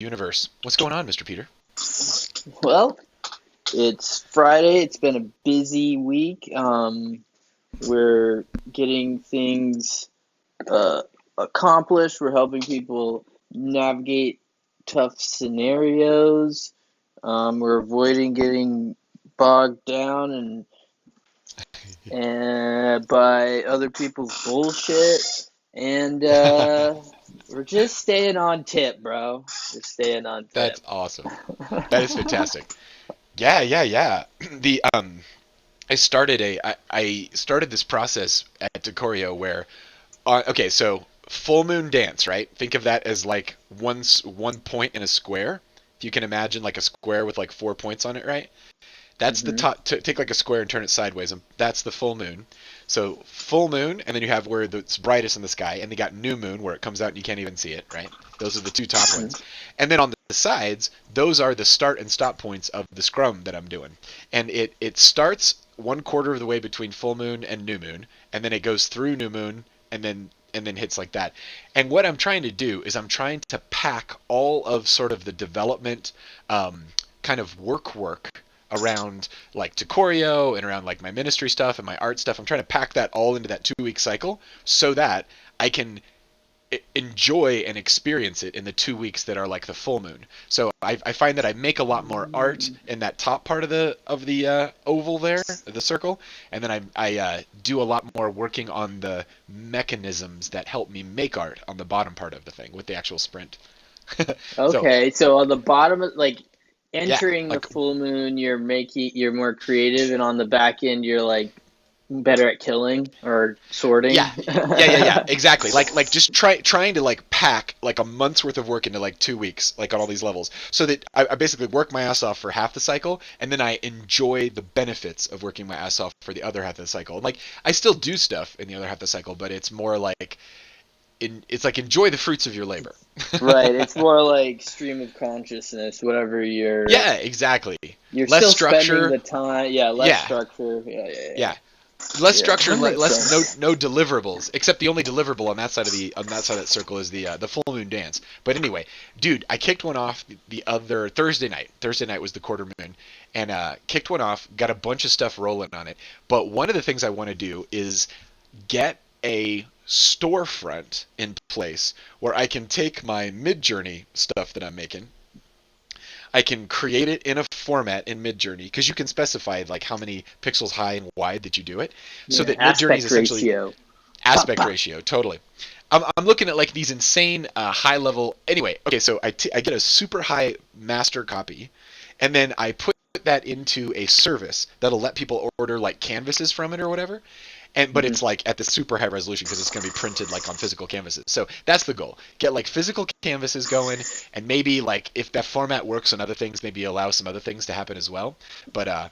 universe. What's going on, Mr. Peter? Well, it's Friday. It's been a busy week. We're getting things uh, accomplished. We're helping people navigate tough scenarios. We're avoiding getting bogged down and by other people's bullshit. And we're just staying on tip, bro. Just staying on tip. That's awesome. That is fantastic. Yeah, yeah, yeah. The I started this process at Decorio where okay, so full moon dance, right? Think of that as like one point in a square. If you can imagine like a square with like 4 points on it, right? That's the hmm top. Take like a square and turn it sideways, and that's the full moon. So full moon, and then you have where it's brightest in the sky, and you got new moon where it comes out and you can't even see it, right? Those are the two top hmm ones. And then on the sides, those are the start and stop points of the scrum that I'm doing. And it starts 1/4 of the way between full moon and new moon, and then it goes through new moon, and then hits like that. And what I'm trying to do is I'm trying to pack all of sort of the development kind of work around like Decorio and around like my ministry stuff and my art stuff. I'm trying to pack that all into that 2 week cycle so that I can enjoy and experience it in the 2 weeks that are like the full moon. So I find that I make a lot more art in that top part of the oval there, the circle, and then I do a lot more working on the mechanisms that help me make art on the bottom part of the thing with the actual sprint. So Okay, so on the bottom of like yeah, entering the like full moon, you're more creative, and on the back end, you're like better at killing or yeah, sorting. yeah, exactly. Like just trying to like pack like a month's worth of work into like 2 weeks, like on all these levels, so that I basically work my ass off for half the cycle, and then I enjoy the benefits of working my ass off for the other half of the cycle. And like I still do stuff in the other half of the cycle, but it's more like it's like enjoy the fruits of your labor. Right, it's more like stream of consciousness, whatever Yeah, exactly. you're Less still spending structure. the time. Yeah, less Yeah, structure. Yeah. yeah. Less Yeah, structure, that makes less sense. no deliverables. Except the only deliverable on that side of that circle is the full moon dance. But anyway, dude, I kicked one off the other Thursday night. Thursday night was the quarter moon, and kicked one off. Got a bunch of stuff rolling on it. But one of the things I want to do is get a storefront in place where I can take my mid-journey stuff that I'm making. I can create it in a format in Midjourney because you can specify like how many pixels high and wide that you do it, so Yeah, that Midjourney is aspect essentially ratio. Pop, aspect pop. ratio. Totally. I'm looking at like these insane high level. Anyway, okay, so I get a super high master copy, and then I put that into a service that'll let people order like canvases from it or whatever, but hmm it's like at the super high resolution because it's going to be printed like on physical canvases. So that's the goal: get like physical canvases going, and maybe like if that format works on other things, maybe allow some other things to happen as well. But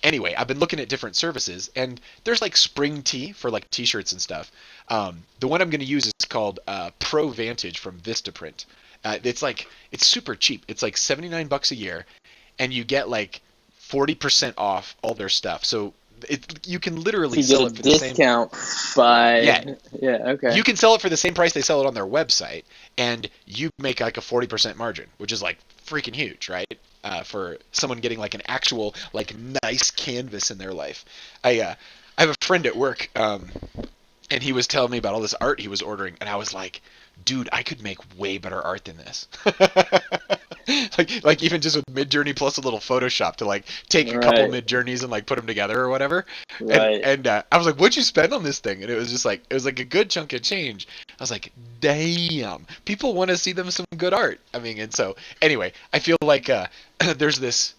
anyway, I've been looking at different services, and there's like Spring Tea for like T-shirts and stuff. The one I'm going to use is called Pro Vantage from Vistaprint. It's super cheap. It's like $79 a year, and you get like 40% off all their stuff. So you can So literally you get sell a it for the same. discount by, Yeah, yeah, okay. you can sell it for the same price they sell it on their website, and you make like a 40% margin, which is like freaking huge, right? For someone getting like an actual like nice canvas in their life. I have a friend at work, and he was telling me about all this art he was ordering, and I was like, dude, I could make way better art than this. like even just with Midjourney plus a little Photoshop to like take a couple Right, Midjourneys and like put them together or whatever. And right. and I was like, what'd you spend on this thing? And it was like a good chunk of change. I was like, damn, people want to see them some good art. I mean, and so anyway, I feel like there's this.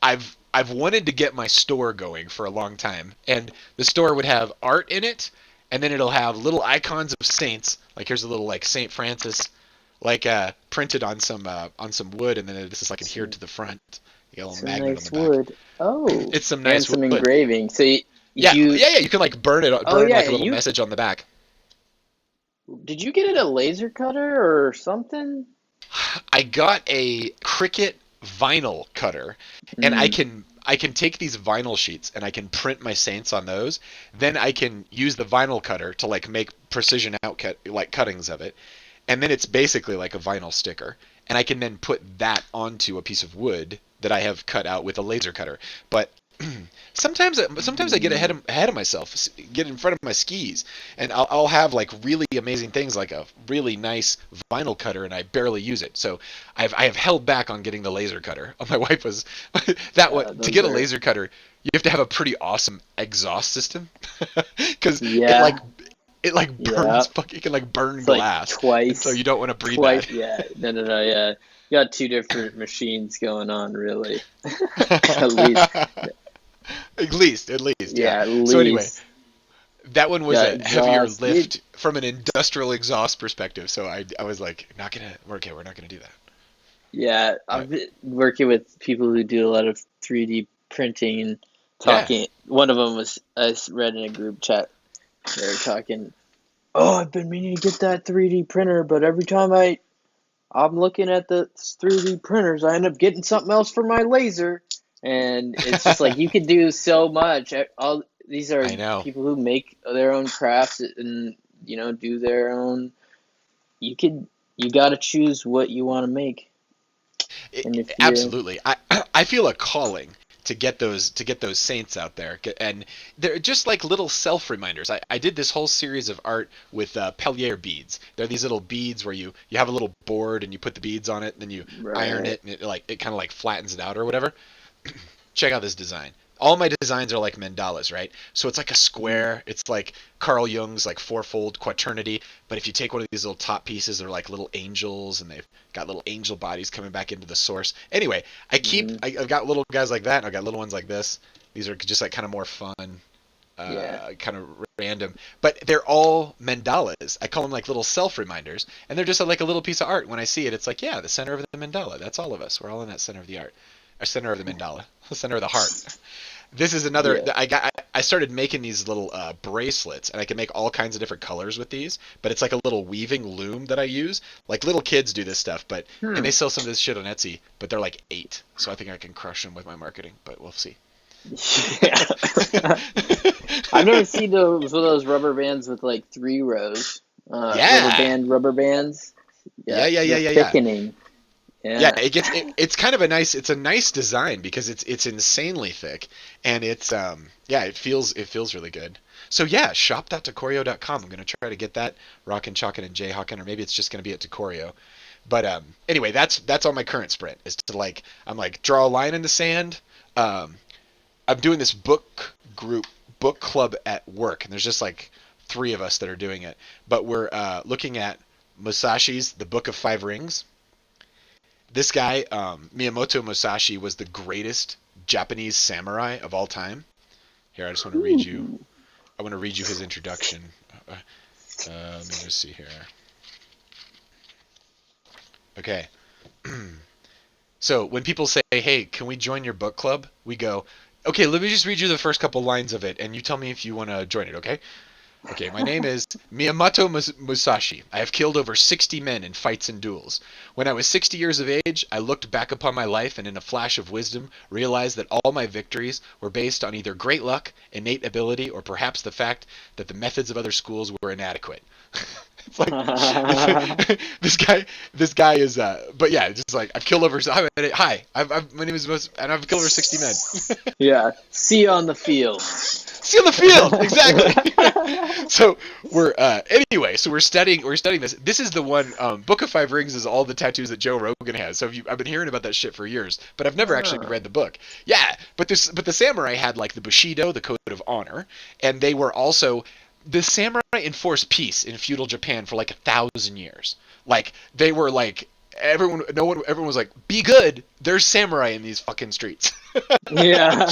I've wanted to get my store going for a long time, and the store would have art in it, and then it'll have little icons of saints. Like here's a little like Saint Francis, like printed on some wood, and then it's just like adhered Some, to the front. You got a little some magnet on the nice back. wood. Oh, It's some and nice some wood. engraving. So Yeah, you, yeah. You can like oh burn yeah, like a little you, message on the back. did you get it a laser cutter or something? I got a Cricut vinyl cutter, and Mm, I can take these vinyl sheets and I can print my saints on those. Then I can use the vinyl cutter to like make precision outcut like cuttings of it, and then it's basically like a vinyl sticker. and I can then put that onto a piece of wood that I have cut out with a laser cutter. But sometimes I get ahead of myself, get in front of my skis, and I'll have like really amazing things like a really nice vinyl cutter, and I barely use it. So I have held back on getting the laser cutter. My wife was that Yeah, one to get a laser cutter. You have to have a pretty awesome exhaust system because yeah, it like yeah. burns it can like burn It's like glass, and so twice, you don't want to breathe twice. that. Yeah, no. Yeah, you got two different machines going on, really. At least, At least, yeah. yeah, at So anyway, least. that one was Got a heavier exhaust, dude. lift from an industrial exhaust perspective. So I was like, not gonna, okay, we're not gonna do that. Yeah, But I've been working with people who do a lot of 3D printing. yeah, Talking, one of them was I read in a group chat. They were talking. Oh, I've been meaning to get that 3D printer, but every time I'm looking at the 3D printers, I end up getting something else for my laser. And it's just like you could do so much. All these are I know. people who make their own crafts and do their own. You got to choose what you want to make. And if you're Absolutely. I feel a calling to get those saints out there, and they're just like little self reminders. I did this whole series of art with Pellier beads. They're these little beads where you have a little board and you put the beads on it, and then you iron right, it, and it kind of like flattens it out or whatever. Check out this design. All my designs are like mandalas, right? So it's like a square. It's like Carl Jung's like fourfold quaternity. But if you take one of these little top pieces, they're like little angels, and they've got little angel bodies coming back into the source. Anyway, mm, I've got little guys like that, and I've got little ones like this. These are just like kind of more fun, yeah, kind of random. But they're all mandalas. I call them like little self reminders, and they're just like a little piece of art. When I see it, it's like, yeah, the center of the mandala. That's all of us. We're all in that center of the art, or center of the mandala, the center of the heart. This is another. yeah. I started making these little bracelets, and I can make all kinds of different colors with these. But it's like a little weaving loom that I use. Like little kids do this stuff, and Hmm. they sell some of this shit on Etsy. But they're like 8, so I think I can crush them with my marketing. But we'll see. Yeah. I've never seen those rubber bands with like 3 rows. Yeah, Rubber bands. yeah, Yeah, yeah, yeah, the yeah, yeah. thickening. Yeah, Yeah. it's kind of it's a nice design because it's insanely thick, and it's yeah, it feels really good. So yeah, shop.decorio.com. I'm gonna try to get that rockin' chalkin' and jayhawkin', or maybe it's just gonna be at Decorio. But anyway, that's on my current sprint is to like I'm like draw a line in the sand. Um, I'm doing this book club at work, and there's just like 3 of us that are doing it. But we're looking at Musashi's The Book of Five Rings. This guy, Miyamoto Musashi, was the greatest Japanese samurai of all time. Here, I just want to read you. Ooh. I want to read you his introduction. Let me just see here. Okay. So when people say, "Hey, can we join your book club?" we go, "Okay, let me just read you the first couple lines of it, and you tell me if you want to join it." Okay. Okay, my name is Miyamoto Musashi. I have killed over 60 men in fights and duels. When I was 60 years of age, I looked back upon my life and in a flash of wisdom realized that all my victories were based on either great luck, innate ability, or perhaps the fact that the methods of other schools were inadequate. It's like this guy is but yeah, just like I've killed over hi, my name is and I've killed over 60 men. Yeah. See you on the field. See on the field, exactly. So we're anyway, so we're studying this. This is the one Book of Five Rings is all the tattoos that Joe Rogan has. So I've been hearing about that shit for years, but I've never actually Ah. read the book. Yeah, but the samurai had like the Bushido, the code of honor, and they were also the samurai enforced peace in feudal Japan for like 1,000 years. Like they were like everyone was like, be good. There's samurai in these fucking streets. Yeah.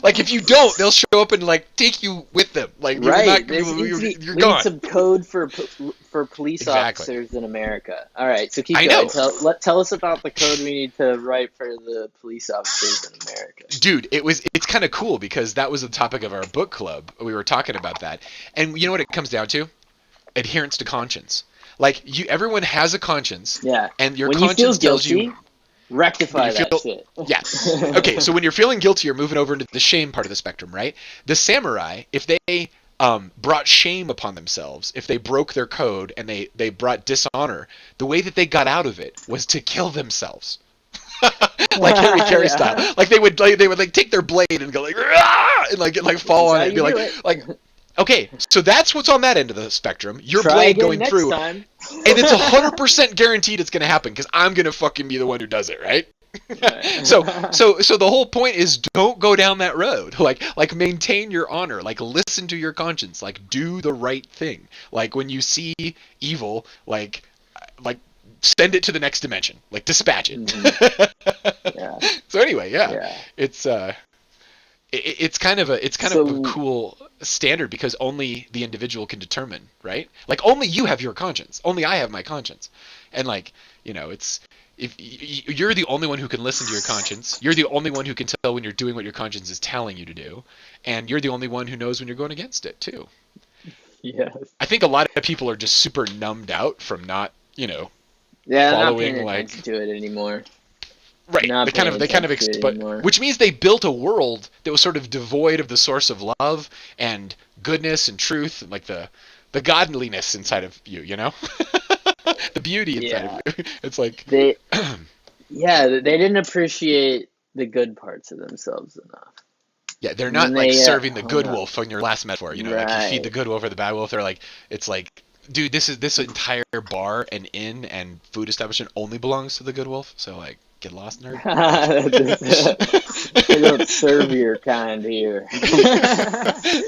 Like if you don't, they'll show up and like take you with them. Like you're Right. not you're We need gone. some code for police Exactly. officers in America. All right, so keep I going. know. Tell us about the code we need to write for the police officers in America. Dude, it's kind of cool because that was the topic of our book club. We were talking about that. And you know what it comes down to? Adherence to conscience. Like everyone has a conscience, Yeah. and your When you feel conscience tells guilty, you when rectify you that feel shit. yeah. Okay, so when you're feeling guilty, you're moving over into the shame part of the spectrum, right? The samurai, if they brought shame upon themselves if they broke their code and they brought dishonor, the way that they got out of it was to kill themselves. Like Harry Carey style. Yeah. Like they would take their blade and go like, "Rah!" and like fall on That's it and be how you like do it. like okay, so that's what's on that end of the spectrum. Your Try blade again going next through, time. and it's 100% guaranteed it's gonna happen because I'm gonna fucking be the one who does it, right? so the whole point is don't go down that road. Like maintain your honor. Like listen to your conscience. Like do the right thing. Like when you see evil, like send it to the next dimension. Like dispatch it. Mm-hmm. Yeah. So anyway, Yeah. it's kind of a cool standard because only the individual can determine, right? Like only you have your conscience. Only I have my conscience. And like, it's if you're the only one who can listen to your conscience, you're the only one who can tell when you're doing what your conscience is telling you to do, and you're the only one who knows when you're going against it too. Yes. I think a lot of people are just super numbed out from not, Yeah, I'm not following paying like attention to it anymore. right. Not They kind of paying attention to it anymore. which means they built a world that was sort of devoid of the source of love and goodness and truth, and like the godliness inside of you, the beauty inside Yeah. of you. It's like They they didn't appreciate the good parts of themselves enough. yeah, they're And not then like they serving the hung good up. wolf on your last metaphor, like you feed the Right. good wolf or the bad wolf. They're like, it's like, dude, this entire bar and inn and food establishment only belongs to the good wolf. So like, get lost, nerd. They don't serve your kind here.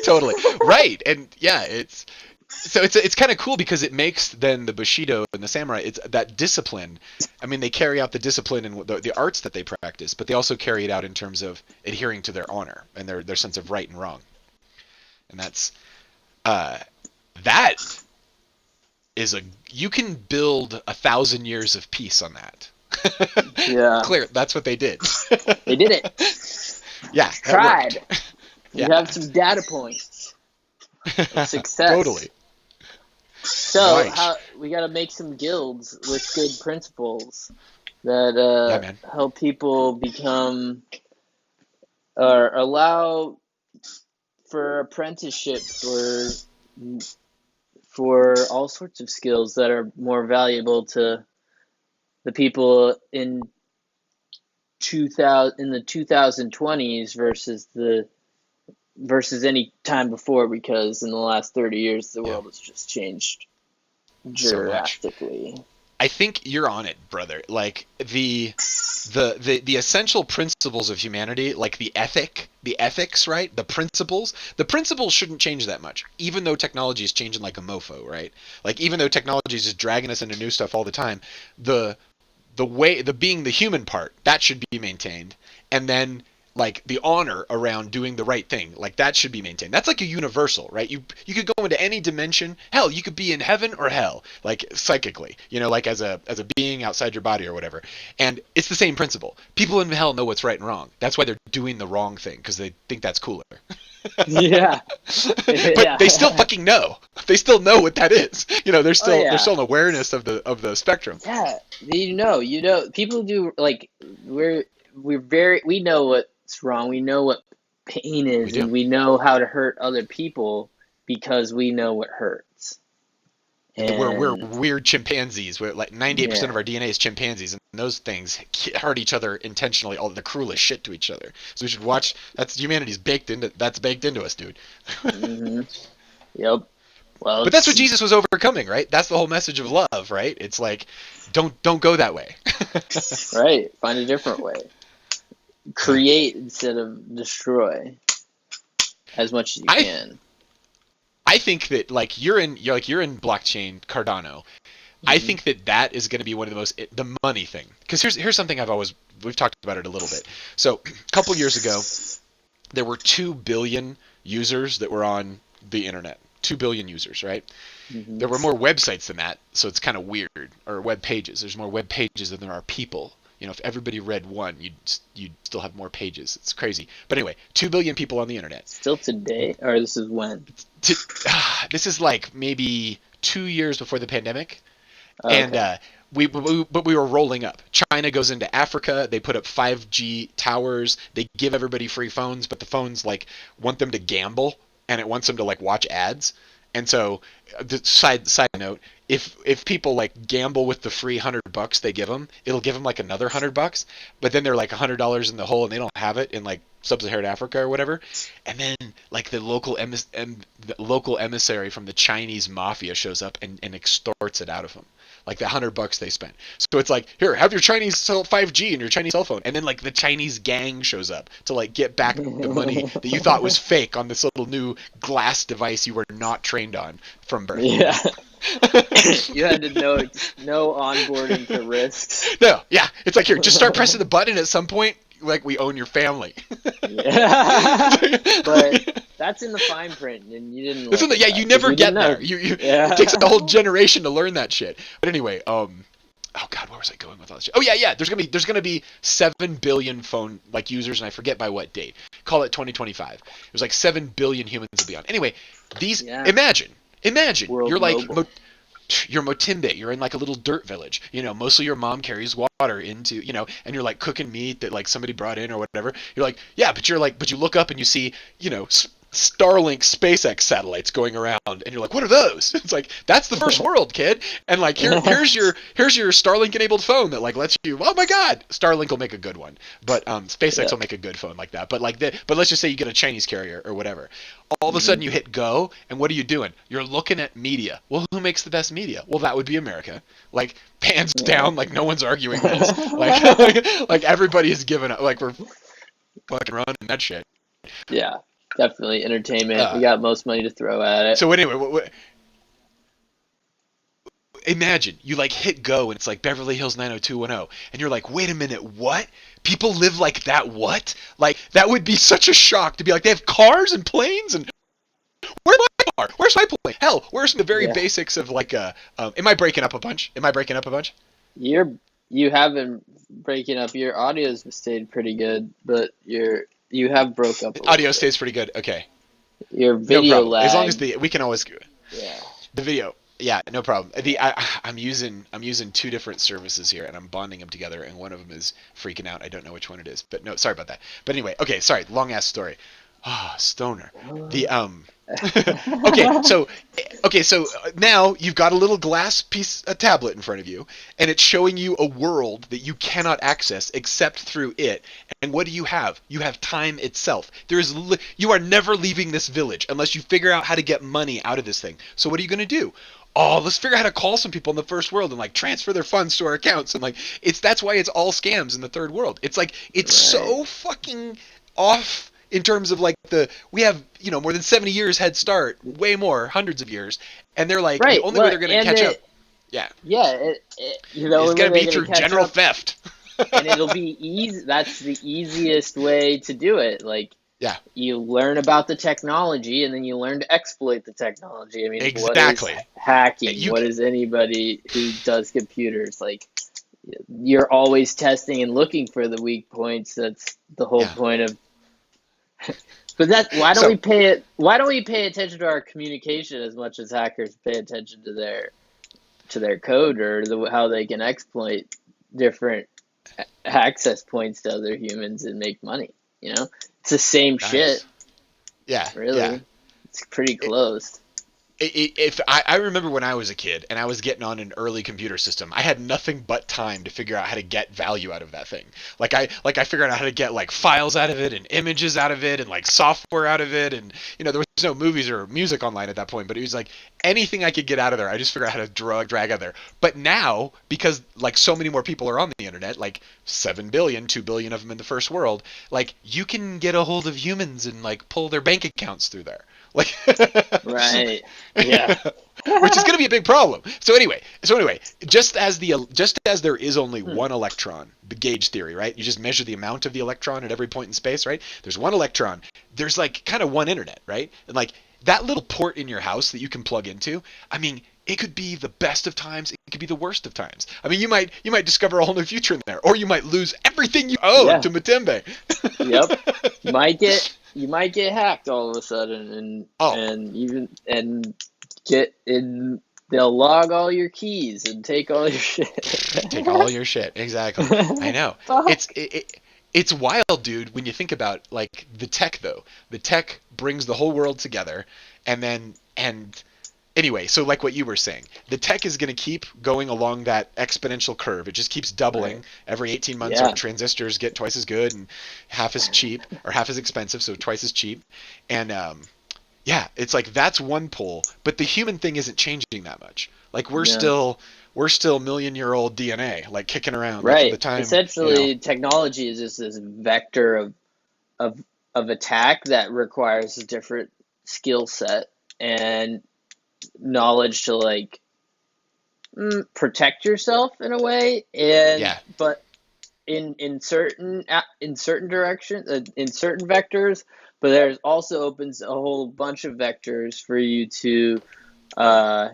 Totally right, and yeah, it's kind of cool because it makes then the Bushido and the samurai, it's that discipline. I mean, they carry out the discipline in the arts that they practice, but they also carry it out in terms of adhering to their honor and their sense of right and wrong. And that's that is you can build 1,000 years of peace on that. Yeah. Clear, that's what they did. They did it. Yeah, that Tried. worked. You Yeah. have some data points of success. Totally. So Right. how we got to make some guilds with good principles that Yeah, man. help people become or allow for apprenticeship for all sorts of skills that are more valuable to the people in 2020s versus any time before, because in the last 30 years the world has just changed So much. drastically. I think you're on it, brother. Like the essential principles of humanity, like the ethics, right? The principles shouldn't change that much, even though technology is changing like a mofo, right? Like even though technology is just dragging us into new stuff all the time, the being the human part, that should be maintained, and then like the honor around doing the right thing, like that should be maintained. That's like a universal, right? You could go into any dimension. Hell, you could be in heaven or hell, like psychically, like as a being outside your body or whatever. And it's the same principle. People in hell know what's right and wrong. That's why they're doing the wrong thing, because they think that's cooler. Yeah. But they still fucking know. They still know what that is. There's still yeah. there's still an awareness of the spectrum. Yeah, people do, like, we know what's wrong. We know what pain is, We do. and we know how to hurt other people because we know what hurts. And we're And weird chimpanzees. We're like 98% of our DNA is chimpanzees, and those things hurt each other intentionally, all the cruelest shit to each other. So we should watch. That's baked into us, dude. mhm. Yep. Well, But that's what Jesus was overcoming, right? That's the whole message of love, right? It's like, don't go that way. right. Find a different way. Create instead of destroy as much as you can. I think that like you're in blockchain Cardano. I think that is going to be one of the money thing. Because here's something we've talked about it a little bit. So a couple years ago, there were 2 billion users that were on the internet. 2 billion users, right? Mhm. There were more websites than that, so it's kind of weird. Or web pages. There's more web pages than there are people. If everybody read one, you'd still have more pages. It's crazy. But anyway, 2 billion people on the internet. Still today, or this is when? This is like maybe 2 years before the pandemic. Okay. And we were rolling up. China goes into Africa. They put up 5G towers. They give everybody free phones, but the phones like want them to gamble. and it wants them to like watch ads. And so, the side note, if people like gamble with the free $100 they give them, it'll give them like another $100, but then they're like $100 in the hole and they don't have it in like sub-Saharan Africa or whatever. And then like the local emissary from the Chinese mafia shows up and extorts it out of them, like the $100 they spent. So it's like, here, have your Chinese 5G and your Chinese cell phone, and then like the Chinese gang shows up to like get back the money that you thought was fake on this little new glass device you were not trained on from birth. Yeah. You had to know onboarding to risks. No, yeah, it's like, here, just start pressing the button. At some point, like, we own your family. Yeah. But that's in the fine print, and you didn't. Listen, yeah, you never get there. It takes a whole generation to learn that shit. But anyway, oh god, where was I going with all this shit? Oh yeah, there's gonna be 7 billion phone like users, and I forget by what date. Call it 2025. It was like 7 billion humans will be on. Anyway, these imagine World you're like you're Motimbe, you're in like a little dirt village, mostly your mom carries water into, and you're like cooking meat that like somebody brought in or whatever. You're like, yeah, but you look up and you see, Starlink SpaceX satellites going around, and you're like, what are those? It's like, that's the first world, kid. And like, here's your Starlink enabled phone that like lets you, oh my god, Starlink will make a good one, but SpaceX will make a good phone like that. But but let's just say you get a Chinese carrier or whatever. All of a sudden you hit go, and what are you doing? You're looking at media. Well, who makes the best media? Well, that would be America. Like, hands down, like no one's arguing this. like everybody has given up. Like, we're fucking running that shit. Yeah. Definitely entertainment. We got most money to throw at it. So anyway, imagine you like hit go and it's like Beverly Hills 90210, and you're like, wait a minute, what? People live like that? What? Like, that would be such a shock to be like, they have cars and planes, and where's my car? Where's my plane? Hell, where's the very basics of like am I breaking up a bunch? You haven't breaking up. Your audio's stayed pretty good, but you have broke up. Audio stays pretty good. Okay. Your video lag. As long as we can always. Yeah. The video. Yeah, no problem. I'm using 2 different services here, and I'm bonding them together, and one of them is freaking out. I don't know which one it is, but no, sorry about that. But anyway, okay, sorry, long ass story. Stoner. The okay, so now you've got a little glass a tablet in front of you, and it's showing you a world that you cannot access except through it. And what do you have? You have time itself. You are never leaving this village unless you figure out how to get money out of this thing. So what are you going to do? Oh, let's figure out how to call some people in the first world and like transfer their funds to our accounts, and like that's why it's all scams in the third world. It's like so fucking off. In terms of like we have, more than 70 years head start, way more, hundreds of years. And they're like, the only way they're going to catch up. Yeah. Yeah. It's going to be through general theft. And it'll be easy. That's the easiest way to do it. Like, you learn about the technology and then you learn to exploit the technology. I mean, exactly. What is hacking? What is anybody who does computers? Like, you're always testing and looking for the weak points. That's the whole point of. But why don't we pay attention to our communication as much as hackers pay attention to their code or how they can exploit different access points to other humans and make money? It's the same shit. Yeah, really. Yeah. It's pretty close. I remember when I was a kid and I was getting on an early computer system, I had nothing but time to figure out how to get value out of that thing. I figured out how to get like files out of it and images out of it and like software out of it, and there was no movies or music online at that point, but it was like anything I could get out of there, I just figured out how to drag out of there. But now, because like so many more people are on the internet, like 7 billion, 2 billion of them in the first world, like you can get a hold of humans and like pull their bank accounts through there. Like, right. Yeah. Which is going to be a big problem. So anyway, just as there is only one electron, the gauge theory, right? You just measure the amount of the electron at every point in space, right? There's one electron. There's like kind of one internet, right? And like that little port in your house that you can plug into, I mean, it could be the best of times. It could be the worst of times. I mean, you might discover a whole new future in there, or you might lose everything you own to Matembe. Yep. You might get hacked all of a sudden, they'll log all your keys and take all your shit. Take all your shit. Exactly. I know. it's wild, dude, when you think about like the tech though. The tech brings the whole world together, and anyway, so like what you were saying, the tech is going to keep going along that exponential curve. It just keeps Right. doubling. Every 18 months, our Yeah. transistors get twice as good and half as cheap, or half as expensive, so twice as cheap. And yeah, it's like that's one pull, but the human thing isn't changing that much. Like Yeah. we're still million-year-old DNA, like kicking around. Like the Right. time, Essentially, technology is just this vector of of attack that requires a different skill set and knowledge to like protect yourself in a way, and yeah, but in certain directions, in certain vectors, but there's also opens a whole bunch of vectors for you to uh,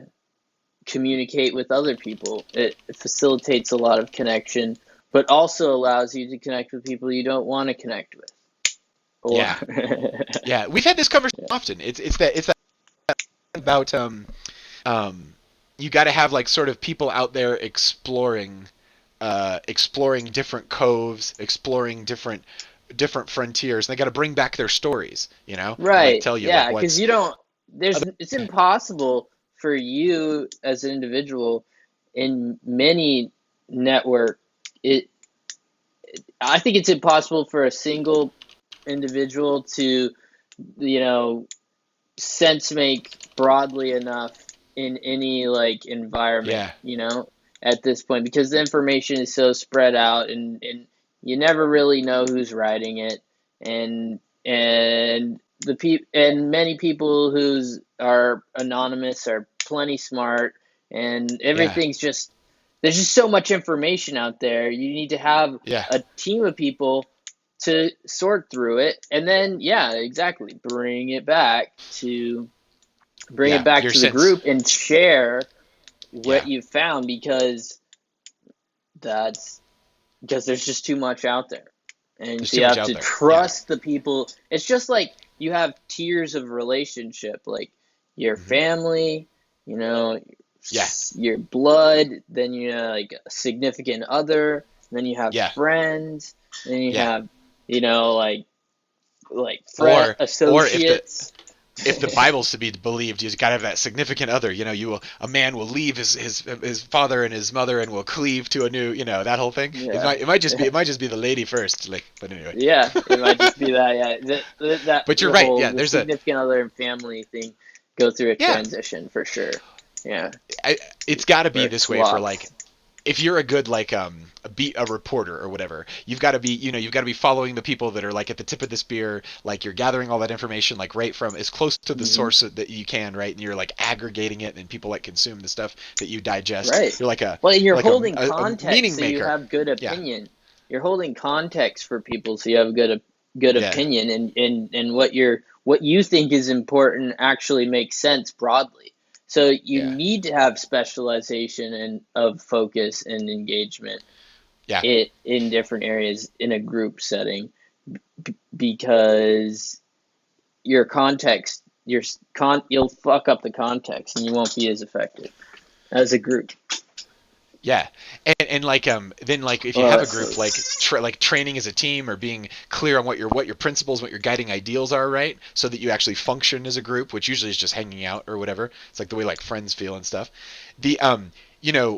communicate with other people. It facilitates a lot of connection, but also allows you to connect with people you don't want to connect with. Or yeah, yeah. We've had this conversation often. It's that about um you got to have like sort of people out there exploring different coves, exploring different frontiers, and they got to bring back their stories, and like right, tell you like yeah, because what's you don't. other. It's impossible for you as an individual in many network. It I think it's impossible for a single individual to, you know, sense make broadly enough in any like environment, Yeah, at this point, because the information is so spread out, and you never really know who's writing it, and and many people who's are anonymous are plenty smart, and yeah, everything's just there's just so much information out there. You need to have yeah, a team of people to sort through it, and then yeah, exactly, bring it yeah. back Your to the sense. group and share what Yeah, you found, that's because there's just too much out there, and there's so too you much have out to there. Yeah, trust the people. It's just like you have tiers of relationship, like your hmm, family, you know, yeah, your blood, then you have like a significant other, then you have yeah, friends, then you yeah. have, you know, like friend Or associates. if the Bible's to be believed, you got to have that significant other. A man will leave his father and his mother and will cleave to a new, that whole thing. It Yeah. might it might just be it might just be the lady first, like. But anyway. Yeah, it might just be that. Yeah, that But you're the right. whole Yeah, the there's a significant other and family thing go through a yeah. transition for sure. Yeah, It's got to be or this way for like swaps. if you're a good like a reporter or whatever, you've got to be you've got to be following the people that are like at the tip of the spear, like you're gathering all that information like right from as close to the Hmm. source that you can, right? And you're like aggregating it, and people like consume the stuff that you digest. Right. You're like a Well, and you're you're like holding a context, meaning so you maker. have good Yeah, opinion. You're holding context for people, so you have good yeah, opinion, and what you think is important actually makes sense broadly. So you yeah, need to have specialization and of focus and engagement yeah. in different areas in a group setting, because your context you'll fuck up the context and you won't be as effective as a group. Yeah, and like then like if you Well, have a that's group like like training as a team or being clear on what your principles, what your guiding ideals are, right? So that you actually function as a group, which usually is just hanging out or whatever. It's like the way like friends feel and stuff. The you know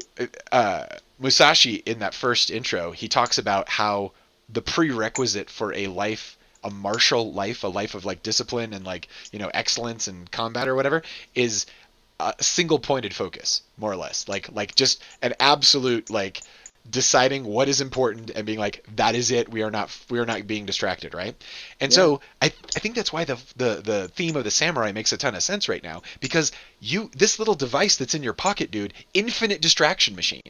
uh Musashi in that first intro, he talks about how the prerequisite for a martial life, a life of like discipline and like excellence and combat or whatever, is single pointed focus, more or less, like just an absolute like deciding what is important and being like that is it, we are not being distracted, right? And yeah, so I think that's why the theme of the samurai makes a ton of sense right now, because this little device that's in your pocket, dude, infinite distraction machine,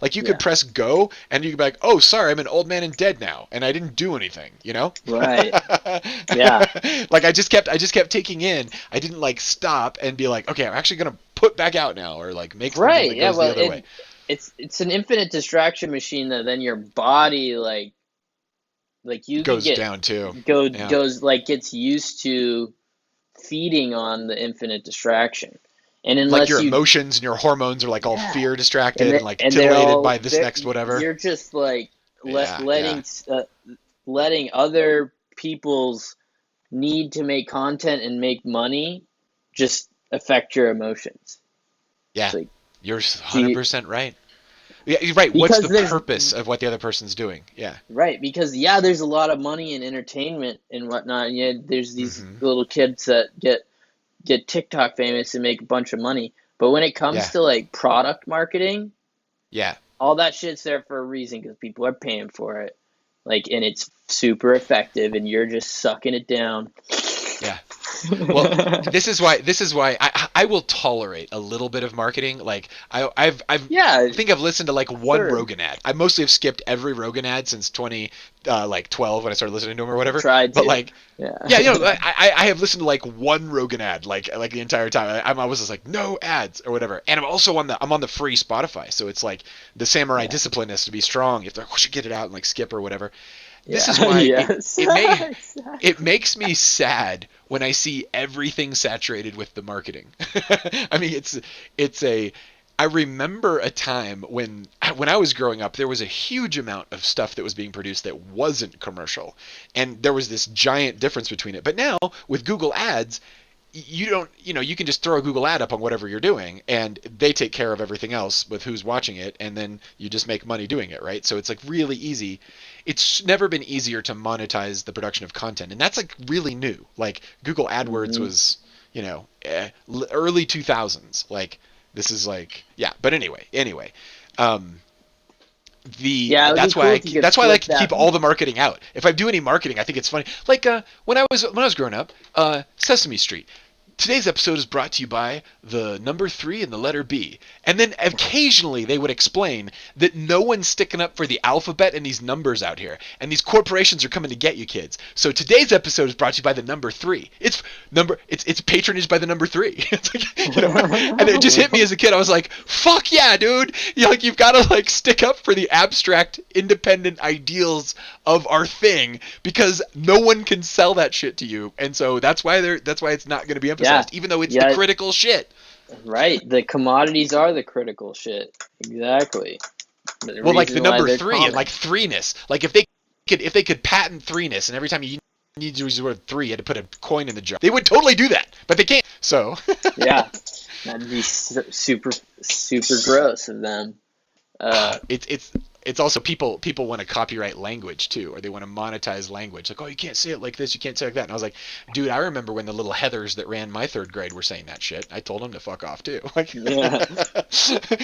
like you could yeah, press go and you could be like, oh sorry, I'm an old man and dead now and I didn't do anything. right, yeah, Like I just kept taking in. I didn't like stop and be like, okay, I'm actually gonna put back out now, or like make something right, that yeah. goes the Well, other way. it's an infinite distraction machine that then your body like you could Goes get down too. Yeah. goes like gets used to feeding on the infinite distraction, and Like unless your you emotions and your hormones are like all yeah, fear distracted and like and they're titillated by all this next whatever. you're just like Yeah, yeah, letting other people's need to make content and make money just affect your emotions. It's yeah. like, You're do you, 100% right. Yeah, you're right. What's because the there's purpose of what the other person's doing? Yeah. right, because yeah, there's a lot of money in entertainment and whatnot, and yeah, there's these Hmm. little kids that get TikTok famous and make a bunch of money. But when it comes Yeah, to like product marketing, yeah, all that shit's there for a reason because people are paying for it. Like, and it's super effective, and you're just sucking it down. yeah. Well, this is why I will tolerate a little bit of marketing. Like Yeah, I think I've listened to like one sure. Rogan ad. I mostly have skipped every Rogan ad since 20 like 12 when I started listening to him or I whatever. tried But to. like Yeah. yeah, I have listened to like one Rogan ad like the entire time. I'm always just like no ads or whatever. And I'm on the free Spotify, so it's like the samurai Yeah. discipline has to be strong. You have to get it out and like skip or whatever. This is Yeah. why Yes. it Exactly. makes me sad when I see everything saturated with the marketing. I mean, it's a I remember a time when I was growing up, there was a huge amount of stuff that was being produced that wasn't commercial, and there was this giant difference between it. But now with Google Ads, you don't you can just throw a Google ad up on whatever you're doing and they take care of everything else with who's watching it, and then you just make money doing it, right? So it's like really easy. It's never been easier to monetize the production of content, and that's like really new. Like Google AdWords Hmm. was early 2000s. Like this is like yeah, but anyway um Yeah, it would be cool if you could that's why I like flip to keep that. all the marketing out. If I do any marketing, I think it's funny. Like when I was growing up, Sesame Street. Today's episode is brought to you by the number 3 and the letter B. And then occasionally they would explain that no one's sticking up for the alphabet and these numbers out here. And these corporations are coming to get you kids. So today's episode is brought to you by the number 3. It's patronage by the number 3. It's like, and it just hit me as a kid. I was like, fuck yeah, dude. You've got to like stick up for the abstract independent ideals of our thing because no one can sell that shit to you. And so that's why it's not going to be Yeah. emphasized, even though it's the Yeah. critical shit. Right. The commodities are the critical shit. Exactly. The Well, like the reason why number they're 3 and common. like threeness. Like if they could patent threeness, and every time you need to use the word 3, you had to put a coin in the jar. They would totally do that, but they can't. So Yeah. That'd be super, super gross of them. it's also people want to copyright language too, or they want to monetize language. Like, oh, you can't say it like this, you can't say it like that. And I was like, dude, I remember when the little Heathers that ran my 3rd grade were saying that shit. I told them to fuck off too. Like, Yeah.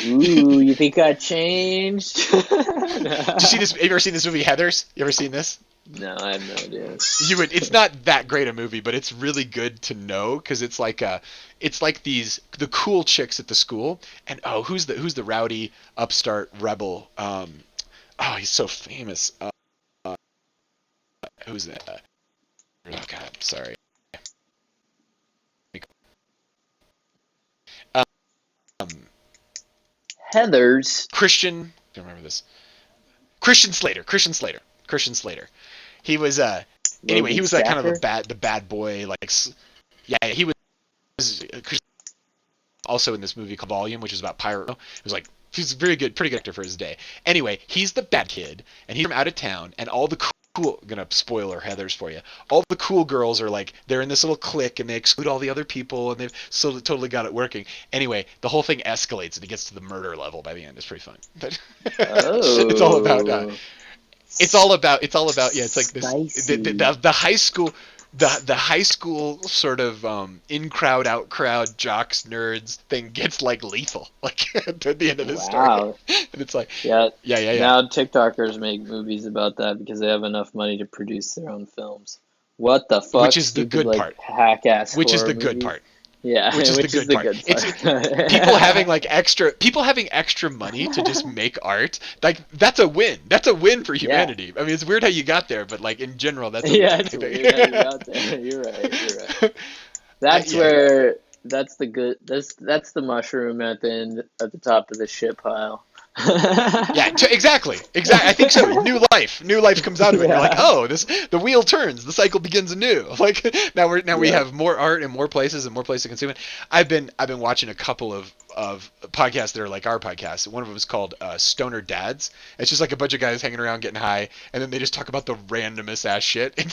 Ooh, you think I changed? Did you see this? Have you ever seen this movie Heathers? You ever seen this? No, I have no idea. You would. It's not that great a movie, but it's really good to know because it's like the cool chicks at the school, and oh, who's the rowdy upstart rebel? Oh, he's so famous. Who's that? Oh God, sorry. Um, Heathers. Christian. I don't remember this. Christian Slater. Christian Slater. Christian Slater. He was anyway. Logan He was like kind of Stacker. the bad boy. Like yeah, he was also in this movie called Volume, which is about Pyro. It was like he's a pretty good actor for his day. Anyway, he's the bad kid, and he's from out of town, and all the cool. Gonna spoiler Heathers for you. All the cool girls are like they're in this little clique, and they exclude all the other people, and they've so totally got it working. Anyway, the whole thing escalates, and it gets to the murder level by the end. It's pretty fun. But it's all about Oh. it's all about yeah. It's like this Spicy. the high school. The high school sort of in crowd out crowd jocks nerds thing gets like lethal like at the end of this story, Wow. and it's like Yeah. yeah. Now TikTokers make movies about that because they have enough money to produce their own films. What the fuck? Which is the Stupid good like part. hack ass Which is horror the good movies. part. Yeah, Which is the which good is the part. good It's part. people having extra money to just make art. Like that's a win. That's a win for Yeah. humanity. I mean, it's weird how you got there, but like in general, that's a Yeah, win. it's weird how you got there. You're right. You're right. That's Yeah. where that's the good. That's the mushroom at the end at the top of the shit pile. Yeah, exactly. I think so. New life comes out of it. And you're like, Yeah. oh, the wheel turns, the cycle begins anew. Like we Yeah. have more art and more places to consume it. I've been watching a couple of of podcasts that are like our podcast. One of them is called Stoner Dads. It's just like a bunch of guys hanging around getting high, and then they just talk about the randomest ass shit. And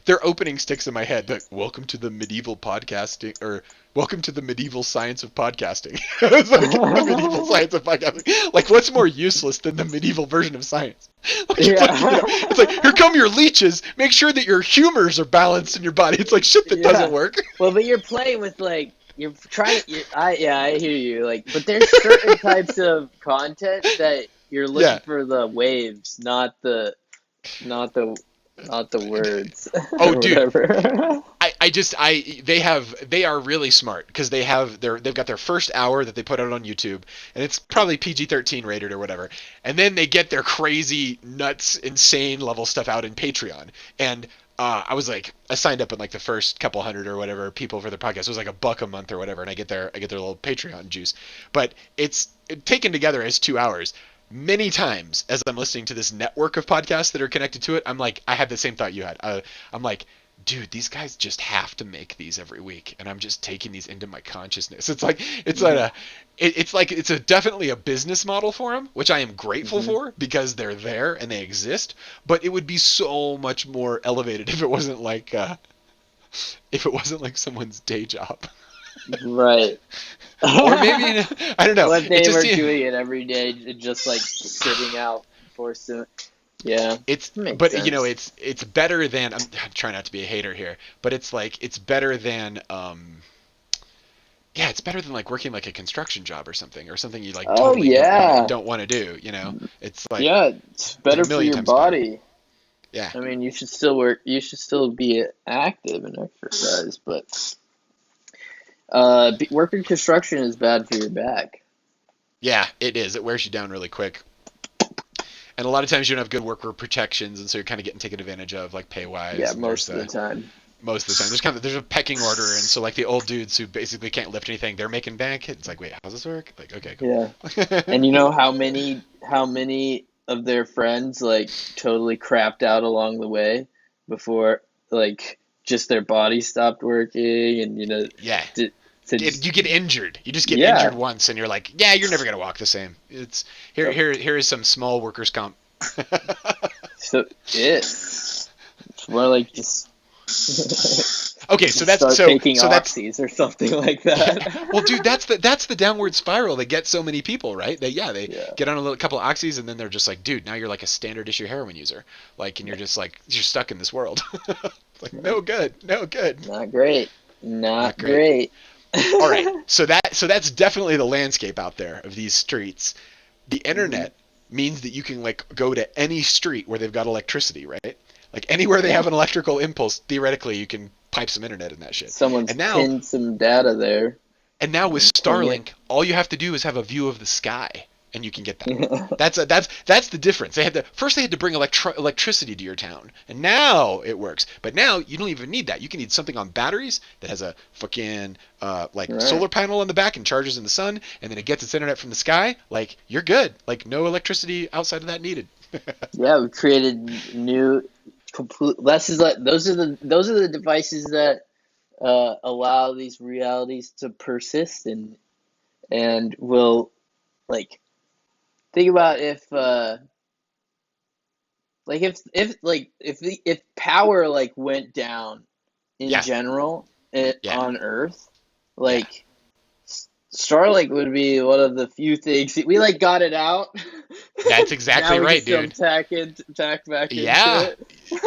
their opening sticks in my head. Like, welcome to the medieval podcasting, or welcome to the medieval science of podcasting. It's like the medieval science of podcasting. Like, what's more useless than the medieval version of science? Like, it's like, here come your leeches. Make sure that your humors are balanced in your body. It's like shit that doesn't work. Well, but you're playing with like you're trying. I hear you. Like, but there's certain types of content that you're looking for the waves, not the words. Oh, dude. They are really smart because they've got their first hour that they put out on YouTube, and it's probably PG-13 rated or whatever, and then they get their crazy nuts insane level stuff out in Patreon. And I signed up in like the first couple hundred or whatever people for their podcast. It was like $1 a month or whatever, and I get their little Patreon juice. But it's taken together as 2 hours. Many times as I'm listening to this network of podcasts that are connected to it, I'm like, I had the same thought you had. I'm like, dude, these guys just have to make these every week, and I'm just taking these into my consciousness. It's like it's definitely a business model for them, which I am grateful for because they're there and they exist. But it would be so much more elevated if it wasn't like someone's day job. Right. Or maybe, I don't know. What they were doing it every day, just like sitting out for some. Yeah. But sense. You know, it's better than. I'm trying not to be a hater here, but it's better than. Yeah, it's better than like working like a construction job or something you like. Oh totally yeah. Don't want to do. You know, it's like. Yeah, it's better for your body. Better. Yeah. I mean, you should still work. You should still be active and exercise, but. Working construction is bad for your back. Yeah, it is. It wears you down really quick. And a lot of times you don't have good worker protections, and so you're kind of getting taken advantage of, like pay-wise. Yeah, most of the time. Most of the time. There's a pecking order, and so like the old dudes who basically can't lift anything, they're making bank. It's like, wait, how's this work? Like, okay, cool. Yeah. And you know how many of their friends like totally crapped out along the way before like just their body stopped working, and you know. Yeah. You get injured. You just get injured once, and you're like, yeah, you're never gonna walk the same. It's here is some small workers' comp. So it's more like just. Okay, so that's taking oxys or something like that. Yeah. Well, dude, that's the downward spiral that gets so many people, right? They get on a couple of oxys, and then they're just like, dude, now you're like a standard issue heroin user, like, and you're just like you're stuck in this world. Like, no good. Not great. Not great. All right, so that's definitely the landscape out there of these streets. The internet means that you can like go to any street where they've got electricity, right? Like anywhere they have an electrical impulse, theoretically you can pipe some internet in that shit. Someone's pinned some data there. And now with Starlink, all you have to do is have a view of the sky, and you can get that. That's the difference. They had to bring electricity to your town, and now it works. But now you don't even need that. You can need something on batteries that has a fucking solar panel on the back and charges in the sun, and then it gets its internet from the sky. Like, you're good. Like, no electricity outside of that needed. Yeah, we created new complete. Those are the devices that allow these realities to persist and will like. Think about if power like went down in general on Earth, like Starlink would be one of the few things we like got it out. That's exactly right, dude. Tack back into it.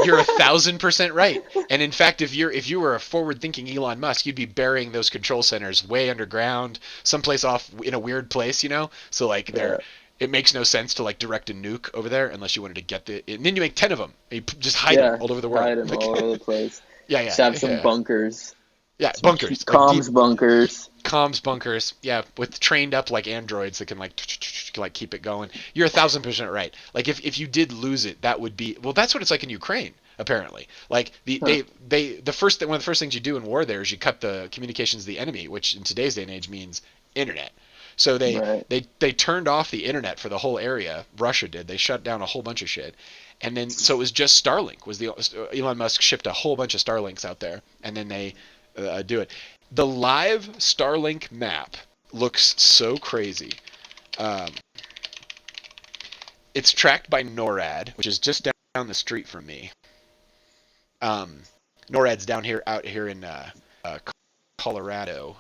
You're 1,000% right. And in fact, if you were a forward-thinking Elon Musk, you'd be burying those control centers way underground, someplace off in a weird place, you know. So like it makes no sense to like direct a nuke over there unless you wanted to get and then you make 10 of them. And you just hide them all over the world. Hide them all over the place. Just have some bunkers. Yeah, bunkers. Comms bunkers. Comms bunkers. Yeah, with trained up like androids that can like keep it going. You're 1,000% right. Like if you did lose it, that would be that's what it's like in Ukraine. Apparently, like one of the first things you do in war there is you cut the communications of the enemy, which in today's day and age means internet. So they turned off the internet for the whole area. Russia did. They shut down a whole bunch of shit, and then so it was just Starlink. Elon Musk shipped a whole bunch of Starlinks out there, and then they do it. The live Starlink map looks so crazy. Um, it's tracked by NORAD, which is just down the street from me. Um, NORAD's down here, out here in uh, Colorado.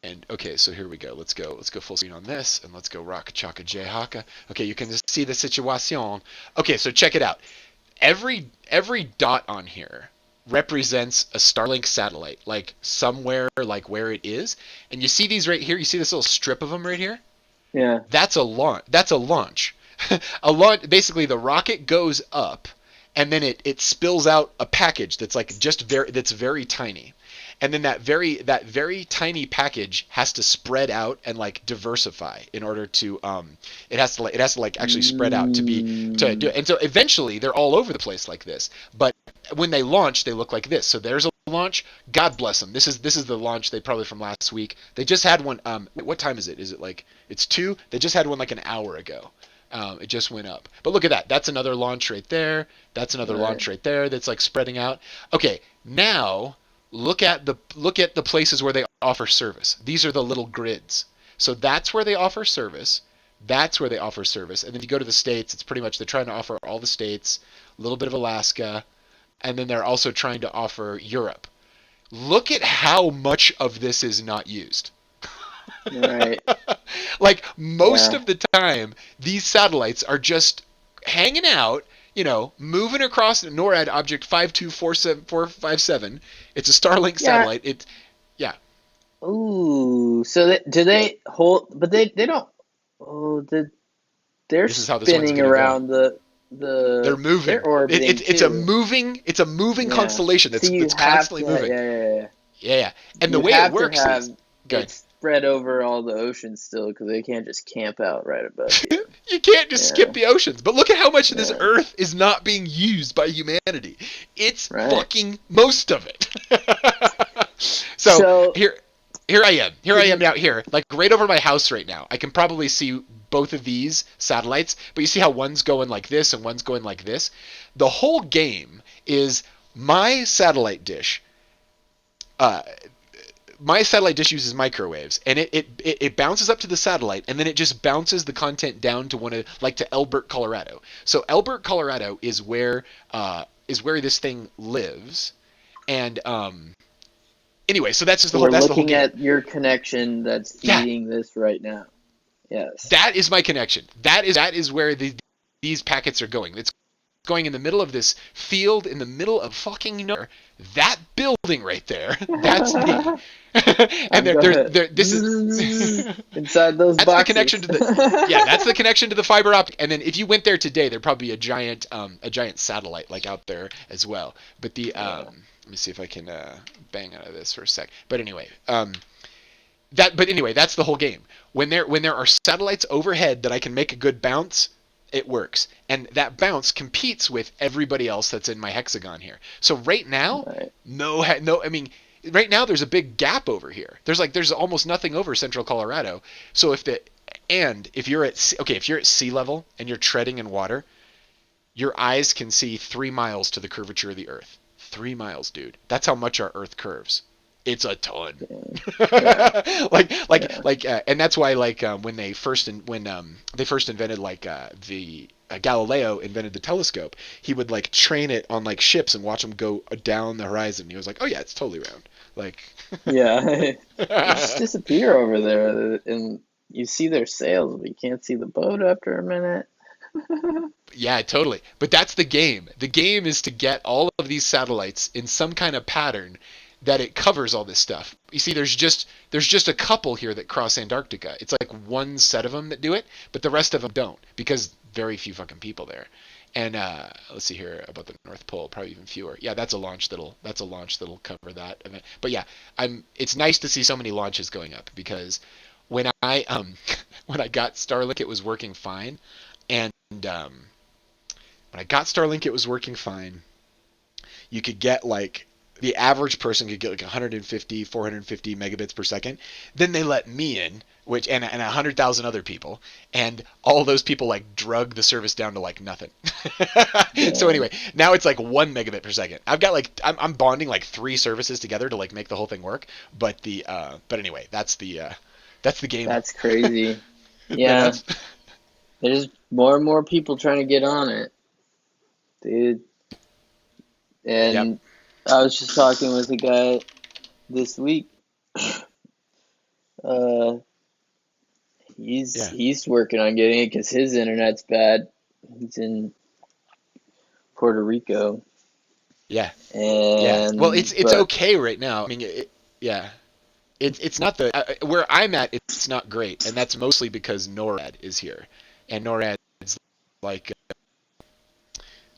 And okay, so here we go. Let's go. Let's go full screen on this, and let's go Raka Chaka J Haka. Okay, you can just see the situation. Okay, so check it out. Every dot on here represents a Starlink satellite, like somewhere, like where it is. And you see these right here. You see this little strip of them right here. Yeah. That's a launch. That's a launch. A launch. Basically, the rocket goes up, and then it spills out a package that's like that's very tiny, and then that very tiny package has to spread out and like diversify in order to it has to like actually spread out to do it. And so eventually they're all over the place like this. But when they launch, they look like this. So there's a launch. God bless them. This is the launch they probably from last week. They just had one. What time is it? Is it like it's 2? They just had one like an hour ago. It just went up. But look at that. That's another launch right there. That's another launch right there. That's like spreading out. Okay, now look at the places where they offer service. These are the little grids. So that's where they offer service. That's where they offer service. And then if you go to the states, it's pretty much they're trying to offer all the states, a little bit of Alaska, and then they're also trying to offer Europe. Look at how much of this is not used. Right. Like most of the time, these satellites are just hanging out, moving across the NORAD object 5247457. It's a Starlink satellite. Yeah. Ooh. So do they hold? But they don't. Oh, they're This is how this one's spinning gonna go. around the. They're moving. They're orbiting It's a moving constellation So that's constantly moving. Yeah. Yeah. And the You way have it works to have is good. it spread over all the oceans still, because they can't just camp out right above you. You can't just skip the oceans. But look at how much of this Yeah. Earth is not being used by humanity. It's Right. fucking most of it. So here I am. Here I am out here, like right over my house right now. I can probably see both of these satellites, but you see how one's going like this and one's going like this? The whole game is my satellite dish. My satellite dish uses microwaves, and it bounces up to the satellite, and then it just bounces the content down to to Elbert, Colorado. So Elbert, Colorado is where this thing lives, and anyway, so that's just the whole. That's the whole game. We're looking at your connection that's feeding this right now. Yes. That is my connection. That is where these packets are going. It's going in the middle of this field, in the middle of fucking nowhere. That building right there, that's me. And this is inside those that's boxes. the connection to that's the connection to the fiber optic. And then if you went there today, there'd probably be a giant satellite like out there as well. But let me see if I can bang out of this for a sec. But anyway, that's the whole game. When there are satellites overhead that I can make a good bounce, it works. And that bounce competes with everybody else that's in my hexagon here. So right now, right now there's a big gap over here. There's almost nothing over central Colorado. So if you're at sea level and you're treading in water, your eyes can see 3 miles to the curvature of the Earth. 3 miles, dude. That's how much our Earth curves. It's a ton. And that's why when they first invented the Galileo invented the telescope, he would train it on ships and watch them go down the horizon. He was like, oh yeah, it's totally round. They just disappear over there, and you see their sails, but you can't see the boat after a minute. Yeah, totally. But that's the game. The game is to get all of these satellites in some kind of pattern that it covers all this stuff. You see, there's just a couple here that cross Antarctica. It's like one set of them that do it, but the rest of them don't, because very few fucking people there. And let's see here about the North Pole, probably even fewer. Yeah, that's a launch that'll cover that event. But yeah, it's nice to see so many launches going up, because when I got Starlink, it was working fine, and when I got Starlink, it was working fine. You could get the average person could get 150, 450 megabits per second. Then they let me in, and 100,000 other people, and all those people drug the service down to nothing. So anyway, now it's 1 megabit per second. I've got I'm bonding 3 services together to make the whole thing work. But anyway, that's the That's the game. That's crazy. No Yeah, nuts. there's more and more people trying to get on it, dude. Yep. And I was just talking with a guy this week. Uh, he's Yeah. he's working on getting it because his internet's bad. He's in Puerto Rico, Yeah. Yeah. Well, and it's but okay right now. I mean, yeah. It's not the where I'm at. It's not great, and that's mostly because NORAD is here, and NORAD's like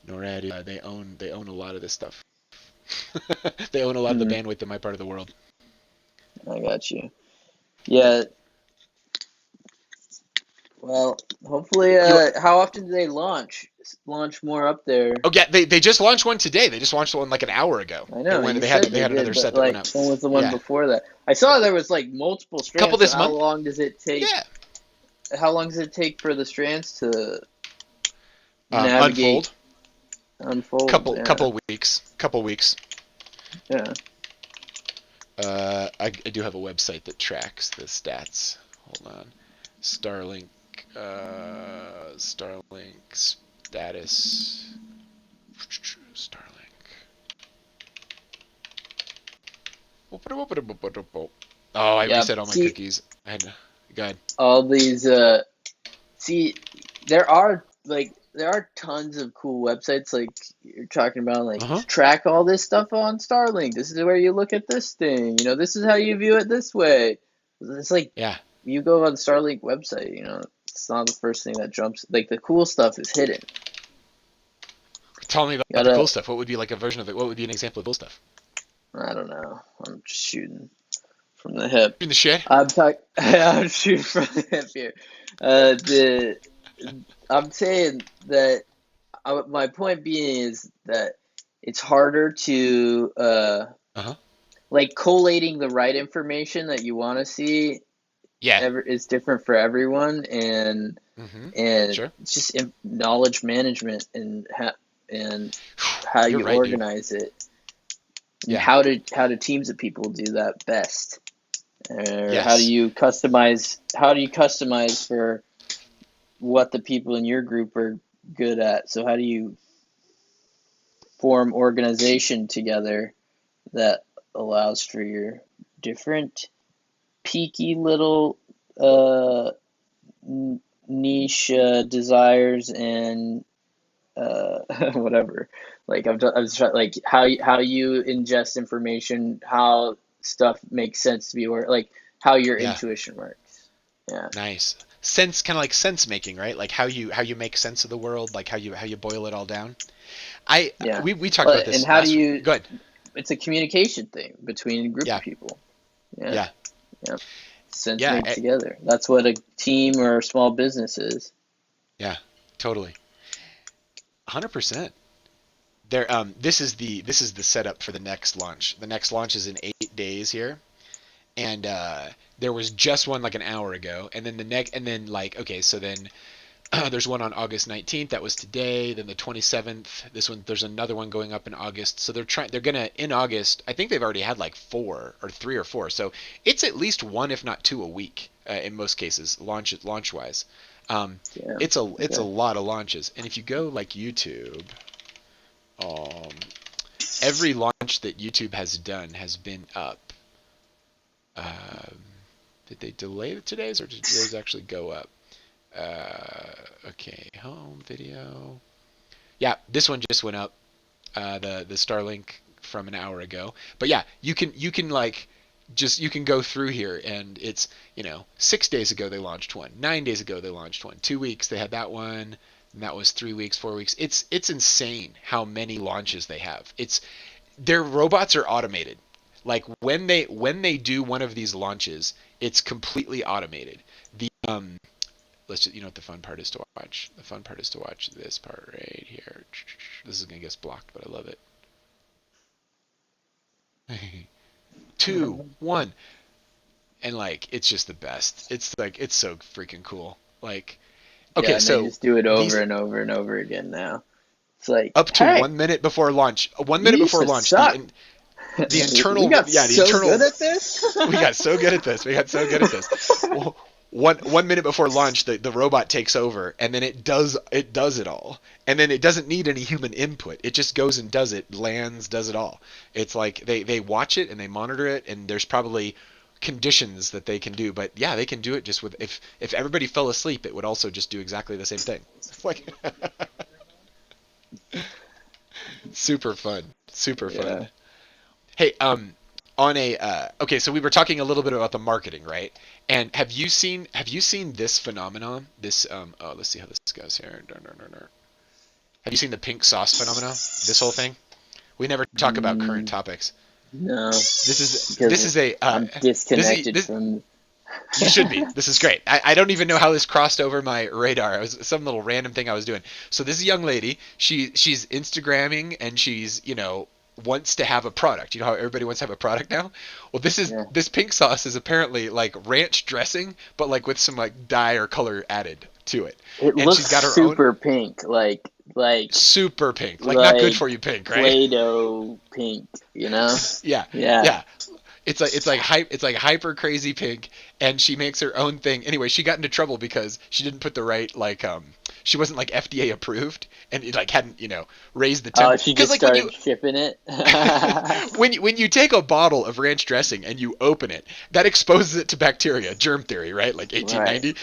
NORAD. They own a lot of this stuff. They own a lot of the hmm, bandwidth in my part of the world. I got you. Yeah. Well, hopefully. You How often do they launch more up there? Oh yeah, they just launched one today. They just launched one like an hour ago. I It know went. you They had said they they had did, another but set that went like, up. when was the one Yeah, before that? I saw there was like multiple couple strands. So this month. Yeah, how long does it take for the strands to navigate, unfold. unfold? Couple weeks. Yeah. I do have a website that tracks the stats. Hold on, Starlink. Starlink status. Starlink. Oh, I Yeah. reset all my See, cookies. I had to, go ahead. all these. See, there are tons of cool websites like you're talking about, like Uh huh. track all this stuff on Starlink. This is where you look at this thing. This is how you view it this way. It's like Yeah. you go on the Starlink website. It's not the first thing that jumps. Like the cool stuff is hidden. Tell me You about the gotta. cool stuff. What would be like a version of it? What would be an example of cool stuff? I don't know. I'm just shooting from the hip. In the shed? I'm talking. I'm shooting from the hip here. The I'm saying that my point being is that it's harder to Uh huh. like collating the right information that you want to see Yeah. ever is different for everyone, Mm-hmm. and Sure. it's just knowledge management and how You're you right, dude. organize it, and Yeah. how do teams of people do that best, or Yes. how do you customize for what the people in your group are good at? So how do you form organization together that allows for your different peaky little uh, niche desires and whatever. Like I'm just trying, like how you ingest information, how stuff makes sense to be, or like how your Yeah. intuition works. Yeah, Nice. Sense, kind of like sense making, right? Like how you make sense of the world, like how you boil it all down. I yeah. we talked about But and this how do last. you? Go ahead. It's a communication thing between a group of Yeah. people. Yeah, Yeah. yeah. Sense Yeah. made together. That's what a team or a small business is. Yeah. Totally. 100%. This is the setup for the next launch. The next launch is in 8 days here, and there was just one like an hour ago, and then the next, and then like okay, so then there's one on August 19th. That was today. Then the 27th. This one, there's another one going up in August. So they're gonna in August. I think they've already had like 3 or 4. So it's at least one, if not two, a week in most cases. Launch wise, Yeah. it's a Okay. lot of launches. And if you go like YouTube, um, every launch that YouTube has done has been up. Um, did they delay today's, or did today's actually go up? Okay, home video. Yeah, this one just went up. The Starlink from an hour ago. But yeah, you can like just you can go through here, and it's 6 days ago they launched one, 9 days ago they launched one, 2 weeks they had that one, and that was 3 weeks, 4 weeks. It's insane how many launches they have. Their robots are automated. Like when they do one of these launches, it's completely automated. The let's just, what the fun part is to watch. The fun part is to watch this part right here. This is gonna get blocked, but I love it. 2, 1, and like it's just the best. It's like it's so freaking cool. Like Yeah, okay, and they so just do it over these and over and over again now. It's like, up to hey, 1 minute before launch. 1 minute you used before to launch, suck. the We internal, got yeah, the so good internal. at this. We got so good at this. We got so good at this. Well, one minute before launch, the robot takes over, and then it all, and then it doesn't need any human input. It just goes and does it, lands, does it all. It's like they watch it and they monitor it, and there's probably conditions that they can do, but yeah, they can do it just with if everybody fell asleep, it would also just do exactly the same thing. It's like super fun, super fun. Yeah. Hey, on a okay, so we were talking a little bit about the marketing, right? And have you seen this phenomenon? This oh, let's see how this goes here. Have you seen the pink sauce phenomenon? This whole thing. We never talk about current Mm, topics. no, This because is a I'm disconnected this from. you should be. This is great. I don't even know how this crossed over my radar. It was some little random thing I was doing. So this young lady, she's Instagramming and she's, wants to have a product. You know how everybody wants to have a product now? Well, Yeah. this pink sauce is apparently like ranch dressing, but like with some like dye or color added to it. It And looks she's got her own super pink, super pink. Like not good like for you pink, right? Play-Doh pink, you know? Yeah. Yeah. Yeah. It's like hyper crazy pink, and she makes her own thing. Anyway, she got into trouble because she didn't put the right she wasn't like FDA approved, and it like hadn't raised the Oh, temp she because just like when started you shipping it. when you take a bottle of ranch dressing and you open it, that exposes it to bacteria, germ theory, right? Like Right. 1890,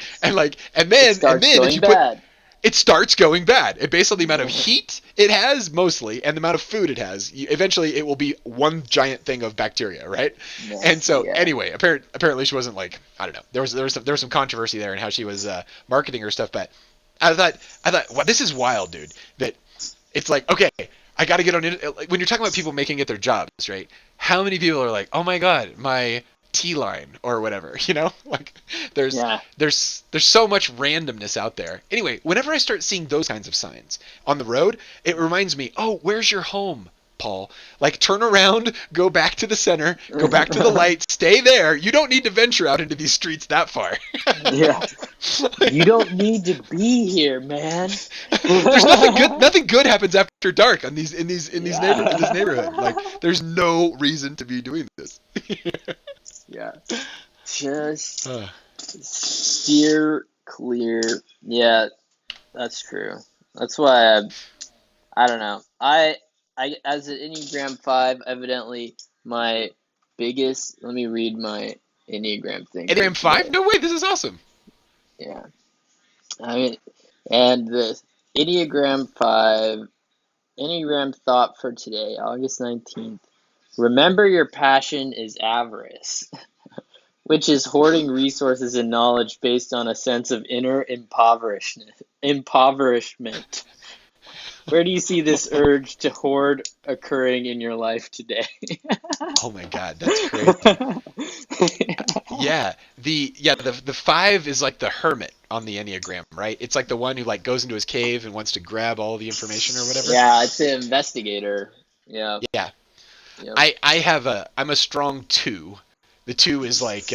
and It then starts if going you put bad. it starts going bad. It based on the amount of heat it has mostly and the amount of food it has. Eventually, it will be one giant thing of bacteria, right? And Nasty, so, yeah. anyway, apparently she wasn't like I don't know. There was some controversy there in how she was marketing her stuff, but I thought, wow, this is wild, dude. That it's like okay, I got to get on it. Like, when you're talking about people making it their jobs, right? How many people are like, oh my god, my T line or whatever, like there's Yeah. there's so much randomness out there. Anyway, whenever I start seeing those kinds of signs on the road, it reminds me, oh, where's your home, Paul? Like turn around, go back to the center, go back to the light, stay there. You don't need to venture out into these streets that far. Yeah. You don't need to be here, man. There's nothing good happens after dark on in this Yeah. neighborhood. Like there's no reason to be doing this. Yeah. Just Uh, steer clear. Yeah, that's true. That's why I don't know. I as an Enneagram 5, evidently my biggest. Let me read my Enneagram thing for Enneagram 5? today. No way, this is awesome. Yeah. I mean, and the Enneagram 5 Enneagram thought for today, August 19th. Remember your passion is avarice, which is hoarding resources and knowledge based on a sense of inner impoverishment. Where do you see this urge to hoard occurring in your life today? Oh my god, that's crazy. Yeah, the 5 is like the hermit on the Enneagram, right? It's like the one who like goes into his cave and wants to grab all the information or whatever. Yeah, it's an investigator. Yeah. Yeah. Yep. I'm a strong 2. The 2 is like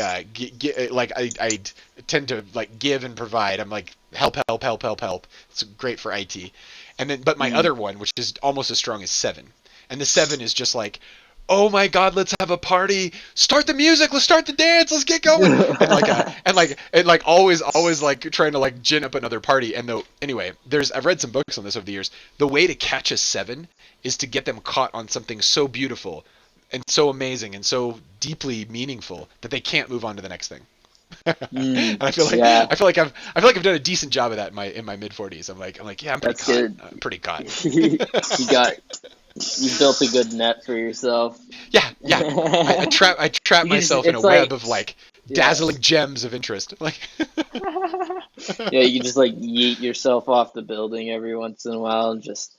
like I tend to like give and provide. I'm like help help help help help. It's great for IT. And then but my Mm. other one, which is almost as strong as 7. And the 7 is just like, "Oh my god, let's have a party. Start the music, let's start the dance, let's get going." And always like trying to like gin up another party. And though anyway, I've read some books on this over the years. The way to catch a 7 is to get them caught on something so beautiful and so amazing and so deeply meaningful that they can't move on to the next thing. And Mm. I feel like Yeah, I've done a decent job of that in my mid 40s. I'm like, yeah, I'm pretty that's caught. good. I'm pretty caught. you got you built a good net for yourself. Yeah, yeah. I trap myself in a It's web like, of like yeah. dazzling gems of interest. Like, Yeah, you can just like yeet yourself off the building every once in a while and just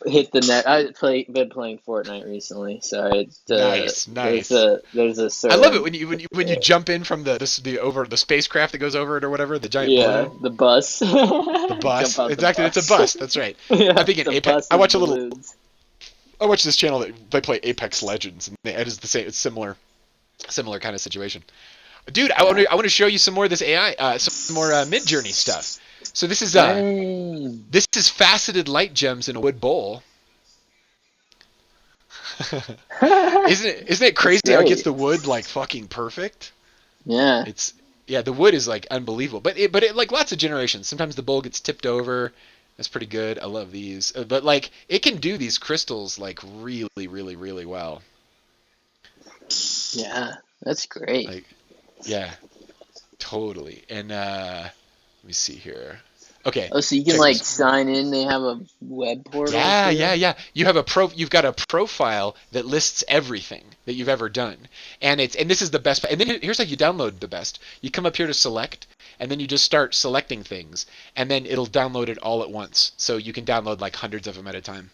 hit the net. Been playing Fortnite recently. Sorry, nice, there's nice. a I love it certain when you jump in from the over the spacecraft that goes over it or whatever, the giant yeah, balloon, the bus. the Jump bus. out the Exactly, it's a bus. bus. That's right. I Yeah, think in the Apex, bus of balloons. I watch this channel that they play Apex Legends, and it is the same. It's similar kind of situation. Dude, Yeah. I want to show you some more of this AI, some more Mid-Journey stuff. So Dang. this is faceted light gems in a wood bowl. Isn't it That's crazy how it gets great. the wood like fucking perfect? Yeah. It's yeah, the wood is like unbelievable. But it like lots of generations. Sometimes the bowl gets tipped over. That's pretty good. I love these. But like it can do these crystals like really really really well. Yeah. That's great. Like yeah, totally. And let me see here. Okay, Oh, so you can check like this. sign in. They have a web portal Yeah, yeah, too. yeah. You've got a profile that lists everything that you've ever done. And this is the best. And then here's how you download the best. You come up here to select, and then you just start selecting things, and then it'll download it all at once. So you can download like hundreds of them at a time.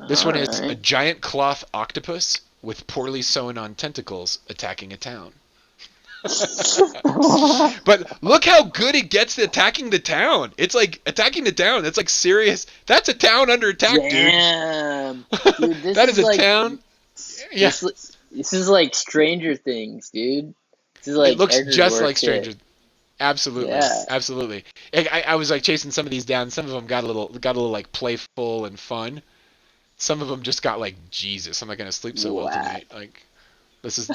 This All one is a right. giant cloth octopus with poorly sewn on tentacles attacking a town. But look how good it gets at attacking the town. It's like attacking the town. That's like serious. That's a town under attack, dude. Damn, dude, this That is is a like town. Yeah, this. This is like Stranger Things, dude. This is it like looks Edgar just like works it. Stranger. Absolutely, Yeah. absolutely. I was like chasing some of these down. Some of them got a little like playful and fun. Some of them just got like Jesus. I'm not gonna sleep so well What? tonight. Like this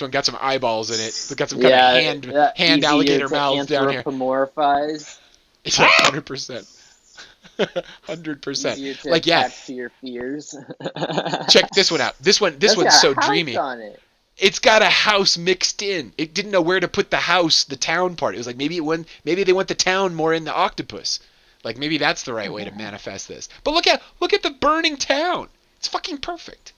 one got some eyeballs in it. It's got some kind of Yeah, hand easier alligator to mouths down here. anthropomorphize, Yeah, 100%. 100%. easier to Like yeah, attach to your fears. check this one out. This That's one's got so a house dreamy. on it. It's got a house mixed in. It didn't know where to put the house, the town part. It was like maybe they want the town more in the octopus. Like maybe that's the right way to manifest this. But look at the burning town. It's fucking perfect.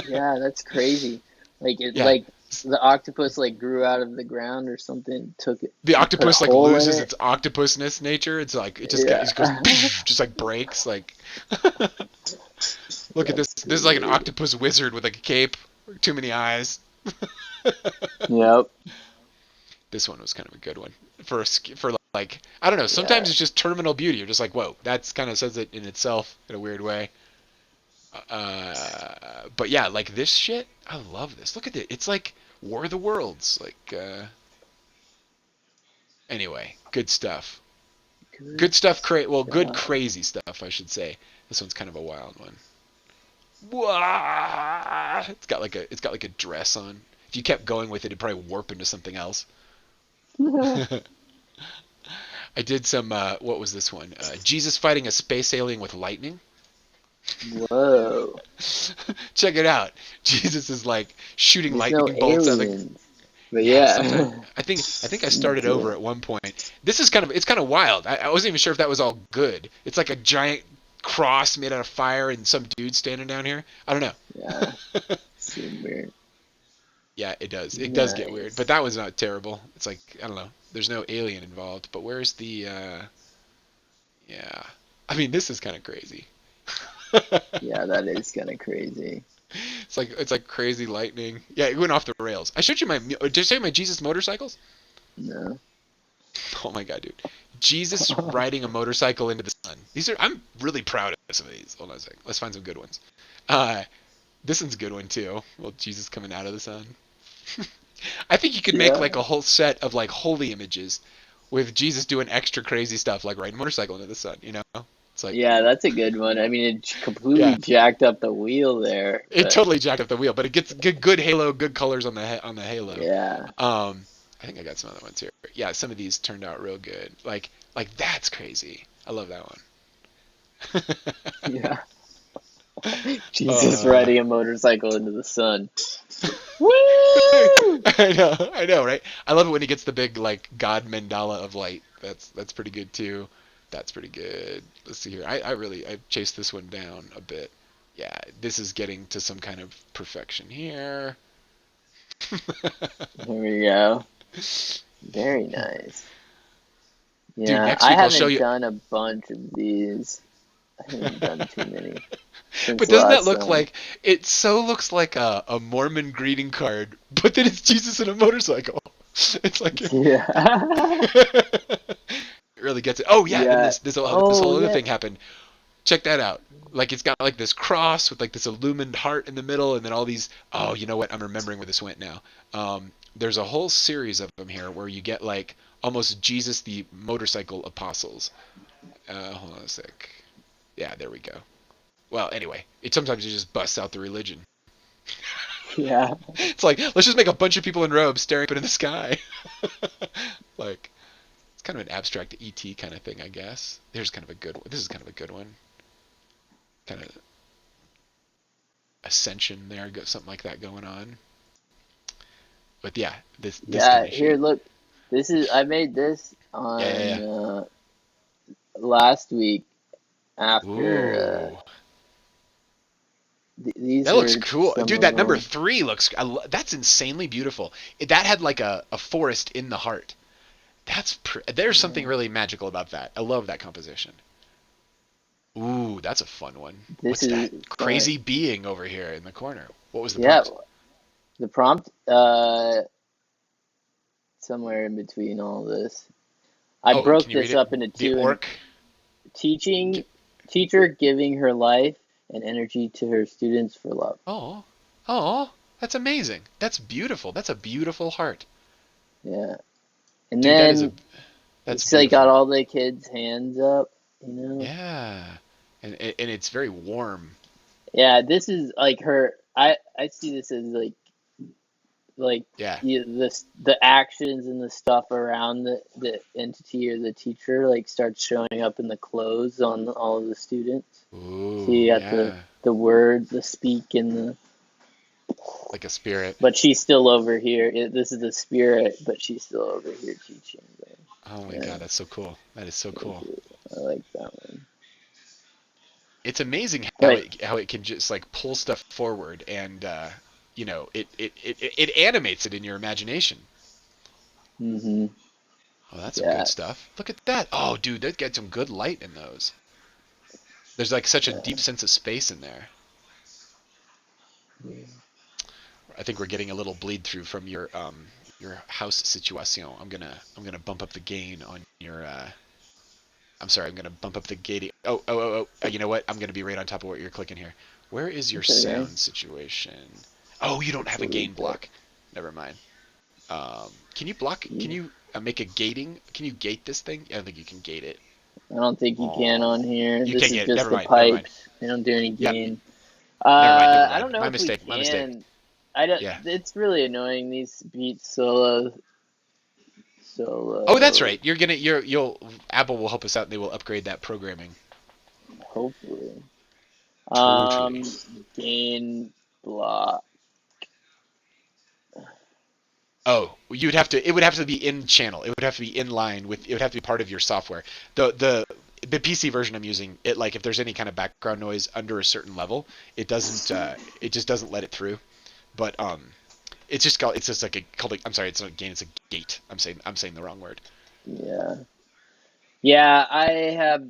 Yeah, that's crazy. Like it, Yeah. like the octopus like grew out of the ground or something, took it, The and put a octopus like hole in loses it. its octopusness nature. It's like it just goes Yeah, just like breaks like look at this. that's This is like an great. octopus wizard with like a cape, too many eyes. Yep. This one was kind of a good one for like I don't know. Sometimes Yeah. it's just terminal beauty. You're just like, whoa, that's kind of says it in itself in a weird way. But yeah, like this shit, I love this. Look at it. It's like War of the Worlds. Like anyway, good stuff. Good Good stuff. Good stuff. crazy stuff, I should say. This one's kind of a wild one. Wah! It's got like a dress on. If you kept going with it, it'd probably warp into something else. I did some. What was this one? Jesus fighting a space alien with lightning. Whoa. Check it out. Jesus is like shooting There's no lightning bolts out of the. aliens. But Yeah, sometimes yeah. I think I started over Cool. at one point. This is kind of wild. I wasn't even sure if that was all good. It's like a giant cross made out of fire and some dude standing down here. I don't Yeah. know. Super Yeah, it does. It does get weird, but nice. that was not terrible. It's like I don't know. There's no alien involved, but where's the? Yeah, I mean this is kind of crazy. Yeah, that is kind of crazy. It's like crazy lightning. Yeah, it went off the rails. I showed you my. Did I show you my Jesus motorcycles? No. Oh my god, dude. Jesus riding a motorcycle into the sun. I'm really proud of some of these. Hold on a second. Let's find some good ones. Uh, this one's a good one too. Well, Jesus coming out of the sun. I think you could make Yeah. like a whole set of like holy images with Jesus doing extra crazy stuff like riding a motorcycle into the sun, you know? It's like, Yeah, that's a good one. I mean, it completely yeah, jacked up the wheel there, it but totally jacked up the wheel, but it gets good halo, good colors on the halo. yeah. I think I got some other ones here. Yeah, some of these turned out real good. Like that's crazy. I love that one. Yeah. Jesus uh, riding a motorcycle into the sun. Woo! I know, right? I love it when he gets the big like God mandala of light. That's pretty good too. That's pretty good. Let's see here. I chased this one down a bit. Yeah, this is getting to some kind of perfection here. There we go. Very nice. Dude, Yeah, next I week I'll show haven't you. done a bunch of these. I haven't done too many since But doesn't that last look time. like it so looks like a Mormon greeting card, but then it's Jesus in a motorcycle. It's like Yeah. it really gets it. Oh yeah, then Yeah. this Oh, whole other yeah. thing happened. Check that out. Like it's got like this cross with like this illumined heart in the middle, and then all these. Oh, you know what? I'm remembering where this went now. There's a whole series of them here where you get like almost Jesus the motorcycle apostles. Hold on a sec. Yeah, there we go. Well, anyway, it sometimes it just busts out the religion. Yeah. It's like, let's just make a bunch of people in robes staring up into the sky. Like, it's kind of an abstract ET kind of thing, I guess. There's kind of a good one. This is kind of a good one. Kind of ascension there, something like that going on. But yeah, this can Yeah, be here, shit. look. I made this Yeah, yeah, on yeah. last week after Ooh, these that looks are cool, some dude. of That number them. three looks. That's insanely beautiful. That had like a forest in the heart. There's something Yeah. really magical about that. I love that composition. Ooh, that's a fun one. This What's is that fun. crazy being over here in the corner? What was the Yeah, prompt? the prompt, somewhere in between all this. I Oh, broke can you read this it? up into The two, and orc. teaching teacher giving her life and energy to her students for love. Oh, oh, that's amazing. That's beautiful. That's a beautiful heart, Yeah. And dude. then That's it's like got beautiful. all the kids' hands up, you know? Yeah, and it's very warm. Yeah, this is like her. I see this as like Yeah. the actions and the stuff around the entity or the teacher like starts showing up in the clothes on all of the students. So Ooh, you got yeah. the words, the speak, and the. Like a spirit. But she's still over here. This is the spirit, but she's still over here teaching. Oh my Yeah, God, that's so cool. That is so cool. I like that one. It's amazing But how it can just like pull stuff forward and it animates it in your imagination. hmm Oh, that's some good yeah, stuff. Look at that. Oh, dude, that gets some good light in those. There's like such a deep sense of space in there. I think we're getting a little bleed through from your house situation. I'm gonna bump up the gain on your I'm sorry, I'm gonna bump up the gating. Oh. You know what? I'm gonna be right on top of what you're clicking here. Where is your it's okay. sound situation? Oh, you don't Let's have a gain delete that. block. Never mind. Can you block? Can you make a gating? Can you gate this thing? I don't think you can gate it. I don't think you can on Oh, here. you This can't is get it. just Never the mind. Never mind. pipes. They don't do any Yep. gain. Never mind. Never I mind. don't know My if we mistake. My mistake. can. I don't. Yeah. It's really annoying these beat solo Oh, that's solo. right. You'll Apple will help us out and they will upgrade that programming. Hopefully. Totally. Um, gain block. Oh, you'd have to. It would have to be in channel. It would have to be in line with. It would have to be part of your software. The PC version I'm using, it like if there's any kind of background noise under a certain level, it doesn't. It just doesn't let it through. But it's just called. It's just like a called. I'm sorry. It's not a gain. It's a gate. I'm saying the wrong word. Yeah. Yeah, I have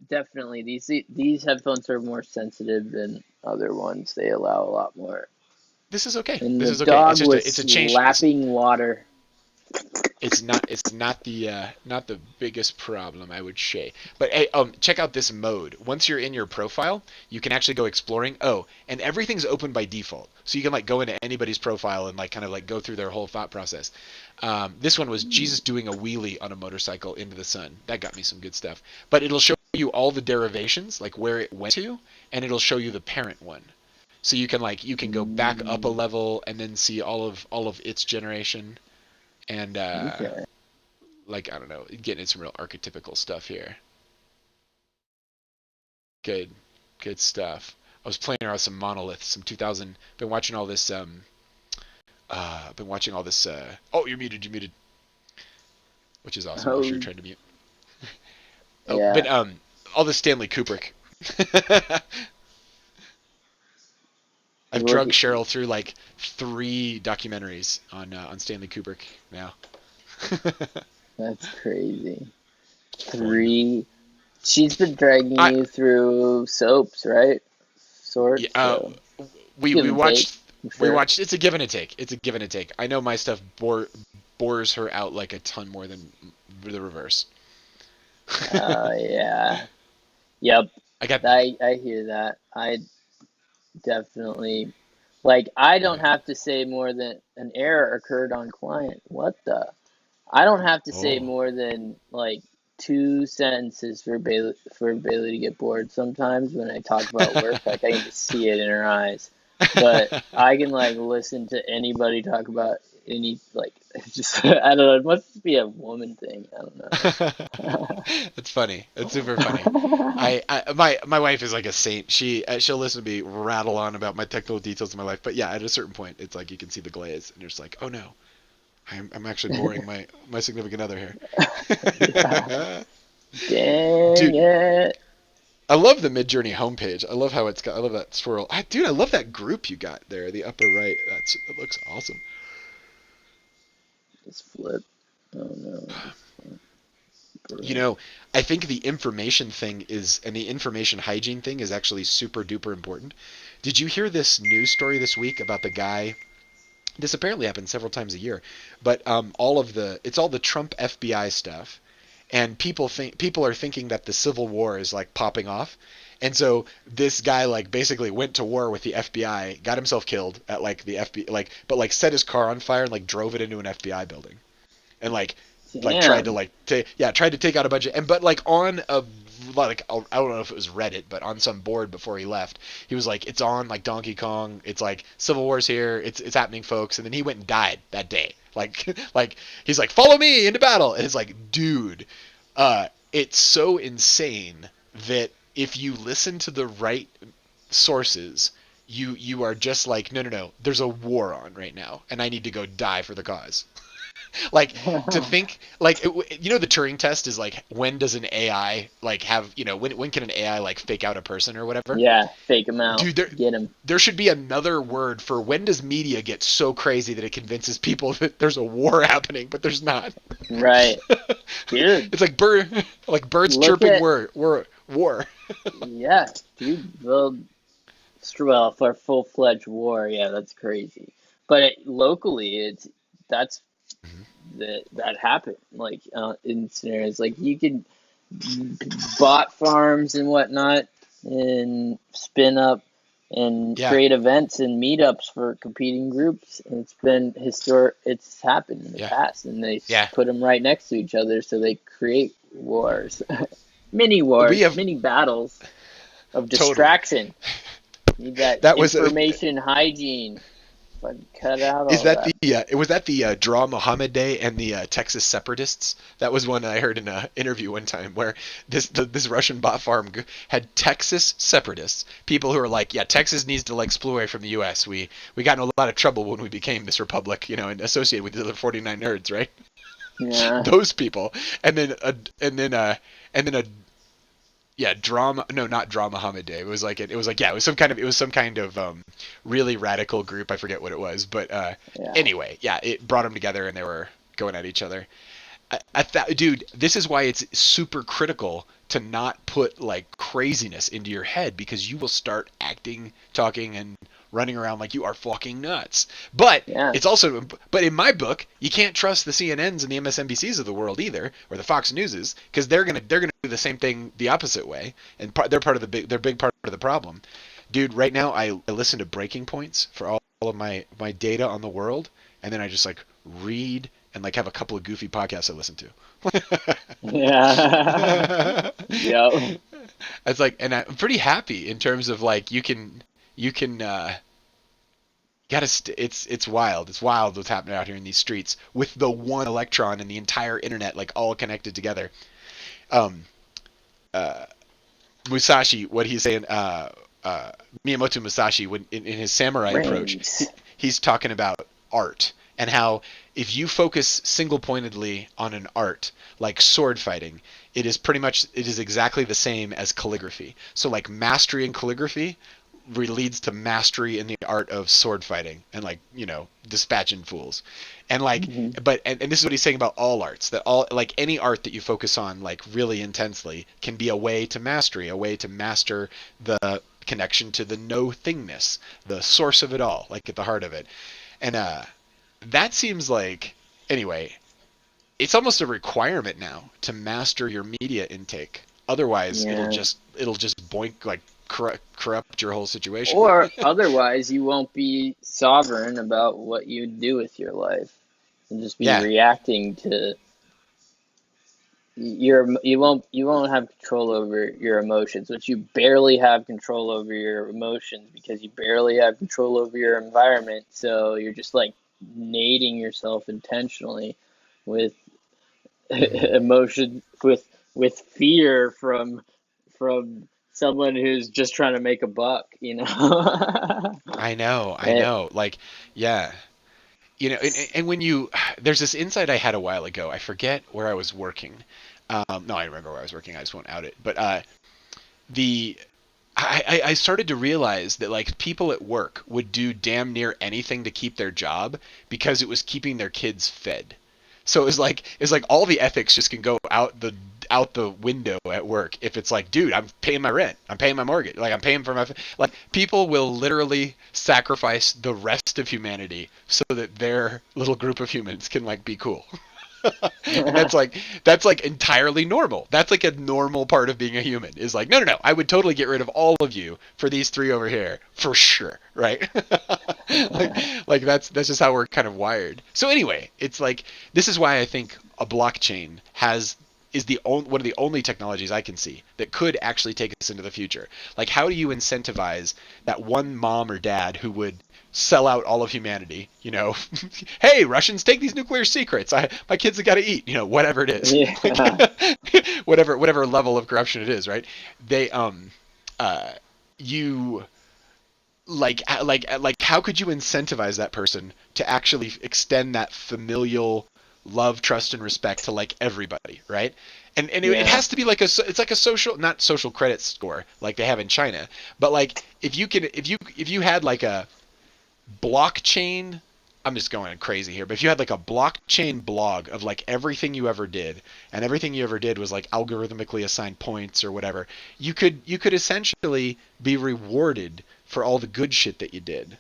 definitely these headphones are more sensitive than other ones. They allow a lot more. This is okay. And This the is okay. dog was It's a change. slapping water. It's not the not the biggest problem I would say. But hey, check out this mode. Once you're in your profile, you can actually go exploring. Oh, and everything's open by default, so you can like go into anybody's profile and like kind of like go through their whole thought process. This one was Jesus doing a wheelie on a motorcycle into the sun. That got me some good stuff. But it'll show you all the derivations, like where it went to, and it'll show you the parent one. So you can go back up a Mm, level and then see all of its generation and okay. like I don't know, getting into some real archetypical stuff here. Good, good stuff. I was playing around with some monoliths, some 2000. Been watching all this. Been watching all this. Oh, you're muted. You're muted. Which is awesome. Oh, sure, you're Oh, trying to mute. Oh, yeah. been all this Stanley Kubrick. You I've look. drugged Cheryl through like 3 documentaries on Stanley Kubrick now. That's crazy. Fun. 3. She's been dragging I you through soaps, right? yeah, Sorts. So give we and take, watched I'm sure. it's a give and a take. It's a give and a take. I know my stuff bores her out like a ton more than the reverse. Yeah. Yep. I got I hear that. I definitely like I don't yeah. have to say more than an error occurred on client. What the? I don't have to say Oh. more than like two sentences for Bailey to get bored sometimes when I talk about work. Like I can just see it in her eyes. But I can like listen to anybody talk about any like it's just I don't know. It must just be a woman thing. I don't That's funny. That's super funny. know. My wife is like a saint. She'll listen to me rattle on about my technical details of my life. But yeah, at a certain point, it's like you can see the glaze, and you're just like, oh no, I'm actually boring my significant other Yeah. here. Dang Dude, it. I love the Midjourney homepage. I love how it's got. I love that swirl. Dude, I love that group you got there, the upper right. That looks awesome. Just flip. Oh no. You Bro. know, I think the information thing is, and the information hygiene thing is actually super duper important. Did you hear this news story this week about the guy? This apparently happens several times a year, but it's all the Trump FBI stuff, and people are thinking that the Civil War is like popping off, and so this guy like basically went to war with the FBI, got himself killed at like the FBI, but like set his car on fire and like drove it into an FBI building, and like tried to Damn. tried to take out a bunch of, and but like on a, like I don't know if it was Reddit, but on some board before he left, he was like, it's on like Donkey Kong, it's like Civil War's here, it's happening, folks, and then he went and died that day. Like like he's like, follow me into battle, and it's like, dude, it's so insane that if you listen to the right sources, you are just like, no, there's a war on right now, and I need to go die for the cause. Like to think like the Turing test is like, when does an AI like have, when can an AI like fake out a person or whatever. Yeah, fake him out. Dude, there Get him. there should be another word for when does media get so crazy that it convinces people that there's a war happening, but there's not. Right. Dude, It's like birds look chirping at war. yeah, dude, well for full-fledged war, yeah, that's crazy. But locally that's that happened like in scenarios like you could bot farms and whatnot and spin up and Yeah, create events and meetups for competing groups, and it's been historic. It's happened in the yeah, past, and they yeah. put them right next to each other so they create wars. We have Mini battles of totally. distraction. Need that That was a information hygiene. But cut out Is all that that. was that the Draw Muhammad Day and the Texas separatists? That was one I heard in an interview one time where this Russian bot farm had Texas separatists, people who are like, yeah, Texas needs to like split away from the U.S. We got in a lot of trouble when we became this republic, and associated with the other 49 nerds, right? Yeah. Those people, and then a yeah, drama, no, not Draw Muhammad Day. It was some kind of really radical group. I forget what it was, but Yeah. anyway, yeah, it brought them together and they were going at each other. I thought, dude, this is why it's super critical to not put like craziness into your head, because you will start acting, talking, and running around like you are fucking nuts. But Yeah. but in my book, you can't trust the CNNs and the MSNBCs of the world either, or the Fox Newses, because they're gonna do the same thing the opposite way, and they're part of they're a big part of the problem. Dude, right now I listen to breaking points for all of my data on the world, and then I just like read and like have a couple of goofy podcasts I listen Yeah. to. Yep. It's like, and I'm pretty happy in terms of like you can it's wild. It's wild what's happening out here in these streets with the one electron and the entire internet like all connected together. Um, uh, Musashi, what he's saying, Miyamoto Musashi, when in his samurai approach, Rings. he's talking about art and how if you focus single pointedly on an art like sword fighting, it is exactly the same as calligraphy. So like mastery in calligraphy leads to mastery in the art of sword fighting and like dispatching fools, and like Hmm. and this is what he's saying about all arts, that all like any art that you focus on like really intensely can be a way to mastery, a way to master the connection to the no thingness, the source of it all, like at the heart of it. And that seems like, anyway, it's almost a requirement now to master your media intake. Otherwise, Yeah. it'll just boink like corrupt your whole situation. Or otherwise, you won't be sovereign about what you do with your life and just be Yeah, reacting to you won't have control over your emotions, which you barely have control over your emotions because you barely have control over your environment. So you're just like nading yourself intentionally with Hmm. emotion, with fear from someone who's just trying to make a buck, you know. I It, know. Like, yeah. And when you, there's this insight I had a while ago. I forget where I was working. No, I remember where I was working. I just won't out it. But the I started to realize that like people at work would do damn near anything to keep their job because it was keeping their kids fed. So it's like all the ethics just can go out the window at work if it's like, dude, I'm paying my rent, I'm paying my mortgage, like I'm paying for my like people will literally sacrifice the rest of humanity so that their little group of humans can like be cool. And that's like entirely normal. That's like a normal part of being a human. Is like, no, no, no. I would totally get rid of all of you for these three over here, for sure, right? like, like that's just how we're kind of wired. So anyway, it's like this is why I think a blockchain is one of the only technologies I can see that could actually take us into the future. Like, how do you incentivize that one mom or dad who would sell out all of humanity? Hey, Russians, take these nuclear secrets. My kids have got to eat. Whatever it is, like yeah, whatever level of corruption it is, right? They uh, you like how could you incentivize that person to actually extend that familial love, trust, and respect to like everybody, right? And it yeah, has to be like it's like a social, not social credit score like they have in China, but like if you had like a blockchain, I'm just going crazy here, but if you had like a blockchain blog of like everything you ever did, and everything you ever did was like algorithmically assigned points or whatever, you could essentially be rewarded for all the good shit that you did.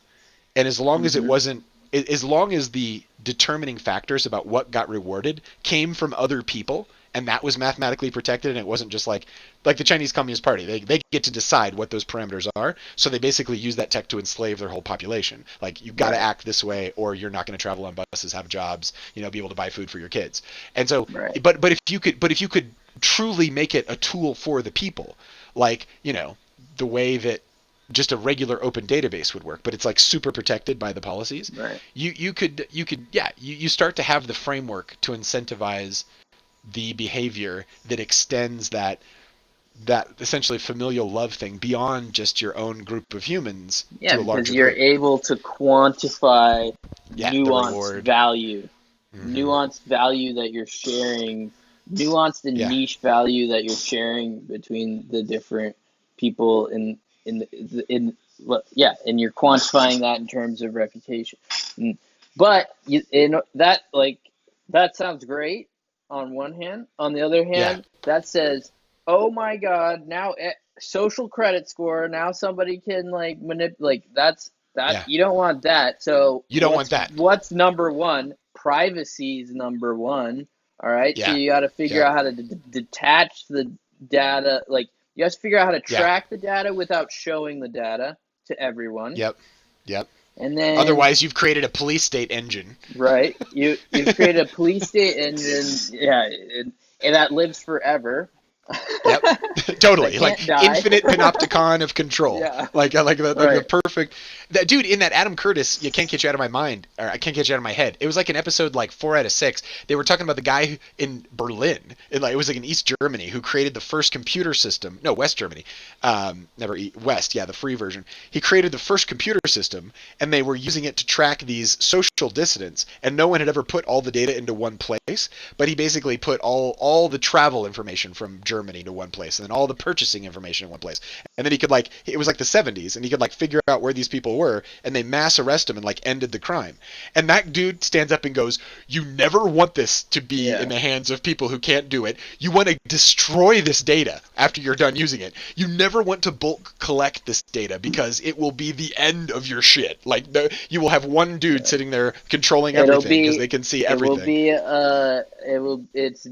And as long as it hmm wasn't, as long as the determining factors about what got rewarded came from other people, and that was mathematically protected, and it wasn't just like the Chinese Communist Party, they get to decide what those parameters are, so they basically use that tech to enslave their whole population. Like, you got to right, act this way or you're not going to travel on buses, have jobs, be able to buy food for your kids. And so, right, but if you could truly make it a tool for the people, like, the way that just a regular open database would work, but it's like super protected by the policies. right. You could yeah, you start to have the framework to incentivize the behavior that extends that essentially familial love thing beyond just your own group of humans Yeah, to a because larger you're group. able to quantify Yeah, the nuanced reward. value, Hmm. nuanced value that you're sharing, nuanced and Yeah. niche value that you're sharing between the different people yeah, and you're quantifying that in terms of reputation. Mm. But that sounds great on one hand. On the other Yeah. hand, that says, oh my God, now social credit score. Now somebody can like manipulate. That Yeah. you don't want that. So You don't want that. what's number one? Privacy is number one. All right. So Yeah. you got to figure Yep. out how to detach the data. Like you have to figure out how to Yeah. track the data without showing the data to everyone. Yep. Yep. And then Otherwise, you've created a police state engine. right, you've created a police state engine, yeah, and that lives forever. Yep, That totally. Like can't die. infinite panopticon of control. Yeah. Like the Right. perfect. That dude in that Adam Curtis. You can't get you out of my mind, or I can't get you out of my head. It was like an episode like 4 out of 6. They were talking about the guy in Berlin. It was like in East Germany who created the first computer system. No, West Germany. Never West. Yeah, the free version. He created the first computer system, and they were using it to track these social dissidents. And no one had ever put all the data into one place. But he basically put all the travel information from Germany to one place, and then all the purchasing information in one place. And then he could like, it was like the 70s, and he could like figure out where these people were, and they mass arrest them and like ended the crime. And that dude stands up and goes, "You never want this to be in Yeah. the hands of people who can't do it. You want to destroy this data after you're done using it. You never want to bulk collect this data because it will be the end of your shit. Like you will have one dude sitting there controlling It'll everything because be they can see it will everything." be it will it's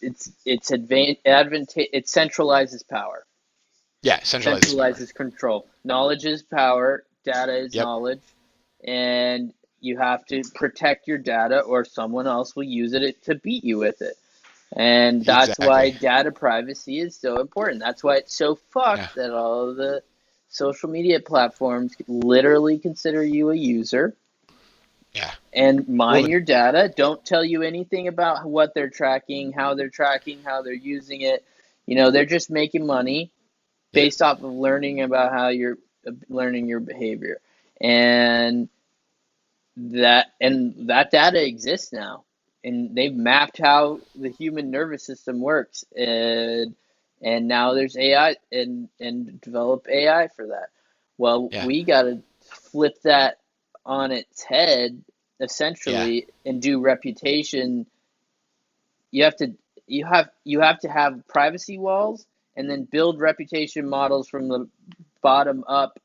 it centralizes power. Yeah, centralizes power. Centralizes control. Knowledge is power, data is Yep. knowledge, and you have to protect your data or someone else will use it to beat you with it. And that's why Exactly. data privacy is so important. That's why it's so Yeah. fucked that all of the social media platforms literally consider you a user Yeah. and Well, mine your data. Don't tell you anything about what they're tracking, how they're using it. They're just making money yeah. based off of learning about how you're learning your behavior. And that data exists now, and they've mapped how the human nervous system works, and now there's AI and develop AI for that. Well, Yeah. we got to flip that on its head Yeah. essentially and do reputation. You have to you have to have privacy walls and then build reputation models from the bottom up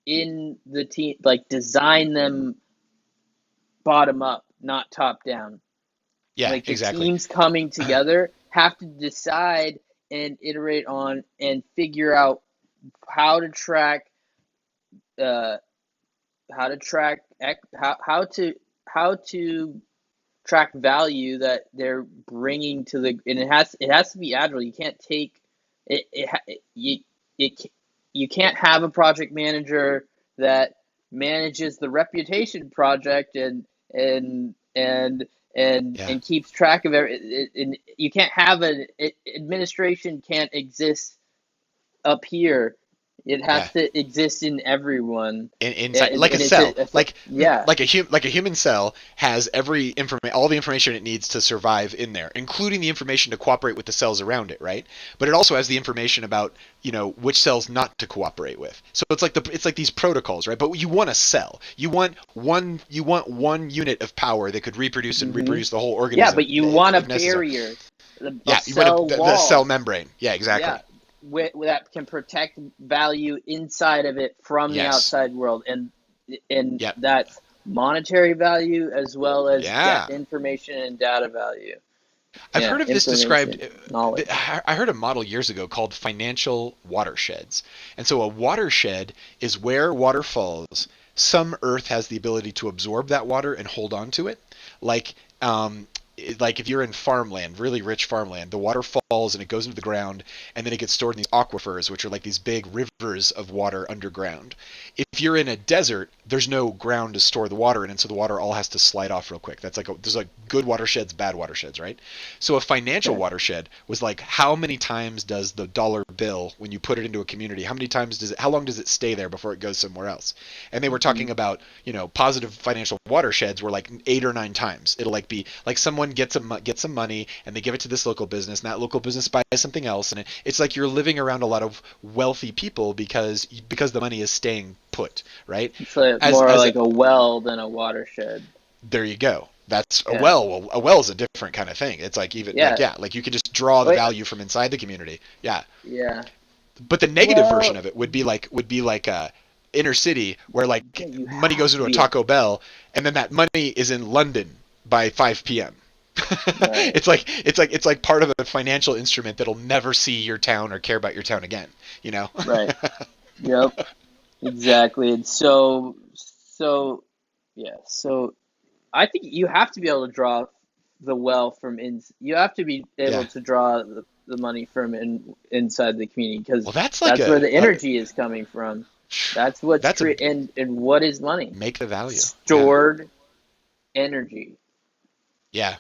in the team, like design them bottom up, not top down. Yeah. Like the Exactly. teams coming together have to decide and iterate on and figure out how to track uh how to track how to track value that they're bringing to the, and it has to be agile. You can't take it you can't have a project manager that manages the reputation project Yeah. and keeps track of every, and you can't have administration can't exist up here. It Yeah. has to exist in everyone. Inside, And like a it's cell, yeah. like a human cell has all the information it needs to survive in there, including the information to cooperate with the cells around it, right? But it also has the information about which cells not to cooperate with. So it's like these protocols, right? But you want a cell, you want one unit of power that could reproduce and Hmm. reproduce the whole Yeah, organism but you want a if necessary. barrier, a Yeah, you want cell the cell wall. membrane. Yeah, exactly. Yeah, that can protect value inside of it from the Yes. outside world, and Yep. that's monetary value as well as Yeah. information and data value. I've Yeah, heard of this described. information, knowledge. I heard a model years ago called financial watersheds. And so a watershed is where water falls. Some earth has the ability to absorb that water and hold on to it. Like, like if you're in farmland, really rich farmland, the water falls and it goes into the ground, and then it gets stored in these aquifers, which are like these big rivers of water underground. If you're in a desert, there's no ground to store the water in, and so the water all has to slide off real quick. There's like good watersheds, bad watersheds, right? So a financial Okay. watershed was like how many times does the dollar bill, when you put it into a community, how long does it stay there before it goes somewhere else? And they were Hmm. talking about, positive financial watersheds were like 8 or 9 times. It'll like be like someone gets some money and they give it to this local business, and that local business buys something else, and it's like you're living around a lot of wealthy people because the money is staying put, right? It's like As more as a, like a well than a watershed. there you go. That's a Yeah. well. Well, a well is a different kind of thing. It's like even like Yeah. yeah, like you could just draw the Wait. value from inside the community. Yeah, Yeah. but the negative version Well, of it would be like inner city where yeah, like you money goes have to into a be a Taco Bell, and then that money is in London by 5 p.m. right. It's like part of a financial instrument that'll never see your town or care about your town again. You know? Right. Yep. Exactly. And so yeah. So I think you have to be able to draw the well from in. You have to be able Yeah. to draw the money from inside the community because Well, that's like that's where the a energy is coming from. That's what's that's a and what is money? make the value. Yeah. Stored energy. Yeah.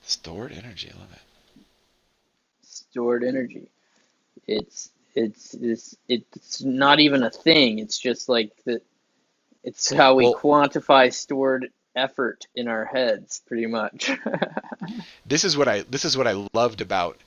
Stored energy. I love it. Stored energy. It's not even a thing. It's just like the it's how we Well, quantify stored effort in our heads, pretty much. this is what I loved about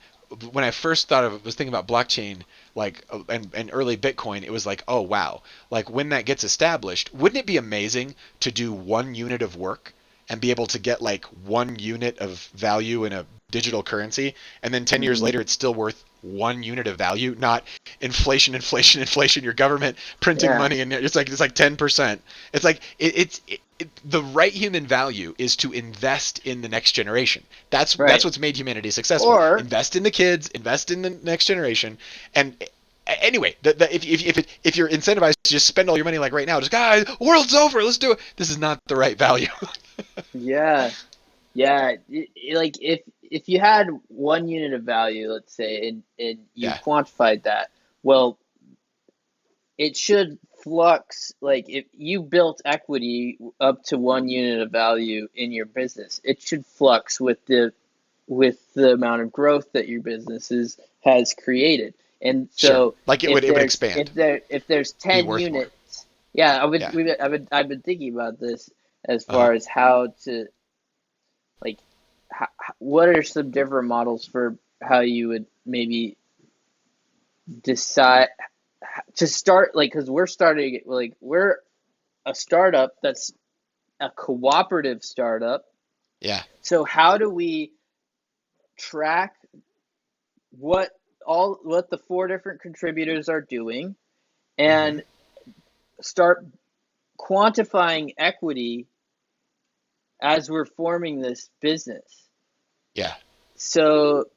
when I first was thinking about blockchain, like and early Bitcoin. It was like, oh wow, like when that gets established, wouldn't it be amazing to do 1 unit of work and be able to get like 1 unit of value in a digital currency, and then 10 years Hmm. later it's still worth 1 unit of value, not inflation, inflation, inflation. Your government printing Yeah. money, and it's like 10%. It's like the right human value is to invest in the next generation. That's Right. what's made humanity successful. Or Invest in the kids, invest in the next generation, and anyway, if you're incentivized to just spend all your money like right now, just guys, world's over, let's do it. This is not the right value. yeah, yeah. Like if you had 1 unit of value, let's say, and you Yeah. quantified that, well, it should flux. Like if you built equity up to 1 unit of value in your business, it should flux with the amount of growth that your has created. And Sure. so Like it would expand. if there's Be 10 worth more. units, yeah, Yeah. I've been thinking about this as Uh-huh. far as how to, like, what are some different models for how you would maybe decide to start, like, because we're starting, like, we're a startup that's a cooperative startup. Yeah. So how do we track what what the four different contributors are doing Mm-hmm. and start quantifying equity as we're forming this business? Yeah. So,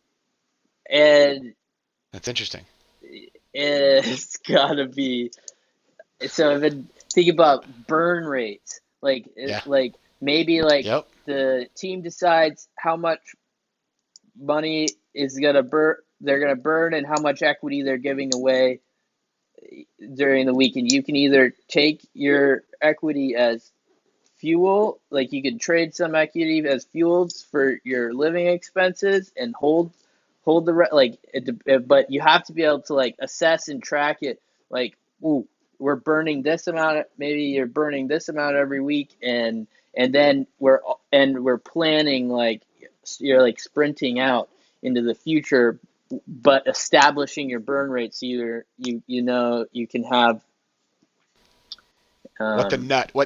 and That's interesting. it's gotta be, so I've been thinking about burn rates, Yeah. like maybe like Yep. the team decides how much money is gonna burn, they're gonna burn, and how much equity they're giving away during the week. And you can either take your equity as fuel, like you can trade some equity as fuels for your living expenses and hold the like but you have to be able to like assess and track it, like, ooh, we're burning this amount, maybe you're burning this amount every week, and then we're planning, like, you're like sprinting out into the future, but establishing your burn rate so you know you can have um What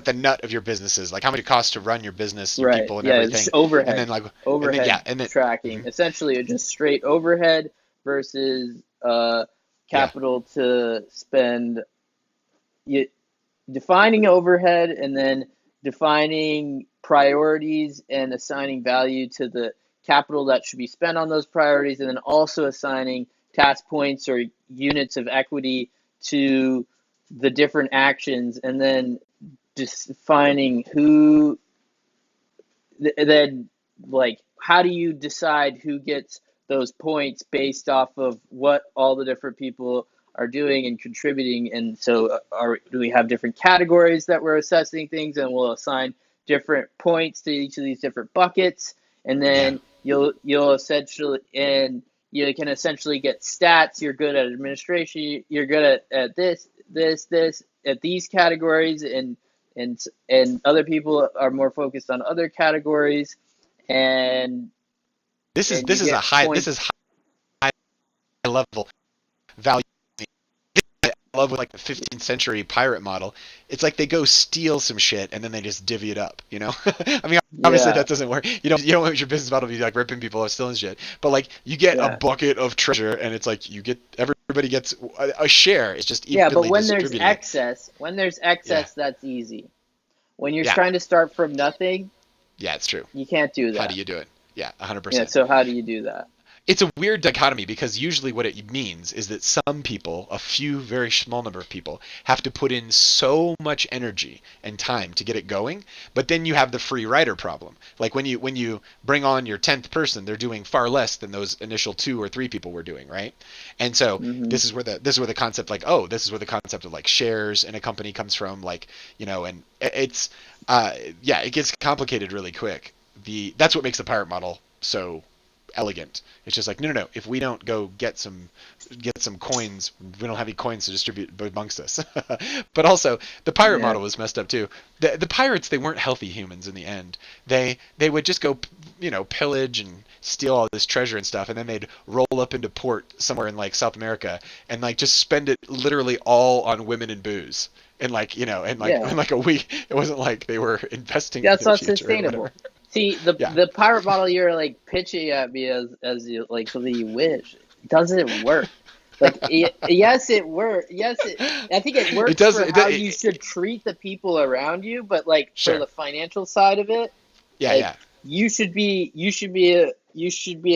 the nut of your business is, like how much it costs to run your business, your right, people and yeah, just everything. And then overhead yeah, and then tracking, mhm. essentially just straight overhead versus Yeah. capital to spend. You defining overhead, and then defining priorities and assigning value to the capital that should be spent on those priorities, and then also assigning task points or units of equity to the different actions, and then defining who, then, like, how do you decide who gets those points based off of what all the different people are doing and contributing? And so do we have different categories that we're assessing things, and we'll assign different points to each of these different buckets, and Yeah. then you'll essentially, and you can essentially get stats. You're good at administration, you're good at this at these categories, and other people are more focused on other categories, and you This is a get high this is points. high level value. I love with like the 15th century pirate model. It's like they go steal some shit and then they just divvy it up, you know? I mean, obviously Yeah, that doesn't work. You don't want your business model to be like ripping people off, stealing shit. But like you get a yeah, bucket of treasure and it's like everybody gets a share. It's just yeah. But evenly distributing it. when there's Yeah. excess, that's easy. When you're Yeah. trying to start from nothing, Yeah, it's true. you can't do How do that. you do it? Yeah, Yeah. 100%. So how do you do that? It's a weird dichotomy because usually what it means is that some people, a few very small number of people, have to put in so much energy and time to get it going, but then you have the free rider problem. Like when you bring on your 10th person, they're doing far less than those initial 2 or 3 people were doing, right? And so Hmm. this is where the concept, like, oh, this is where the concept of like shares in a company comes from, like, and it's yeah, it gets complicated really quick. The That's what makes the pirate model so elegant. It's just like, no, no, no. If we don't go get some coins, we don't have any coins to distribute amongst us. But also, the pirate Yeah. model was messed up too. The pirates, they weren't healthy humans in the end. They would just go, pillage and steal all this treasure and stuff, and then they'd roll up into port somewhere in like South America and like just spend it literally all on women and booze. And like, and like Yeah. in like a week, it wasn't like they were investing for That's their not future or sustainable. whatever. See, Yeah, the pirate model you're like pitching at me as you like something you wish, doesn't work. Like, yes, it works. I think it it works does. for how you should treat the people around you, but like for Sure. the financial side of it, Yeah, like yeah. you should be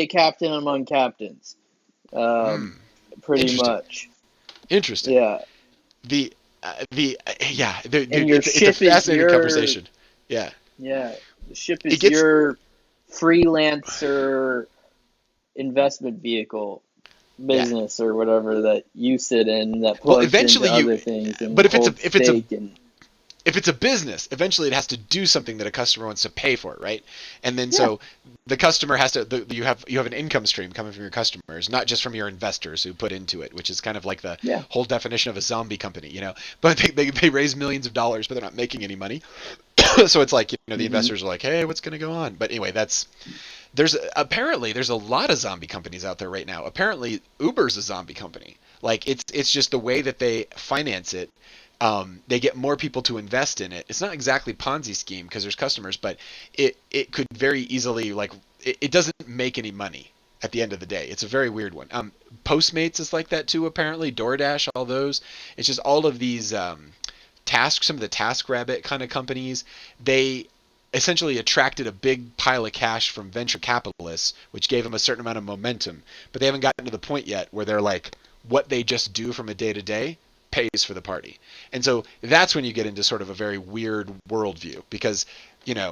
a captain among captains, um, pretty Interesting. much. Interesting. Yeah, Yeah. and Dude, your it's a ship is fascinating your conversation. Yeah. yeah, the ship It is gets your freelancer investment vehicle Yeah. business or whatever that you sit in that Well, plugs into eventually other things and but holds stake and if it's a business, eventually it has to do something that a customer wants to pay for, right? And then yeah, so the customer has to you have an income stream coming from your customers, not just from your investors who put into it, which is kind of like the yeah, whole definition of a zombie company, But they raise millions of dollars, but they're not making any money. So it's like, the hmm investors are like, hey, what's going to go on? But anyway, there's a lot of zombie companies out there right now. Apparently, Uber's a zombie company. Like it's just the way that they finance it. They get more people to invest in it. It's not exactly Ponzi scheme because there's customers, but it could very easily it doesn't make any money at the end of the day. It's a very weird one. Postmates is like that too. Apparently, DoorDash, all those. It's just all of these some of the TaskRabbit kind of companies. They essentially attracted a big pile of cash from venture capitalists, which gave them a certain amount of momentum. But they haven't gotten to the point yet where they're like, what they just do from a day to day pays for the party. And so that's when you get into sort of a very weird worldview because,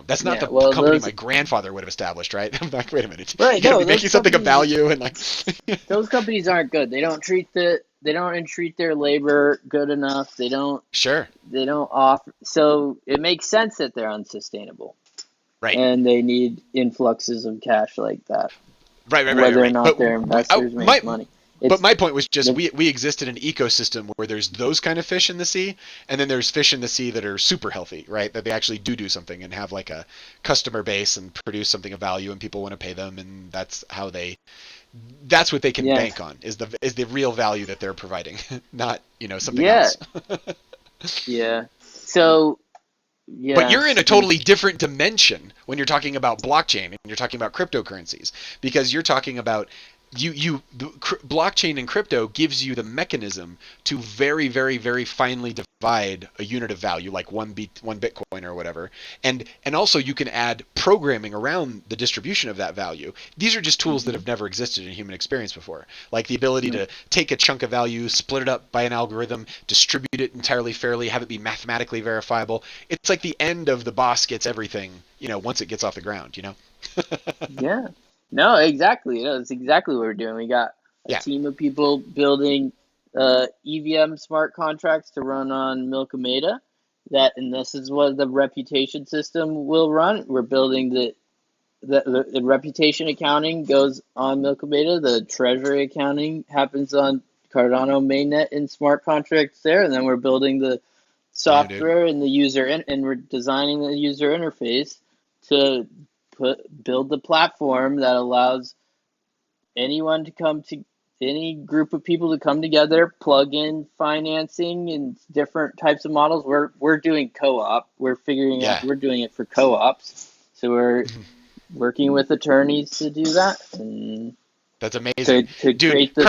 that's not yeah. the Well, company those my grandfather would have established, right? I'm like, wait a minute, you right, got to no, be those making something of companies, value and like, those companies aren't good. They don't treat their labor good enough. sure, They don't offer. So it makes sense that they're unsustainable right. and they need influxes of cash like that, Right, right, right, whether or right. not their investors make money. But It's my point was just the we exist in an ecosystem where there's those kind of fish in the sea, and then there's fish in the sea that are super healthy, right? That they actually do something and have like a customer base and produce something of value, and people want to pay them, and that's what they can yeah, bank on is the real value that they're providing, not something yeah, else. yeah. So But yeah, you're in a totally different dimension when you're talking about blockchain and you're talking about cryptocurrencies because you're talking about blockchain and crypto gives you the mechanism to very very very finely divide a unit of value like one bitcoin or whatever, and also you can add programming around the distribution of that value. These are just tools that hmm have never existed in human experience before, like the ability to take a chunk of value, split it up by an algorithm, distribute it entirely fairly, have it be mathematically verifiable. It's like the end of the boss gets everything, once it gets off the ground. yeah. No, exactly. That's exactly what we're doing. We got a Yeah. team of people building EVM smart contracts to run on Milkameda. And this is what the reputation system will run. We're building the reputation accounting goes on Milkameda. The treasury accounting happens on Cardano mainnet in smart contracts there, and then we're building the Damn, dude. software and and we're designing the user interface to build the platform that allows anyone to come to any group of people to come together, plug in financing and different types of models. We're doing co-op. Yeah. We're doing it for co-ops. So we're working with attorneys to do that and That's amazing. to Dude, create the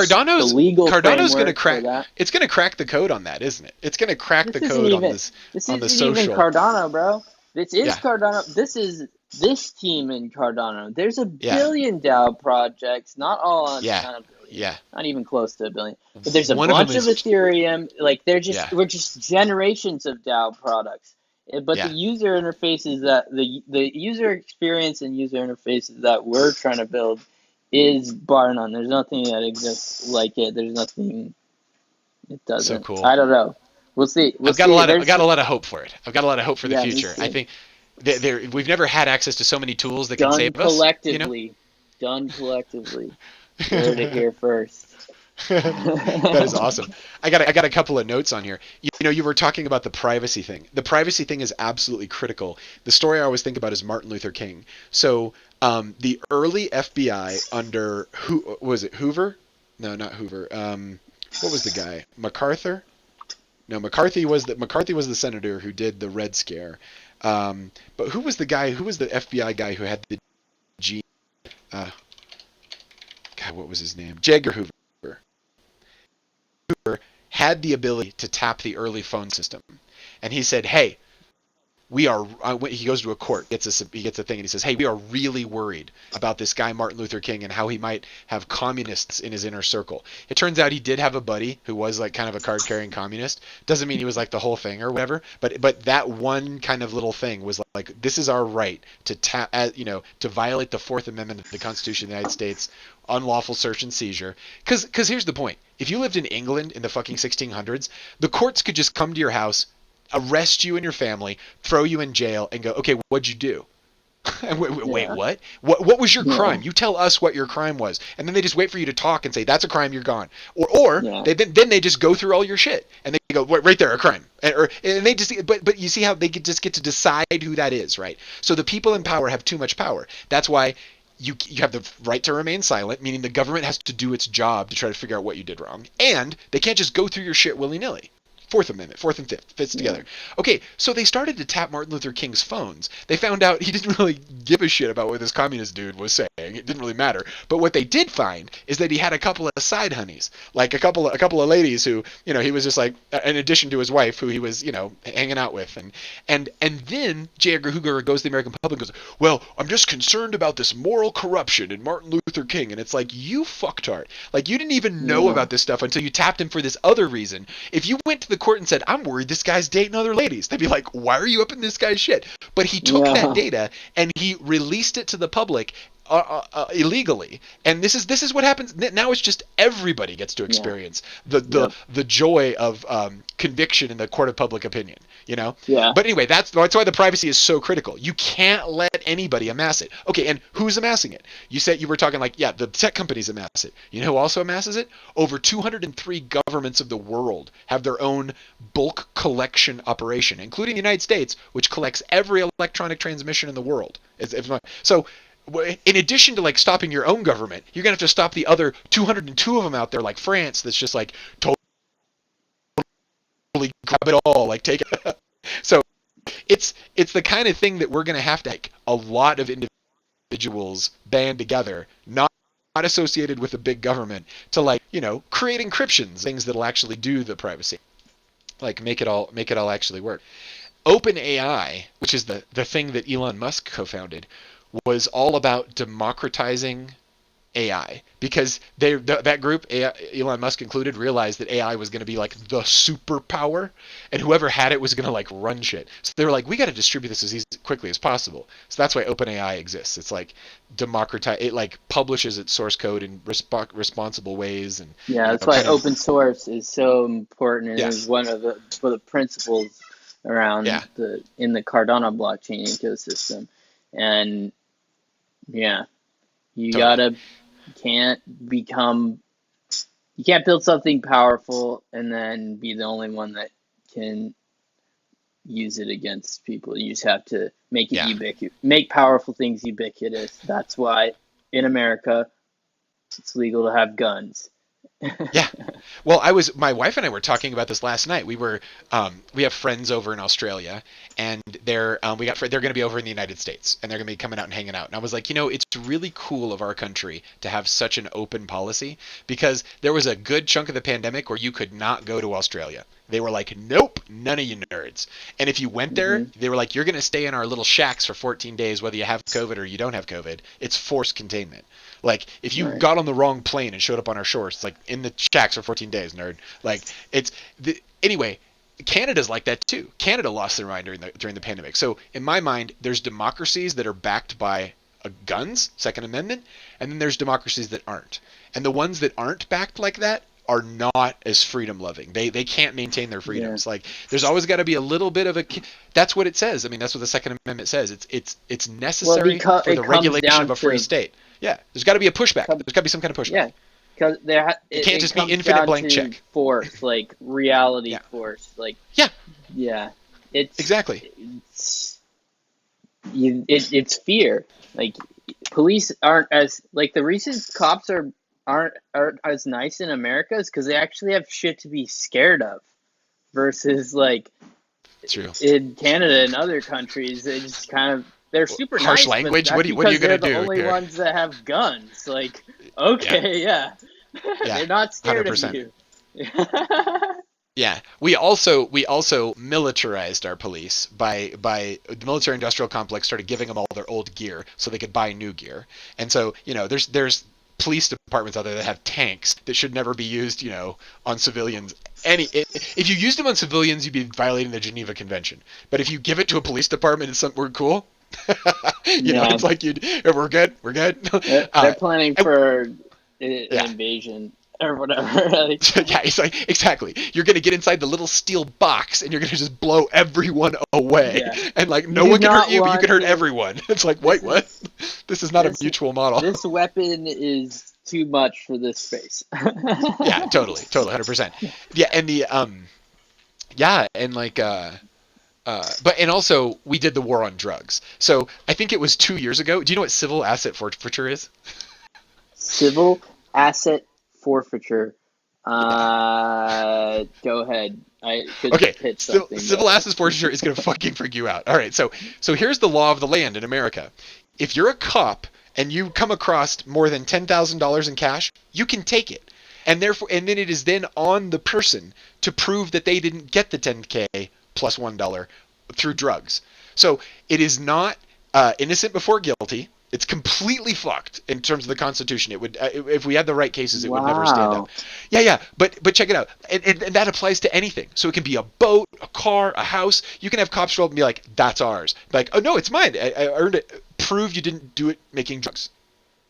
legal Cardano's going to framework for crack that. it's going to crack the code on that, isn't it? It's going to crack This the isn't code on even this this on the isn't even social. Cardano, bro. This is Yeah. Cardano. This is this team in Cardano. There's a Yeah. billion DAO projects, not all on Yeah. not a billion, Yeah. not even close to a billion. But there's a One of them bunch of is Ethereum. Like yeah. we're just generations of DAO products. But the Yeah. user interfaces that the user experience and user interfaces that we're trying to build is bar none. There's nothing that exists like it. There's nothing it So doesn't. cool. I don't know. We'll see. We'll I've got a see. lot of I There's got a lot of hope for it. I've got a lot of hope for the yeah, me future. I too. think we've never had access to so many tools that can Done save us, collectively. Done collectively. You heard it here first. That is awesome. I got a couple of notes on here. You were talking about the privacy thing. The privacy thing is absolutely critical. The story I always think about is Martin Luther King. So the early FBI under who was it? Hoover? No, not Hoover. What was the guy? MacArthur? No, McCarthy was the senator who did the Red Scare. But who was the guy? Who was the FBI guy who had the G? Uh, God, what was his name? J. Edgar Hoover. Hoover had the ability to tap the early phone system, and he said, "Hey, we are. He goes to a court, he gets a thing, and he says, "Hey, we are really worried about this guy Martin Luther King and how he might have communists in his inner circle." It turns out he did have a buddy who was like kind of a card-carrying communist. Doesn't mean he was like the whole thing or whatever, but that one kind of little thing was like, this is our right to to violate the Fourth Amendment of the Constitution of the United States, unlawful search and seizure. Because here's the point: if you lived in England in the fucking 1600s, the courts could just come to your house, arrest you and your family, throw you in jail, and go, okay, what'd you do? Wait, Yeah. what? What was your Yeah. crime? You tell us what your crime was, and then they just wait for you to talk and say that's a crime. You're gone. Or Yeah. then they just go through all your shit and they go right there, a crime. And they just but you see how they just get to decide who that is, right? So the people in power have too much power. That's why you have the right to remain silent, meaning the government has to do its job to try to figure out what you did wrong, and they can't just go through your shit willy nilly. Fourth Amendment, fourth and fifth, fits Yeah. together. Okay, so they started to tap Martin Luther King's phones. They found out he didn't really give a shit about what this communist dude was saying. It didn't really matter. But what they did find is that he had a couple of side honeys, like a couple of ladies who, he was just like, in addition to his wife, who he was, hanging out with, and then J. Edgar Hoover goes to the American public and goes, well, I'm just concerned about this moral corruption in Martin Luther King, and it's like, you fucktard. Like, you didn't even know Yeah. about this stuff until you tapped him for this other reason. If you went to the court and said, I'm worried this guy's dating other ladies, they'd be like, why are you up in this guy's shit? But he took that Yeah. data and he released it to the public illegally, and this is what happens now. It's just everybody gets to experience Yep. the joy of conviction in the court of public opinion. Yeah. But anyway, that's why the privacy is so critical. You can't let anybody amass it. Okay, and who's amassing it? You were talking like, yeah, the tech companies amass it. You know who also amasses it? Over 203 governments of the world have their own bulk collection operation, including the United States, which collects every electronic transmission in the world. So in addition to like stopping your own government, you're gonna have to stop the other 202 of them out there, like France, that's just like totally grab it all, like take it. So it's the kind of thing that we're gonna have to like a lot of individuals band together, not associated with a big government, to like create encryptions, things that'll actually do the privacy, like make it all actually work. OpenAI, which is the thing that Elon Musk co-founded, was all about democratizing AI, because that group, Elon Musk included, realized that AI was going to be like the superpower, and whoever had it was going to like run shit. So they were like, we got to distribute this as quickly as possible. So that's why OpenAI exists. It's like democratize. It like publishes its source code in responsible ways, and Yeah, that's why kind of, open source is so important, and yeah, is one of the principles around yeah, in the Cardano blockchain ecosystem. And yeah, you totally. gotta can't become you can't build something powerful and then be the only one that can use it against people. You just have to make it Yeah. make powerful things ubiquitous. That's why in America it's legal to have guns. Yeah. Well, my wife and I were talking about this last night. We have friends over in Australia, and they're going to be over in the United States, and they're going to be coming out and hanging out. And I was like, it's really cool of our country to have such an open policy, because there was a good chunk of the pandemic where you could not go to Australia. They were like, nope, none of you nerds. And if you went there, Hmm. they were like, you're going to stay in our little shacks for 14 days, whether you have COVID or you don't have COVID. It's forced containment. Like, if you Right. got on the wrong plane and showed up on our shores, it's like, in the shacks for 14 days, nerd. Like, anyway, Canada's like that too. Canada lost their mind during the pandemic. So in my mind, there's democracies that are backed by guns, Second Amendment, and then there's democracies that aren't. And the ones that aren't backed like that are not as freedom loving. They can't maintain their Yeah. freedoms. Like, there's always got to be a little bit of a. That's what it says. I mean, that's what the Second Amendment says. It's Well, necessary for it the comes regulation of down a free to state. Yeah, there's got to be a pushback. come, There's got to be some kind of pushback. yeah, because It can't just be comes infinite down blank to check. force, like reality Yeah. force, like Yeah, yeah, it's exactly. it's it's fear. Like police aren't as like the reason cops aren't as nice in America is because they actually have shit to be scared of, versus like True. in Canada and other countries, they just kind of they're super Harsh nice, but language. that's What are you because gonna they're the do only here? ones that have guns. Like, Yeah, okay, yeah, yeah, they're not scared of 100%. you. Yeah, we also militarized our police by the military industrial complex started giving them all their old gear so they could buy new gear. And so, there's police departments out there that have tanks that should never be used, on civilians. If you used them on civilians, you'd be violating the Geneva Convention. But if you give it to a police department, it's something we're cool. Yeah, It's like we're good, we're good. they're planning And, for an yeah. invasion or whatever. Like, Yeah, it's like exactly. You're gonna get inside the little steel box, and you're gonna just blow everyone away, yeah, and like you no do one can hurt not you, but you want can hurt to. everyone. It's like, This wait, what? is This is not a this mutual model. this weapon is too much for this space. Yeah, totally, totally, 100%. Yeah, and yeah, and like but and also we did the war on drugs. So I think it was 2 years ago. Do you know what civil asset forfeiture is? Civil asset forfeiture. Yeah. Go ahead. I could Okay, hit something, civil but asset forfeiture is gonna fucking freak you out. All right, so here's the law of the land in America. If you're a cop and you come across more than $10,000 in cash, you can take it, and then it is then on the person to prove that they didn't get the 10K plus $1 through drugs. So it is not innocent before guilty. It's completely fucked in terms of the Constitution. It would, if we had the right cases, it would never stand wow. up. Yeah, yeah, but check it out, and that applies to anything. So it can be a boat, a car, a house. You can have cops show up and be like, "That's ours." Like, "Oh no, it's mine. I earned it." Prove you didn't do it making drugs.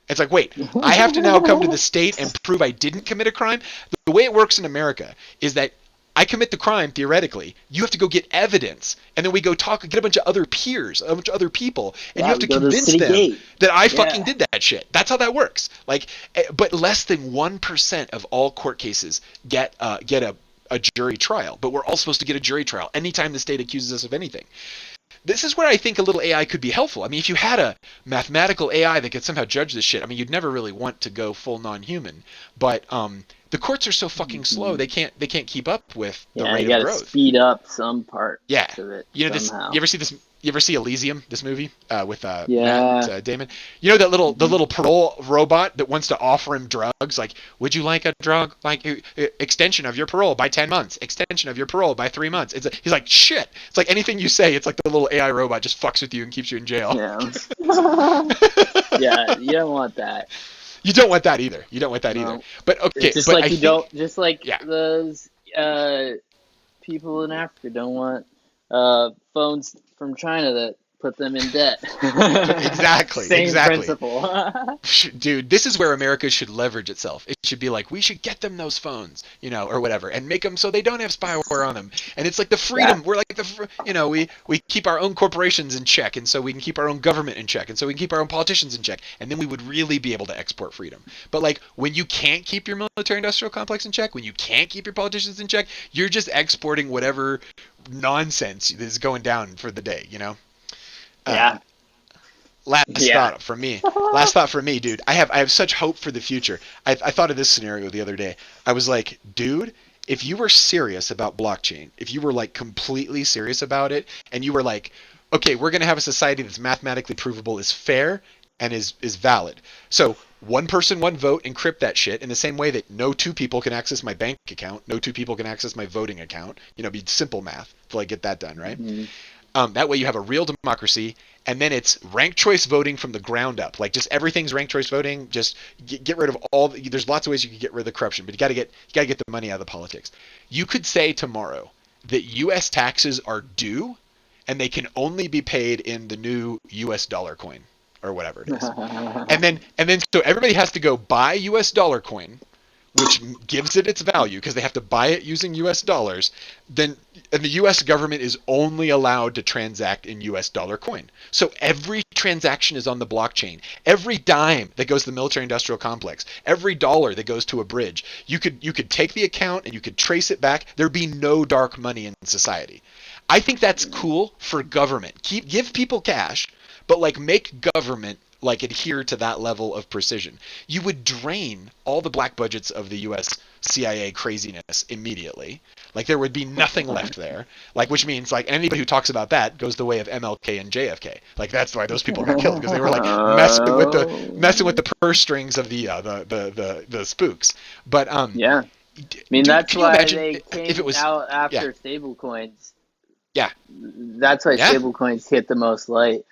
It's like, wait, I have to now come to the state and prove I didn't commit a crime. The way it works in America is that I commit the crime theoretically. You have to go get evidence, and then we go get a bunch of other peers, a bunch of other people, and you Yeah, have we to go to the convince city them gate. that I fucking Yeah. did that shit. That's how that works. Like, but less than 1% of all court cases get a jury trial. But we're all supposed to get a jury trial anytime the state accuses us of anything. This is where I think a little AI could be helpful. I mean, if you had a mathematical AI that could somehow judge this shit, I mean, you'd never really want to go full non-human. But the courts are so fucking slow; Mhm. they can't keep up with the Yeah, rate you of got to growth. speed up some parts Yeah, of it this. somehow. You ever see this? You ever see Elysium? This movie with Matt Yeah. Damon. You know that the Hmm. little parole robot that wants to offer him drugs. Like, would you like a drug? Like extension of your parole by 10 months. Extension of your parole by 3 months. He's like shit. It's like anything you say. It's like the little AI robot just fucks with you and keeps you in jail. Yeah. Yeah, you don't want that. You don't want that either. You don't want that either. No. But It's okay. just But like I you think don't, just like yeah. those people in Africa don't want phones from China that put them in debt. Exactly. Same Exactly. principle. Dude, this is where America should leverage itself. It should be like, we should get them those phones, or whatever, and make them so they don't have spyware on them. And it's like the Yeah. freedom. We're like we keep our own corporations in check, and so we can keep our own government in check, and so we can keep our own politicians in check, and then we would really be able to export freedom. But like when you can't keep your military-industrial complex in check, when you can't keep your politicians in check, you're just exporting whatever nonsense is going down for the day. Uh, Yeah. Last Yeah. thought from me. Last thought from me, dude. I have such hope for the future. I thought of this scenario the other day. I was like, dude, if you were serious about blockchain, if you were like completely serious about it, and you were like, okay, we're gonna have a society that's mathematically provable, is fair, and is valid. So one person, one vote, encrypt that shit in the same way that no two people can access my bank account, no two people can access my voting account. Be simple math to like get that done, right? Mhm. That way you have a real democracy, and then it's ranked choice voting from the ground up. Like just everything's ranked choice voting. Just get rid of all. There's lots of ways you can get rid of the corruption, but you got to get the money out of the politics. You could say tomorrow that U.S. taxes are due, and they can only be paid in the new U.S. dollar coin or whatever it is. And then so everybody has to go buy U.S. dollar coin, which gives it its value because they have to buy it using U.S. dollars. And the U.S. government is only allowed to transact in U.S. dollar coin. So every transaction is on the blockchain. Every dime that goes to the military-industrial complex, every dollar that goes to a bridge, you could take the account and you could trace it back. There'd be no dark money in society. I think that's cool for government. Give people cash, but like make government like adhere to that level of precision. You would drain all the black budgets of the US CIA craziness immediately. Like there would be nothing left there. Like which means like anybody who talks about that goes the way of MLK and JFK. Like that's why those people got killed because they were like messing with the purse strings of the spooks. But Yeah. mean, that's Can you why imagine they if it came was? out Yeah, after stablecoins. yeah, That's why yeah. stablecoins hit the most light.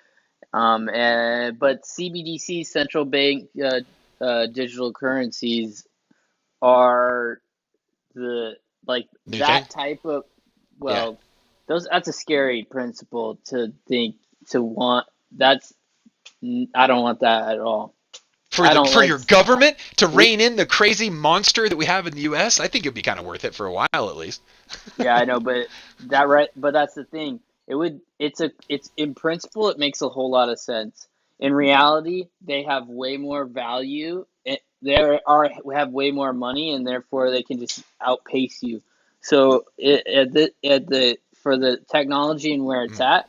But CBDC, central bank digital currencies, are the like New thing. that type of, Yeah. well, those that's a scary principle to think, to want. That's I don't want that at all. For I the don't for like your government to we rein in the crazy monster that we have in the U.S., I think it'd be kind of worth it for a while at least. Yeah, I know, but that's the thing. It's in principle it makes a whole lot of sense. In reality, they have way more value. We have way more money, and therefore they can just outpace you. So at the for the technology and where it's Mm, at,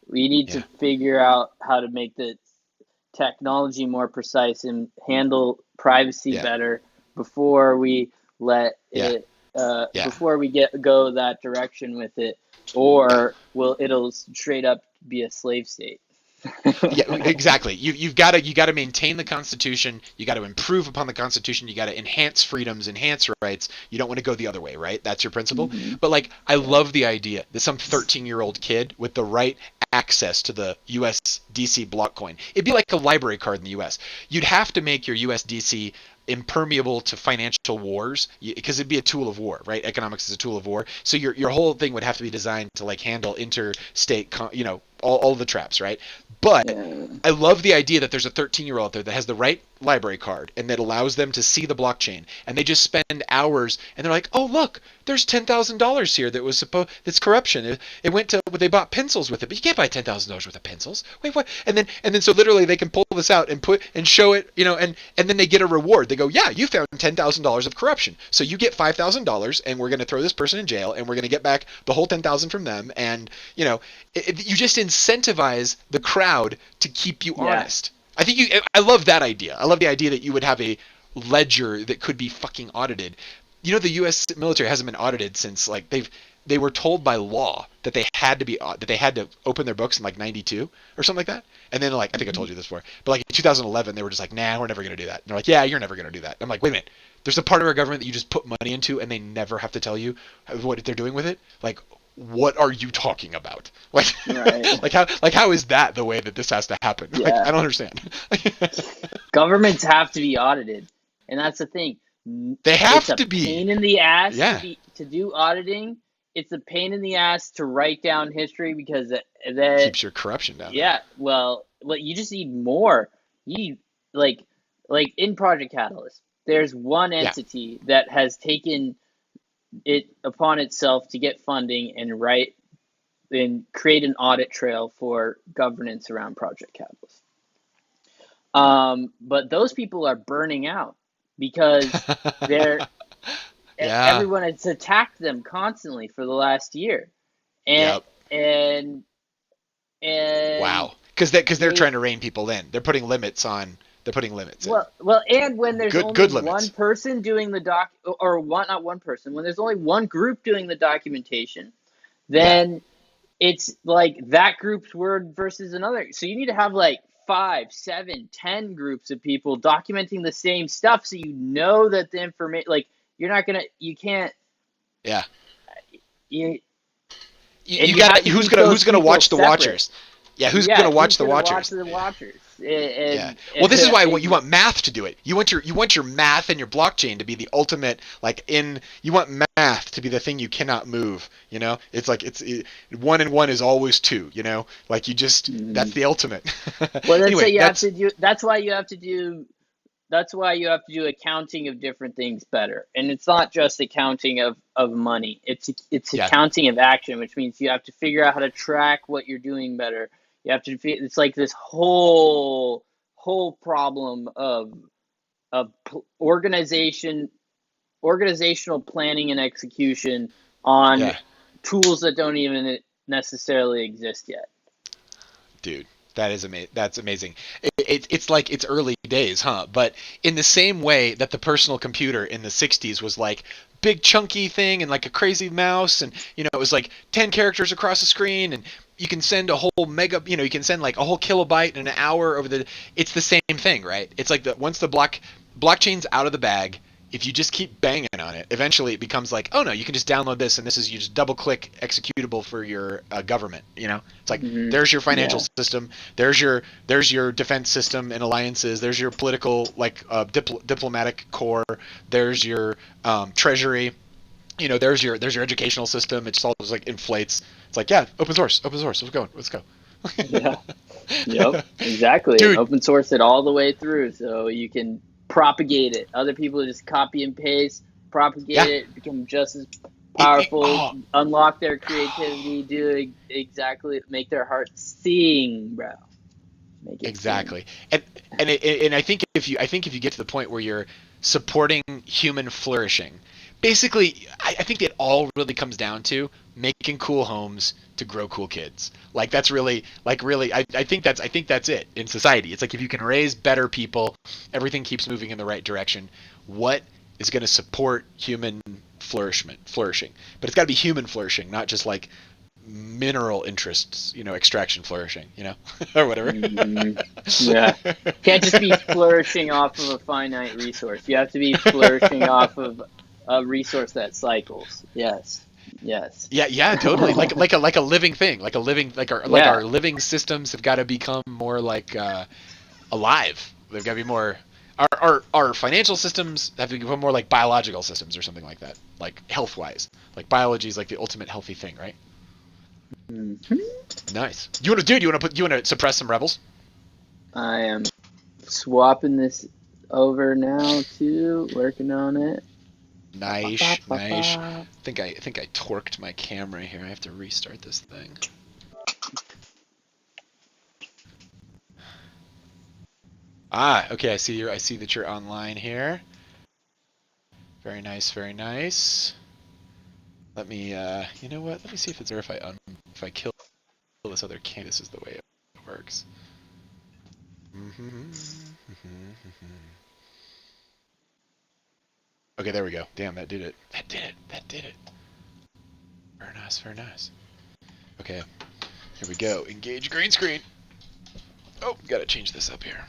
we need to yeah, figure out how to make the technology more precise and handle privacy yeah, better before we let yeah, it yeah, before we go that direction with it, yeah. or it'll straight up be a slave state. Yeah, exactly. You got to maintain the Constitution. You got to improve upon the Constitution. You got to enhance freedoms, enhance rights. You don't want to go the other way, right? That's your principle. Hmm. But like, I Yeah. love the idea that some 13-year-old kid with the right access to the USDC block coin, it'd be like a library card in the US. You'd have to make your USDC impermeable to financial wars because it'd be a tool of war, right? Economics is a tool of war. So your whole thing would have to be designed to like handle interstate, all the traps, right? But Yeah. I love the idea that there's a 13-year-old out there that has the right library card and that allows them to see the blockchain, and they just spend hours and they're like, oh look, there's $10,000 here that was supposed that's corruption. It went to they bought pencils with it, but you can't buy $10,000 worth of pencils. Wait, what? And then so literally they can pull this out and put and show it, and then they get a reward. They go, yeah, you found $10,000 of corruption, so you get $5,000, and we're going to throw this person in jail, and we're going to get back the whole 10,000 from them, and you just incentivize the crowd to keep you Yeah. honest. I love that idea. I love the idea that you would have a ledger that could be fucking audited. The U.S. military hasn't been audited since like they were told by law that they had to open their books in like '92 or something like that. And then like I think I Hmm. told you this before, but like in 2011 they were just like, nah, we're never gonna do that. And they're like, yeah, you're never gonna do that. And I'm like, wait a minute. There's a part of our government that you just put money into and they never have to tell you what they're doing with it. Like, what are you talking about? Like, Right. how is that the way that this has to happen? Like, Yeah. I don't understand. Governments have to be audited, and that's the thing. They It's have a to be. pain in the ass Yeah, to do auditing. It's a pain in the ass to write down history because that keeps your corruption down. Yeah, yeah, well, you just need more. You need, like in Project Catalyst, there's one yeah, entity that has taken it upon itself to get funding and write and create an audit trail for governance around Project Catalyst. But those people are burning out because they're yeah. everyone has attacked them constantly for the last year, and Yep. and and Wow. Because they're they trying to rein people in. They're putting limits on. They're putting limits in. and when there's only Good one limits. person doing the doc, or one not one person, when there's only one group doing the documentation, Yeah. then it's like that group's word versus another. So you need to have like 5, 7, 10 groups of people documenting the same stuff, so you know that the information, like, you can't, Yeah. you You and you have got to who's keep gonna those who's gonna people watch the separate. watchers? Yeah, who's Yeah, gonna who's watch the gonna watch watchers? the watchers? Yeah. And, Well, this is why you and want math to do it. You want your math and your blockchain to be the ultimate you want math to be the thing you cannot move, It's like one and one is always two, Like that's Mhm. the ultimate. Well, let's say Anyway, you have that's to do. That's why you have to do accounting of different things better, and it's not just accounting of money. It's yeah. accounting of action, which means you have to figure out how to track what you're doing better. You have to. It's like this whole problem of organizational planning and execution on Yeah. tools that don't even necessarily exist yet. Dude, that's amazing. It's like it's early days, huh? But in the same way that the personal computer in the 60s was like big chunky thing and like a crazy mouse, and it was like 10 characters across the screen, and you can send a whole you can send like a whole kilobyte in an hour over the it's the same thing, right? It's like once the blockchain's out of the bag, if you just keep banging on it, eventually it becomes like, oh no, you can just download this, and this is, you just double click executable for your government. It's like, Hmm. there's your financial Yeah. system, there's your defense system and alliances, there's your political like diplomatic core, there's your treasury, there's your educational system. It's all just like inflates. It's like, yeah, open source, let's go. Yeah. Yep. Exactly. And Dude, open source it all the way through so you can propagate it. Other people just copy and paste, propagate yeah, it, become just as powerful, oh, unlock their creativity, do exactly, make their hearts sing, bro. Make it sing. exactly. And I think if you get to the point where you're supporting human flourishing, basically, I think it all really comes down to making cool homes to grow cool kids. Like, that's really, I think that's it in society. It's like, if you can raise better people, everything keeps moving in the right direction. What is going to support human flourishing? But it's got to be human flourishing, not just like mineral interests, extraction flourishing, or whatever. Hmm. Yeah. Can't just be flourishing off of a finite resource. You have to be flourishing off of a resource that cycles. Yes. Yes. Yeah, yeah, totally. Like a living thing, like a living, like Yeah. our living systems have got to become more like alive. They've got to be more. Our financial systems have to become more like biological systems or something like that, like health wise. Like, biology is like the ultimate healthy thing, right? Mhm. Nice. You want to suppress some rebels? I am swapping this over now too, working on it. Ba, ba, ba, Nice, ba, nice. ba. I think I torqued my camera here. I have to restart this thing. Ah, okay. I see that you're online here. Very nice, very nice. Let me, you know what? Let me see if it's there if I kill this other can. This is the way it works. Okay, there we go. Damn, that did it. That did it. That did it. Very nice, very nice. Okay, here we go. Engage green screen. Oh, gotta change this up here.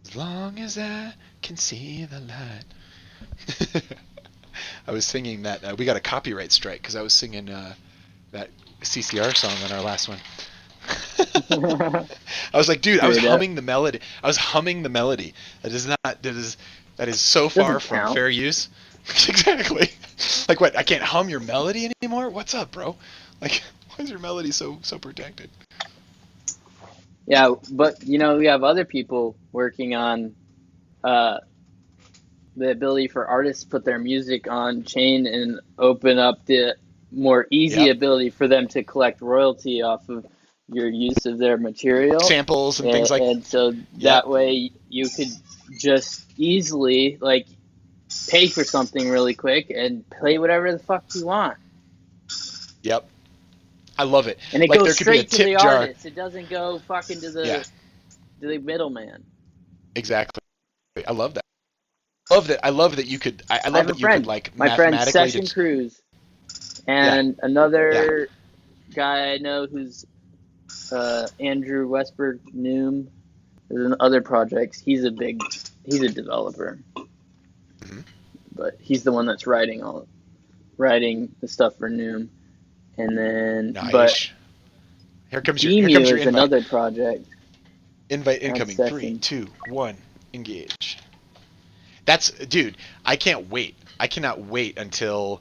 As long as I can see the light. I was singing that. We got a copyright strike because I was singing that CCR song on our last one. I was like, dude, I was Straight up. humming the melody. I was humming the melody. That is so far Doesn't from count. fair use. Exactly. Like, what? I can't hum your melody anymore? What's up, bro? Like, why is your melody so protected? Yeah, but we have other people working on uh, the ability for artists to put their music on chain and open up the more easy Yep. ability for them to collect royalty off of your use of their material. Samples and things like. And so Yep. that way you could just easily like pay for something really quick and play whatever the fuck you want. Yep. I love it. And it Like, goes there could be a straight to the tip jar. artist. It doesn't go fucking to Yeah. the middleman. Exactly. I love that. I love that you could. I I have love a that you could, friend, like, my friend mathematically. Session Cruz, Yeah. and Yeah. another guy I know who's Andrew Westberg Noom. There's in other projects. He's a developer, Hmm. but he's the one that's writing the stuff for Noom. And then, but Nice. Here comes Emu your is invite. another project. Invite That's incoming. Three, Session. two, one. Engage. That's, dude. I can't wait. I cannot wait until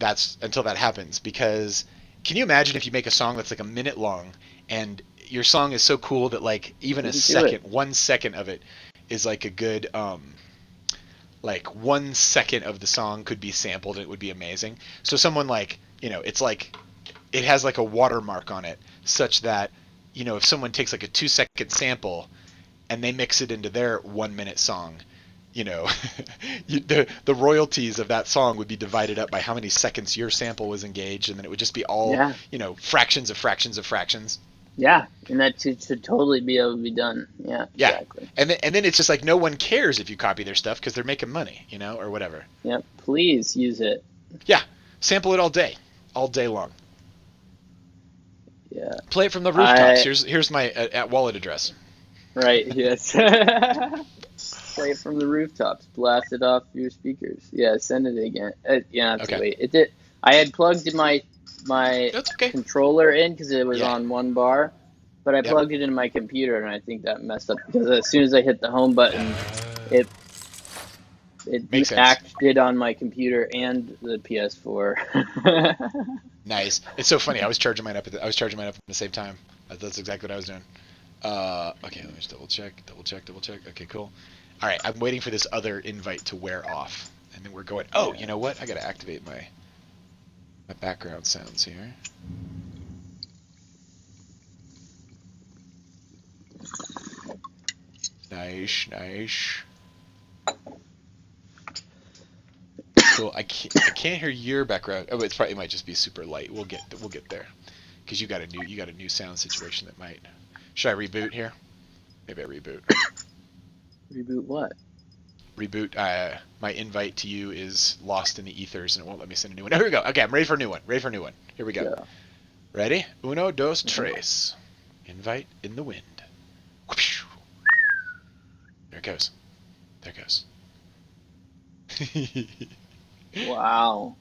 that happens, because can you imagine if you make a song that's like a minute long, and your song is so cool that, like, even We can do it. 1 second of it is like a good like 1 second of the song could be sampled and it would be amazing. So someone, like, it's like it has like a watermark on it, such that, if someone takes like a 2 second sample and they mix it into their 1 minute song, you know the royalties of that song would be divided up by how many seconds your sample was engaged, and then it would just be all, Yeah, fractions of fractions of fractions. yeah, and that should totally be able to be done. Yeah, Yeah. exactly. And then it's just like, no one cares if you copy their stuff because they're making money, or whatever. Yep, please use it. Yeah, sample it all day long. Yeah. Play it from the rooftops. I Here's my at wallet address. right. Yes. Play it from the rooftops. Blast it off your speakers. Yeah. Send it again. You don't have to Okay. wait. It did. I had plugged in my That's okay. controller in because it was Yeah. on one bar, but I Yep. plugged it in my computer, and I think that messed up because as soon as I hit the home button, it it Makes sense. acted on my computer and the PS4. Nice. It's so funny. I was charging mine up at the same time. That's exactly what I was doing. Okay, let me just double check, double check, double check. Okay, cool. All right, I'm waiting for this other invite to wear off, and then we're going. Oh, you know what? I gotta activate my background sounds here. Nice, nice. Cool. I can't hear your background. Oh, it might just be super light. We'll get there, because you got a new sound situation that might. Should I reboot here? Maybe I reboot. Reboot what? Reboot. My invite to you is lost in the ethers, and it won't let me send a new one. Oh, here we go. Okay, I'm ready for a new one. Ready for a new one. Here we go. Yeah. Ready? Uno, dos, tres. Invite in the wind. There it goes. There it goes. Wow.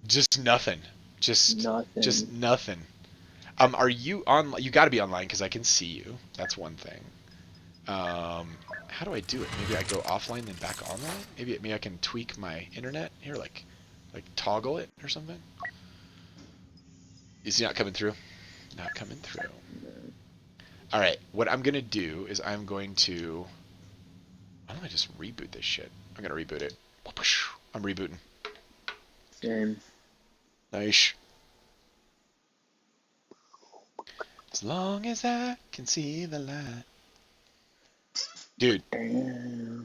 Just nothing. Just Nothing. nothing. Are you on? You got to be online because I can see you. That's one thing. How do I do it? Maybe I go offline then back online. Maybe I can tweak my internet here, like toggle it or something. Is he not coming through? Not coming through. All right. What I'm gonna do is I'm going to. Why don't I just reboot this shit? I'm gonna reboot it. I'm rebooting. Same. Nice. As long as I can see the light. Dude, Damn.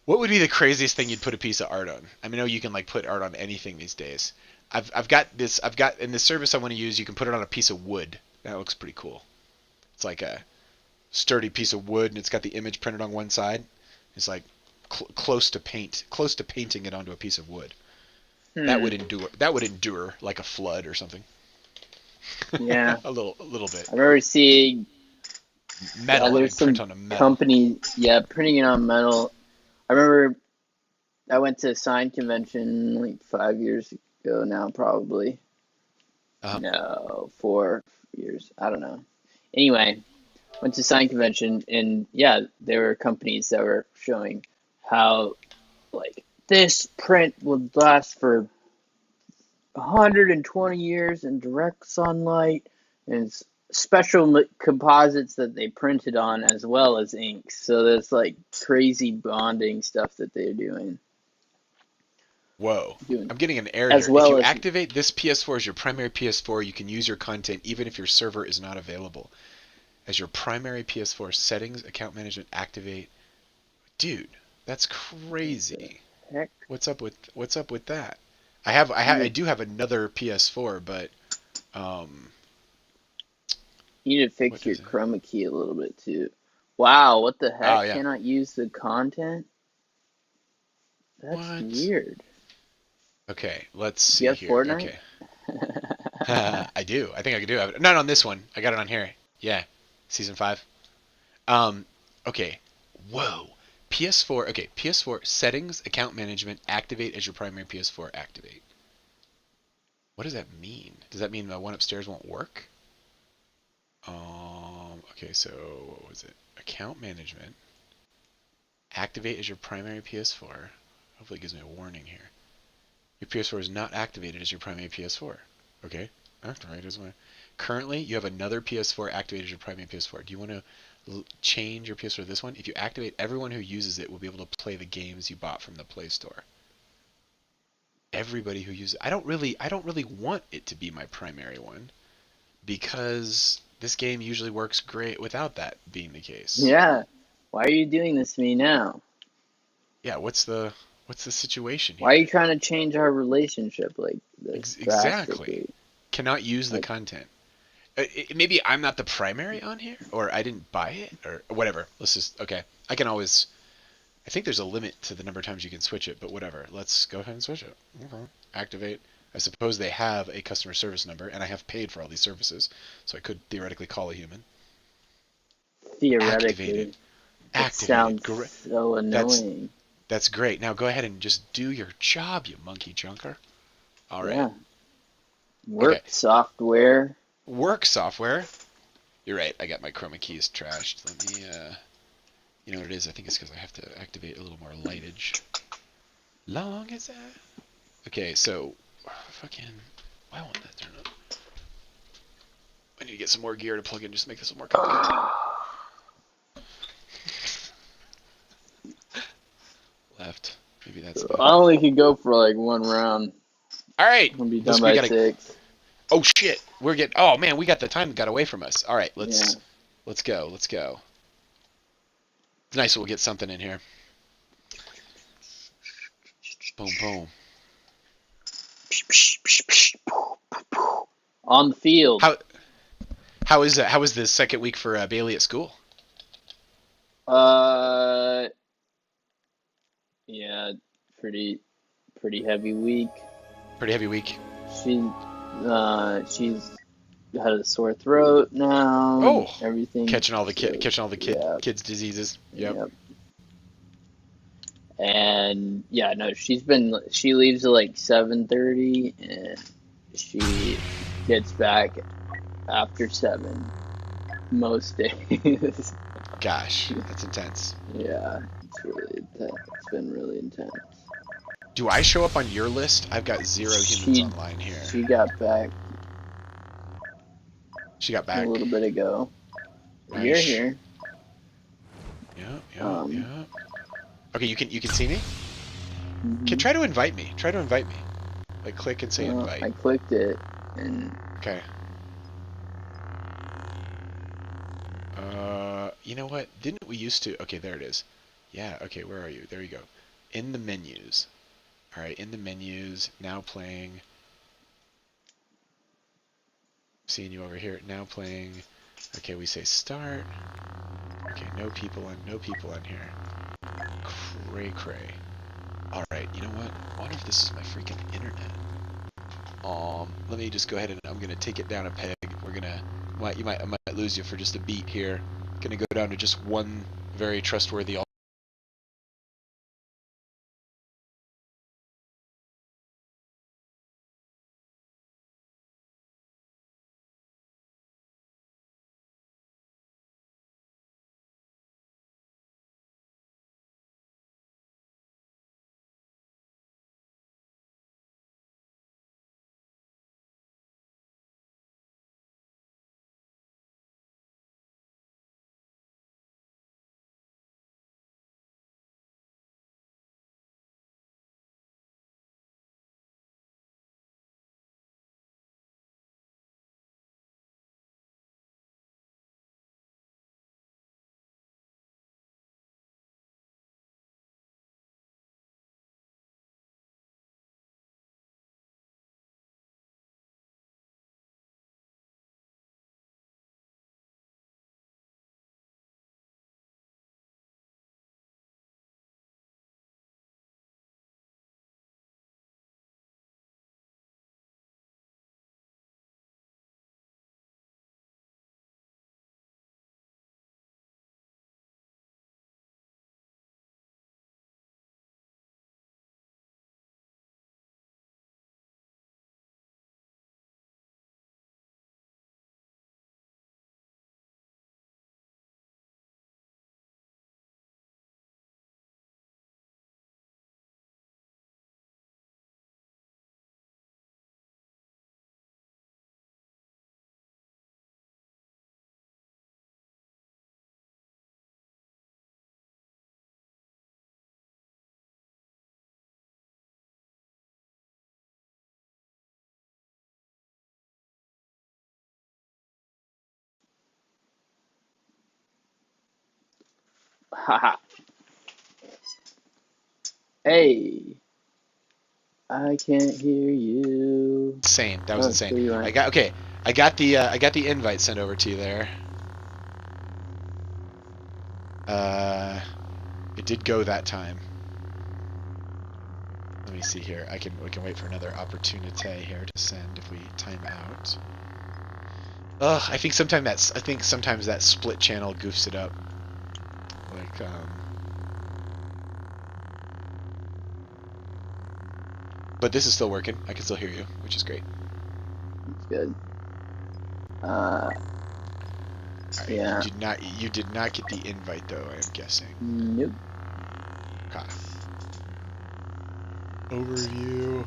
what would be the craziest thing you'd put a piece of art on? I mean, I know you can like put art on anything these days. I've got in this service I want to use, you can put it on a piece of wood. That looks pretty cool. It's like a sturdy piece of wood and it's got the image printed on one side. It's like close to painting it onto a piece of wood. That Hmm. would endure like a flood or something. Yeah. a little bit. I remember seeing Metal, there's like print some on a metal. company, yeah, printing it on metal. I remember I went to a sign convention like 5 years ago now, probably. Uh, No, 4 years. I don't know. Anyway, went to sign convention and yeah, there were companies that were showing how like this print would last for 120 years in direct sunlight and special composites that they printed on as well as inks. So there's like crazy bonding stuff that they're Whoa. doing I'm getting an error as here. If well you as activate this PS4 as your primary PS4, you can use your content even if your server is not available. As your primary PS4 settings, account management activate. Dude, that's what the crazy. heck. What's up with that? I You do have another PS4, but um need to what fix your does it? chroma key a little bit too. Wow, what the Oh heck? yeah. Cannot use the content? That's What? weird. Okay, let's Do you see have here. Fortnite? Okay. I do. I think I do have it. Not on this one. I got it on here. Yeah. Season 5. Um, okay. Whoa. PS4. Okay. PS4 settings, account management, activate as your primary PS4 activate. What does that mean? Does that mean the one upstairs won't work? Okay. So what was it? Account management, activate as your primary PS4. Hopefully it gives me a warning here. Your PS4 is not activated as your primary PS4. Okay. Activate as my. Currently, you have another PS4 activated as your primary PS4. Do you want to change your PS4 to this one? If you activate, everyone who uses it will be able to play the games you bought from the Play Store. Everybody who uses it. I don't really want it to be my primary one because this game usually works great without that being the case. Yeah. Why are you doing this to me now? Yeah, what's the situation Why are here? you trying to change our relationship like this Exactly. drastically? Cannot use the Like, content. Maybe I'm not the primary on here, or I didn't buy it, or whatever. Let's just okay. I can always. I think there's a limit to the number of times you can switch it, but whatever. Let's go ahead and switch it. Okay. Activate. I suppose they have a customer service number, and I have paid for all these services, so I could theoretically call a human. Theoretically, Activated. it Activated. sounds Great. so That's annoying. that's great. Now go ahead and just do your job, you monkey junker. All right. Yeah. Okay. Work software. Work software. You're right. I got my chroma keys trashed. Let me. You know what it is? I think it's because I have to activate a little more lightage. Long as that. Okay, so fucking. Why won't that turn up? I need to get some more gear to plug in just to make this a little more complicated. Left. Maybe that's the. I only could go for like one round. All right. I'll be done Looks like we by gotta. 6. Oh shit. We're getting. Oh man, we got the time that got away from us. All right. Yeah. Let's go. Let's go. It's nice. We'll get something in here. Boom boom. On the field. How is that? How was the second week for Bailey at school? Yeah, pretty heavy week. Pretty heavy week. She's had a sore throat now. Oh, Everything. catching all the Yeah. kids' diseases. Yep. Yep. And yeah, no, she leaves at like 7:30 and she gets back after 7 most days. Gosh, that's intense. Yeah, it's really intense. It's been really intense. Do I show up on your list? I've got 0 humans online here. She got back She got a back. little bit ago. Nice. You're here. Yeah. Okay, you can see me? Mhm. Try to invite me. Try to invite me. Like click and say invite. I clicked it and Okay. You know what? Didn't we used to? Okay, there it is. Yeah, okay, where are you? There you go. In the menus. All right, in the menus, now playing. Seeing you over here, now playing. Okay, we say start. Okay, no people on here. Cray. All right, you know what? I wonder if this is my freaking internet. Let me just go ahead and I'm gonna take it down a peg. I might lose you for just a beat here. Gonna go down to just one very trustworthy. haha. Hey, I can't hear you. Insane. That was insane. There you are. I got the invite sent over to you there. It did go that time. Let me see here. We can wait for another opportunity here to send if we time out. Ugh, I think sometimes that split channel goofs it up. Like but this is still working. I can still hear you, which is great. That's good. Right, Yeah. You did not get the invite though, I am guessing. Nope. Okay. Overview.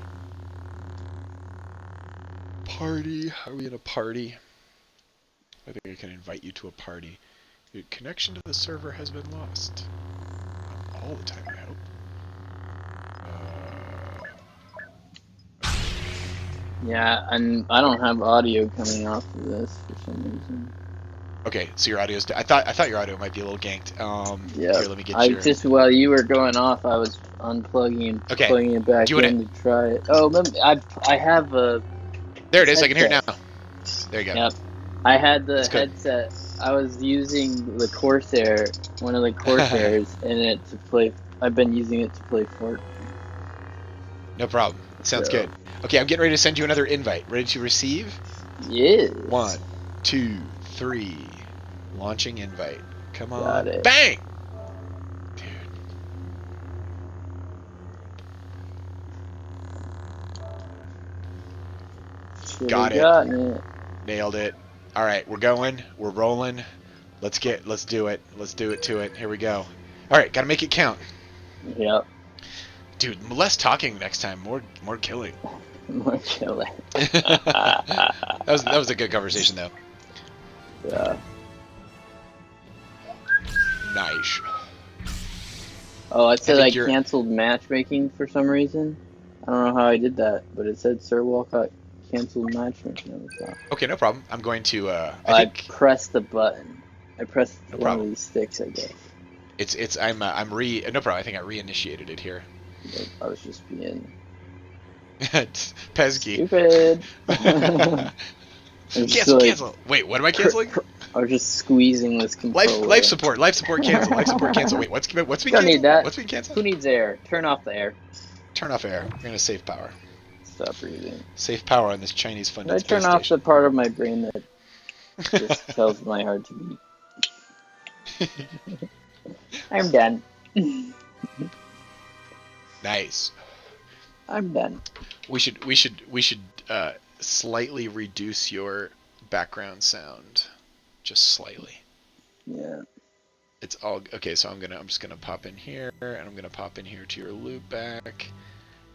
Party. Are we in a party? I think I can invite you to a party. Your connection to the server has been lost. Not all the time, I hope. Yeah, and I don't have audio coming off of this for some reason. Okay, so your audio's. I thought your audio might be a little ganked. Yeah. Here, let me get your. Just while you were going off, I was unplugging and Okay. plugging it back in to try it. Oh, I have a. There it is. I can hear it now. There you go. Yep. I had the headset. I was using the Corsair, one of the Corsairs, in it to play. I've been using it to play Fortnite. No problem. Sounds good. Okay, I'm getting ready to send you another invite. Ready to receive? Yes. 1, 2, 3. Launching invite. Come on. Got it. Bang! Dude. Got it. Nailed it. All right, we're going. We're rolling. Let's do it. Let's do it to it. Here we go. All right, got to make it count. Yep. Dude, less talking next time, more killing. More killing. that was a good conversation though. Yeah. Nice. Oh, it said I canceled matchmaking for some reason. I don't know how I did that, but it said Sir Walcott canceled matchmaking on the top. Okay, no problem. I'm going to. I pressed the button. I pressed no one problem. of these sticks, I guess. I'm no problem. I think I reinitiated it here. I was just being pesky. Stupid. Cancel. Wait, what am I canceling? I was just squeezing this controller. Life support cancel. Wait, what's being canceled? Don't need that. What's being canceled? Who needs air? Turn off the air. Turn off air. We're gonna save power. Stop breathing. Save power on this Chinese funded I turn off the part of my brain that just tells my heart to beat. I'm done. Nice. I'm done. We should slightly reduce your background sound, just slightly. Yeah. It's all okay. So I'm just gonna pop in here, and I'm gonna pop in here to your loop back,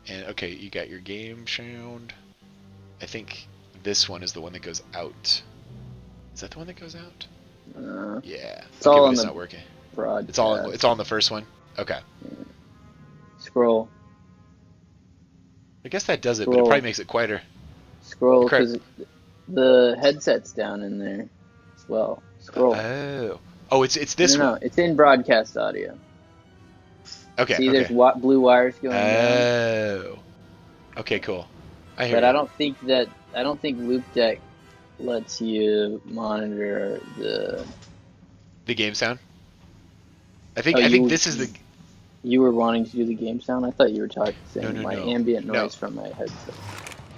and okay, you got your game sound. I think this one is the one that goes out. Is that the one that goes out? Yeah. It's all on it's the not working. Broadcast. It's all in the first one. Okay. Yeah. Scroll. I guess that does it, but it probably makes it quieter. Scroll, because the headset's down in there as well. Scroll. Oh, it's this one. No, it's in broadcast audio. Okay. See, there's blue wires going down. Okay, cool. I hear but you. I don't think Loop Deck lets you monitor the game sound. I think this is the. You were wanting to do the game sound? I thought you were saying No, ambient noise from my headset.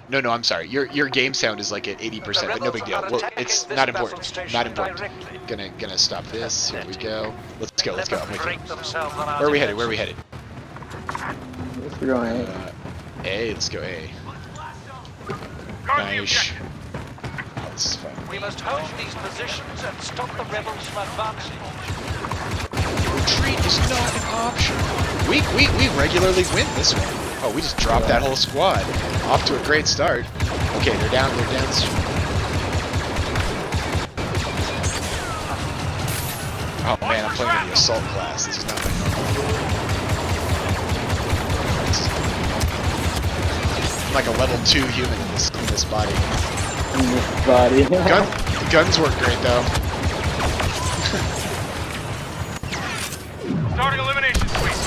No, I'm sorry. Your game sound is like at 80%, but no big deal. Well, it's not important. Not important. Gonna stop this. Here we go. Let's go. I'm with you. Where are we headed? We're going A. Let's go A. Nice. Oh, this is fun. We must hold these positions and stop the rebels from advancing. Retreat is not an option. We regularly win this one. Oh, we just dropped that whole squad. Off to a great start. Okay, they're down. Oh man, I'm playing in the assault class. This is not my normal. I'm like a level 2 human in this body. Guns work great though. Starting elimination sweep.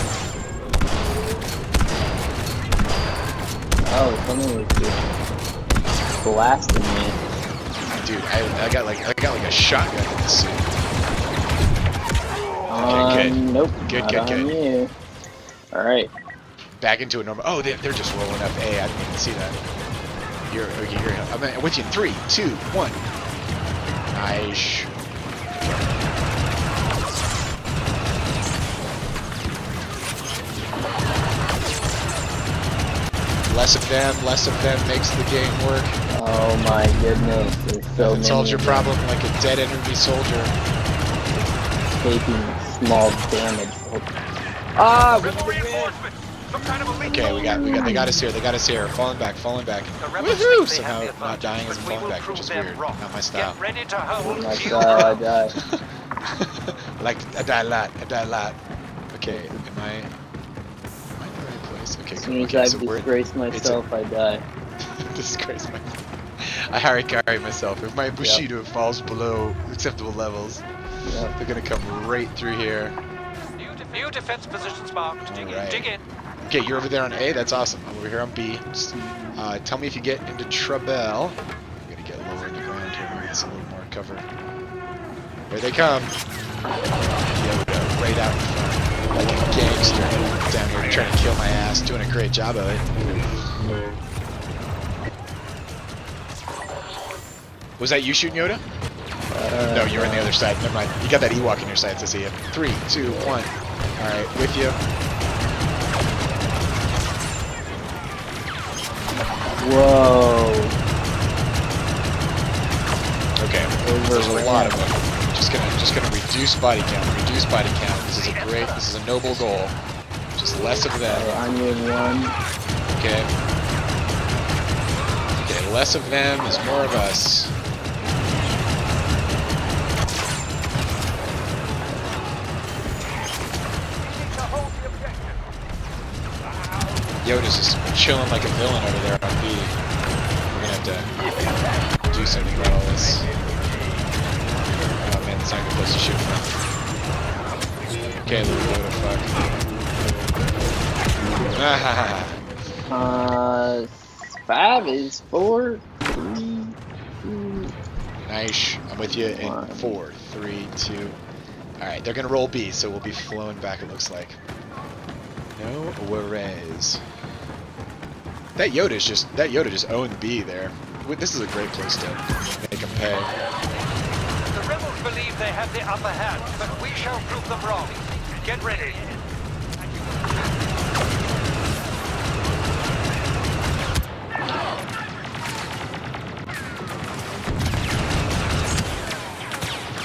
Oh, someone was just blasting me. Dude, I got like a shotgun in this suit. Okay, good. Nope. Good. You. All right. back into a normal. Oh, they're just rolling up A. I didn't even see that. I'm with you in 3, 2, 1. Nice. Less of them makes the game work. Oh my goodness, there's so Nothing many. solves your of them problem like a dead enemy soldier. taking small damage. Ah, we Rebel reinforcements! Some kind of elite Okay, they got us here. Falling back. The rebels Woohoo! think they have Somehow the not advantage, dying but as I'm we falling will back, which prove is them weird. wrong. Not my style. Get ready to Oh hold. my Shield god, up. I die a lot. Okay, am I in the right place? Okay, as cool. soon as Okay, I so disgrace myself, I die. disgrace myself. I harikari myself. If my Bushido falls below acceptable levels, Yep. they're gonna come right through here. New defense positions marked. Dig Alright. in. Dig in. Okay, you're over there on A. That's awesome. I'm over here on B. Just, tell me if you get into trouble. I'm gonna get lower in the ground here. Maybe it's a little more cover. Here they come. Yoda, right out in front. Like a gangster. Down here trying to kill my ass. Doing a great job of it. Was that you shooting Yoda? No, you're on the other side. Never mind. You got that Ewok in your sights. I see you. 3, 2, 1. Alright, with you. Whoa. Okay, there's a lot of them. Just gonna reduce body count. Reduce body count. This is a noble goal. Just less of them. I'm in one. Okay. Okay, less of them is more of us. Yoda's just chilling like a villain over there on B. We're gonna have to do something about all this. Oh man, it's not a good place to shoot from. Okay, little Yoda, fuck. 5 is 4, 3, 2. Nice. I'm with you in 4, 3, 2. Alright, they're gonna roll B, so we'll be flowing back, it looks like. No worries. That Yoda just owned B there. This is a great place to make them pay. The rebels believe they have the upper hand, but we shall prove them wrong. Get ready.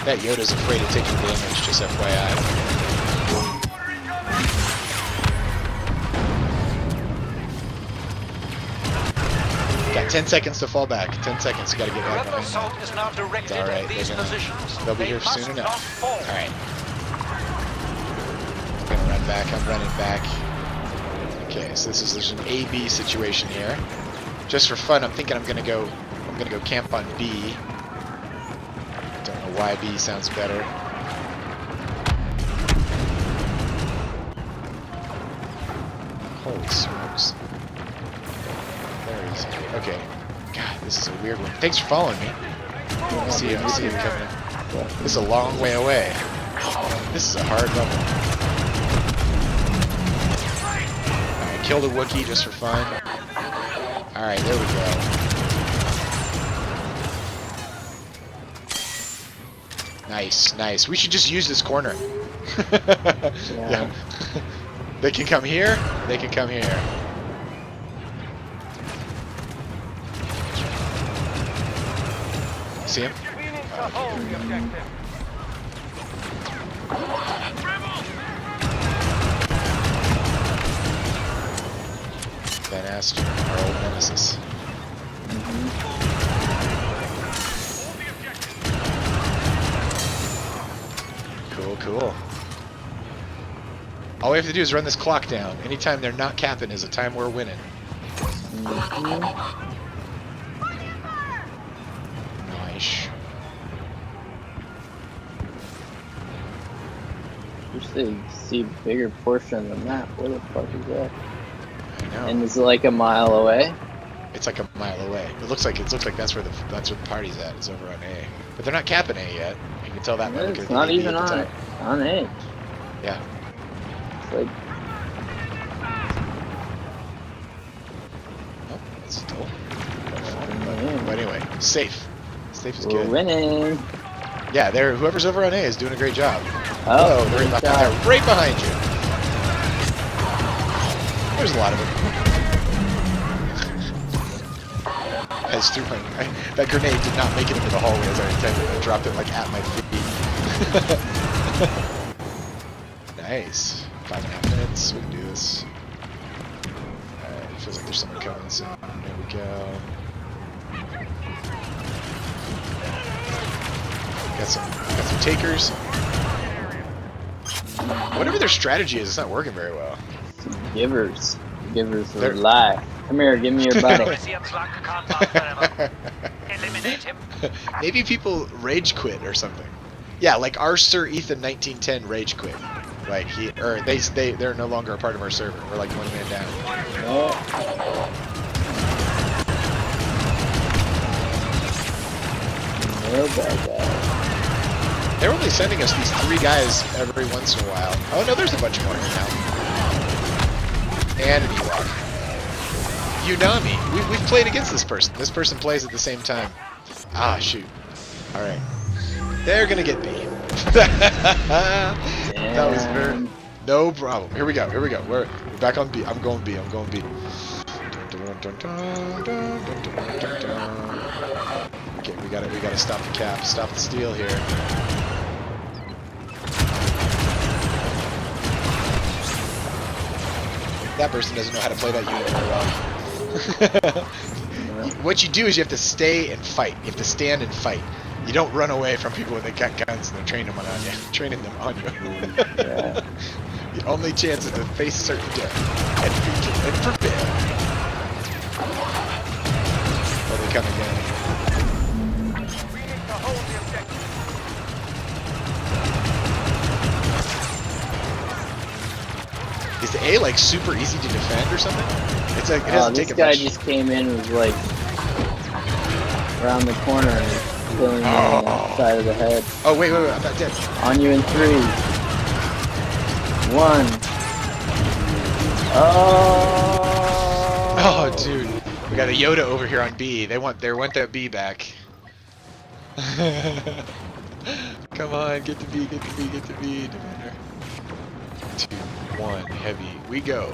That Yoda's afraid of taking damage, just FYI. Got 10 seconds to fall back. 10 seconds, you gotta get back Rebel behind that. assault is now directed It's alright, at these positions. they'll be They here must soon not enough. fall. Alright. I'm gonna run back, I'm running back. Okay, so there's an A-B situation here. Just for fun, I'm thinking I'm gonna go camp on B. Don't know why B sounds better. Holy smokes. There he is. Okay. God, this is a weird one. Thanks for following me. I see him coming in. This is a long way away. This is a hard level. Alright, killed a Wookiee just for fun. Alright, there we go. Nice, nice. We should just use this corner. Yeah. They can come here, they can come here. See him? Beginning to hold the objective. Van Aster, our old nemesis. Cool, cool. All we have to do is run this clock down. Anytime they're not capping is a time we're winning. Nice. Wish they see a bigger portion of the map. Where the fuck is that? I know. And is it like a mile away? It's like a mile away. It looks like that's where the party's at. It's over on A, but they're not capping A yet. You can tell that by looking at It's the not AB even at the on top. on edge. Yeah. It's like Still. But anyway, safe. Safe is We're good. winning. Yeah, whoever's over on A is doing a great job. Oh, They're good they're job. right behind you. There's a lot of them. That grenade did not make it into the hallway as I intended. I dropped it like at my feet. Nice. 5.5 minutes. We can do this. Alright, it feels like there's someone coming soon. There we go. Got some takers. Whatever their strategy is, it's not working very well. Givers. Givers They're- are live. Come here, give me your buddy. Eliminate him. Maybe people rage quit or something. Yeah, like our Sir Ethan 1910 rage quit. Like they're no longer a part of our server. We're like one man down. Oh. No bad guy. They're only sending us these 3 guys every once in a while. Oh no, there's a bunch more here now. And an Ewok. Unami. We've played against this person. This person plays at the same time. Ah, shoot. Alright. They're gonna get me. That was very... No problem. Here we go. Here we go. We're back on B. I'm going B. I'm going B. Okay, we gotta stop the cap. Stop the steal here. That person doesn't know how to play that unit very well. What you do is you have to stay and fight. You have to stand and fight. You don't run away from people when they got guns and they're training them on you. Training them on you. Yeah. The only chance is to face certain death and prepare. Oh, they come again. We need to hold the objective. Is the A like super easy to defend or something? It's like it doesn't This take a guy much. just came in and was like around the corner and killing me on the side of the head. Oh wait, I'm not dead. On you in 3. 1. Oh. Oh, dude, we got a Yoda over here on B. They want that B back. Come on, get to B, get to B, get to B, Defender. 2, 1, heavy. We go.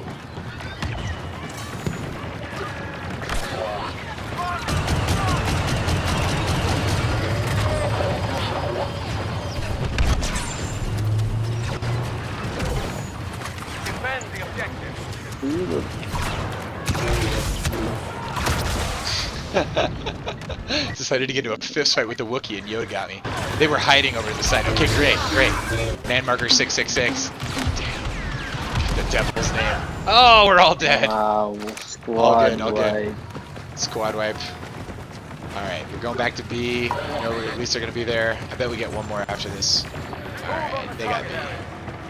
Defend the objective. Decided to get into a fist fight with the Wookiee and Yoda got me. They were hiding over the side. Okay, great. Man marker 666. Damn. The devil's name. Oh, we're all dead. Wow, All squad good, all good. wipe. Squad wipe. Alright, we're going back to B. You know, at least they're going to be there. I bet we get one more after this. Alright, they got B.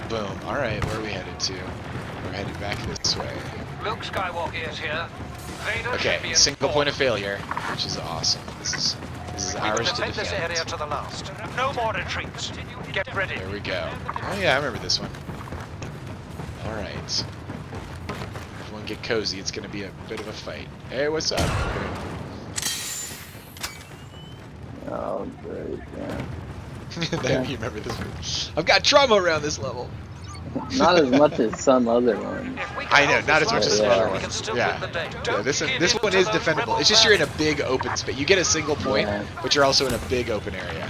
Boom. Alright, where are we headed to? We're headed back this way. Luke Skywalker is here. Vader should Okay, be single point of informed. failure, which is awesome. This is We will ours to defend this area defend. to the last. No more retreats. Get ready. There we go. Oh yeah, I remember this one. Alright. Everyone get cozy, it's gonna be a bit of a fight. Hey, what's up? Oh, great, yeah. You remember this one? I've got trauma around this level. Not as much as some other ones. If we can I know, hold not this as much as line, some other we ones. can still Yeah. win the day. Yeah, Don't this give one in is to those defendable. rebel It's just you're in a bastards. big open space. You get a single point, Yeah. but you're also in a big open area.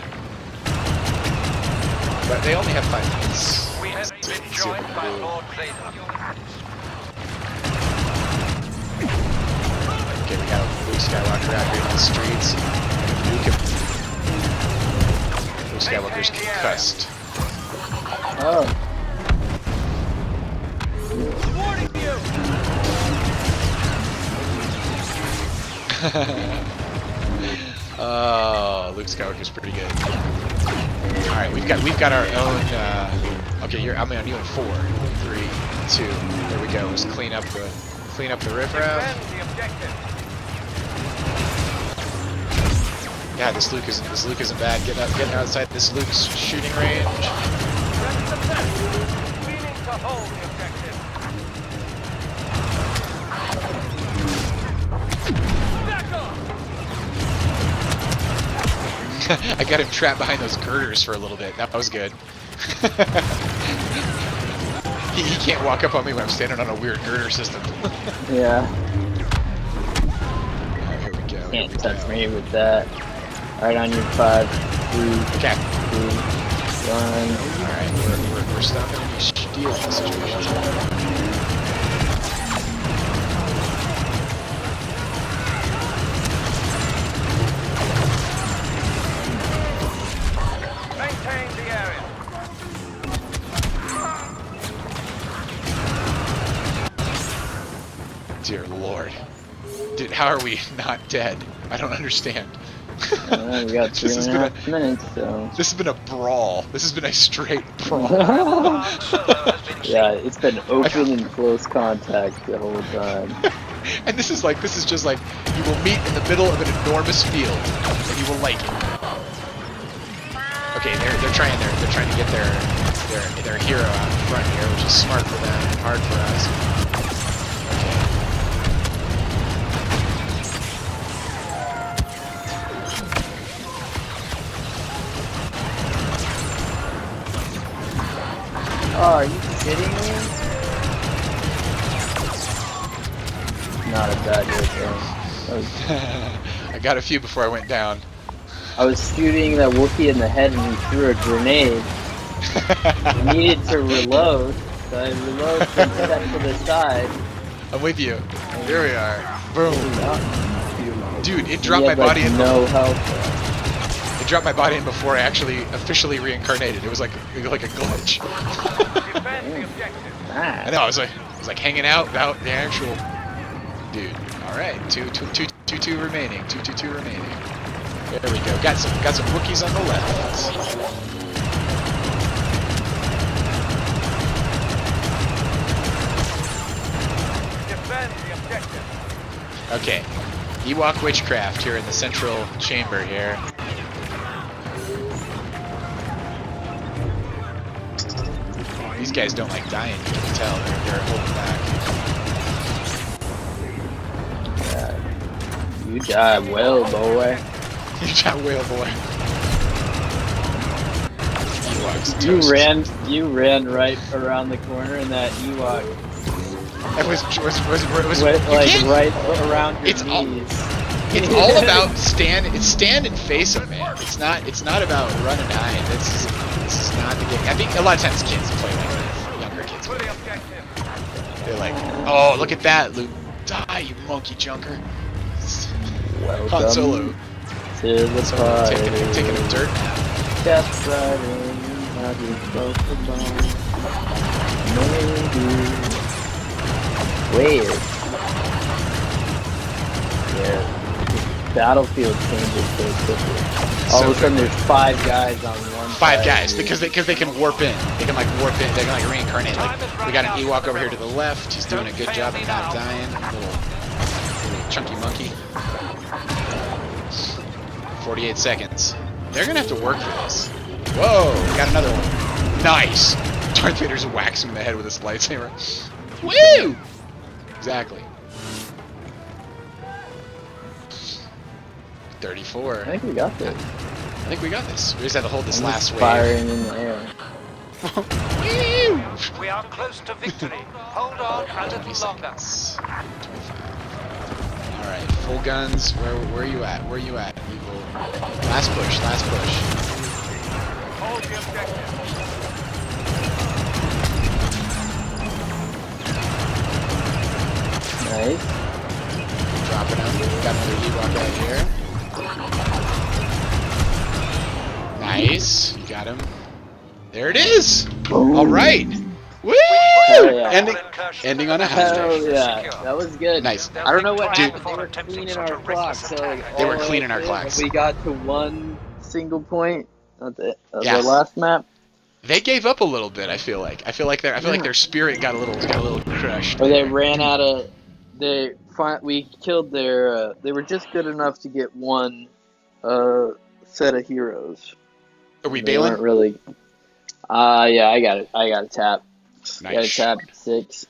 But they only have 5 minutes. We have to been see what joined we by can do. Lord Vader. Okay, we got Luke Skywalker out here in the streets. Luke Skywalker's concussed. Oh, Warning you! Oh, Luke Skywalker's pretty good. All right, we've got our own. Okay, I'm on you in 4, 3, 2. There we go. Let's clean up the riffraff. Defend the objective. Yeah, this Luke isn't bad. Getting outside this Luke's shooting range. Ready to defend. We need to hold the objective. I got him trapped behind those girders for a little bit. That was good. He can't walk up on me when I'm standing on a weird girder system. Yeah. Here we go. Can't touch me with that. Alright, on your 5, 3, 2, 1. Okay. Alright, we're stopping any stealing situations. Maintain the area. Dear Lord. Dude, how are we not dead? I don't understand. We got 3.5 minutes, so. This has been a brawl. This has been a straight brawl. Yeah, it's been open and close contact the whole time. And this is just like, you will meet in the middle of an enormous field, and you will like it. Okay, they're trying to get their hero out in front here, which is smart for them, hard for us. Oh, are you kidding me? Not a bad hit there. I got a few before I went down. I was shooting that Wookiee in the head and he threw a grenade. I needed to reload, so I reloaded and step to the side. I'm with you. There we are. Boom. Dude, it He dropped my had, body in. no health. It dropped my body in before I actually officially reincarnated. It was like a glitch. Defend the objective. I know. I was like hanging out without the actual dude. All right, two remaining. Two remaining. There we go. Got some Wookiees on the left. Defend the objective. Okay, Ewok witchcraft here in the central chamber here. These guys don't like dying, you can tell. They're holding back. You died well, boy. You got whale boy. Ewok's You toast. ran right around the corner and that Ewok It was went you like can't- right around your It's all- knees. It's all about stand and face them, man. It's not about run and hide. This is not the game. I think a lot of times kids play like this. Younger kids. To the objective. They're like, oh, look at that, Luke. Die, you monkey junker. Han Solo. To the party. Taking a dirt nap. That's right in how you broke the bone. Maybe. Weird. Yeah. Battlefield changes so quickly. All of a sudden there's 5 guys on one Five side. guys, because they can warp in. They can like warp in. They can like reincarnate. Like we got an Ewok over here to the left. He's doing a good job of not dying. Little chunky monkey. 48 seconds. They're gonna have to work for this. Whoa, we got another one. Nice. Darth Vader's waxing him in the head with his lightsaber. Woo! Exactly. 34. I think we got this. I think we got this. We just have to hold this last wave. Firing in the air. Woo! We are close to victory. Hold on a little longer. 25. Alright, full guns. Where are you at? Where are you at, evil? Last push, last push. Hold the objective. Nice. Dropping him. Got another Ewok out here. Nice. You got him. There it is. Alright. Woo! Hell yeah. Ending on a high. Hell yeah. That was good. Nice. I don't know what Dude. happened. They were cleaning our clock. So like, They were all the way cleaning our through, clocks. We got to one single point of the Yeah. last map. They gave up a little bit, I feel like. I feel like their spirit got a little crushed. Or they ran out of. We killed their. They were just good enough to get one set of heroes. Are we They weren't bailing? really. Yeah, I got it. I got a tap. I got a Nice. tap 6.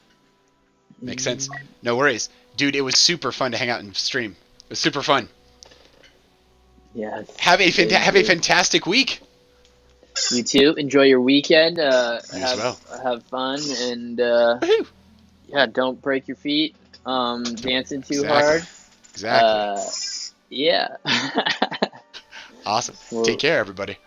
Makes sense. No worries. Dude, it was super fun to hang out and stream. It was super fun. Yes. Have a Indeed. fantastic week. You too. Enjoy your weekend. You as well. Have fun, and Woohoo! yeah, don't break your feet. Dancing too Exactly. hard. Exactly. Yeah. Awesome. Well, Take care, everybody.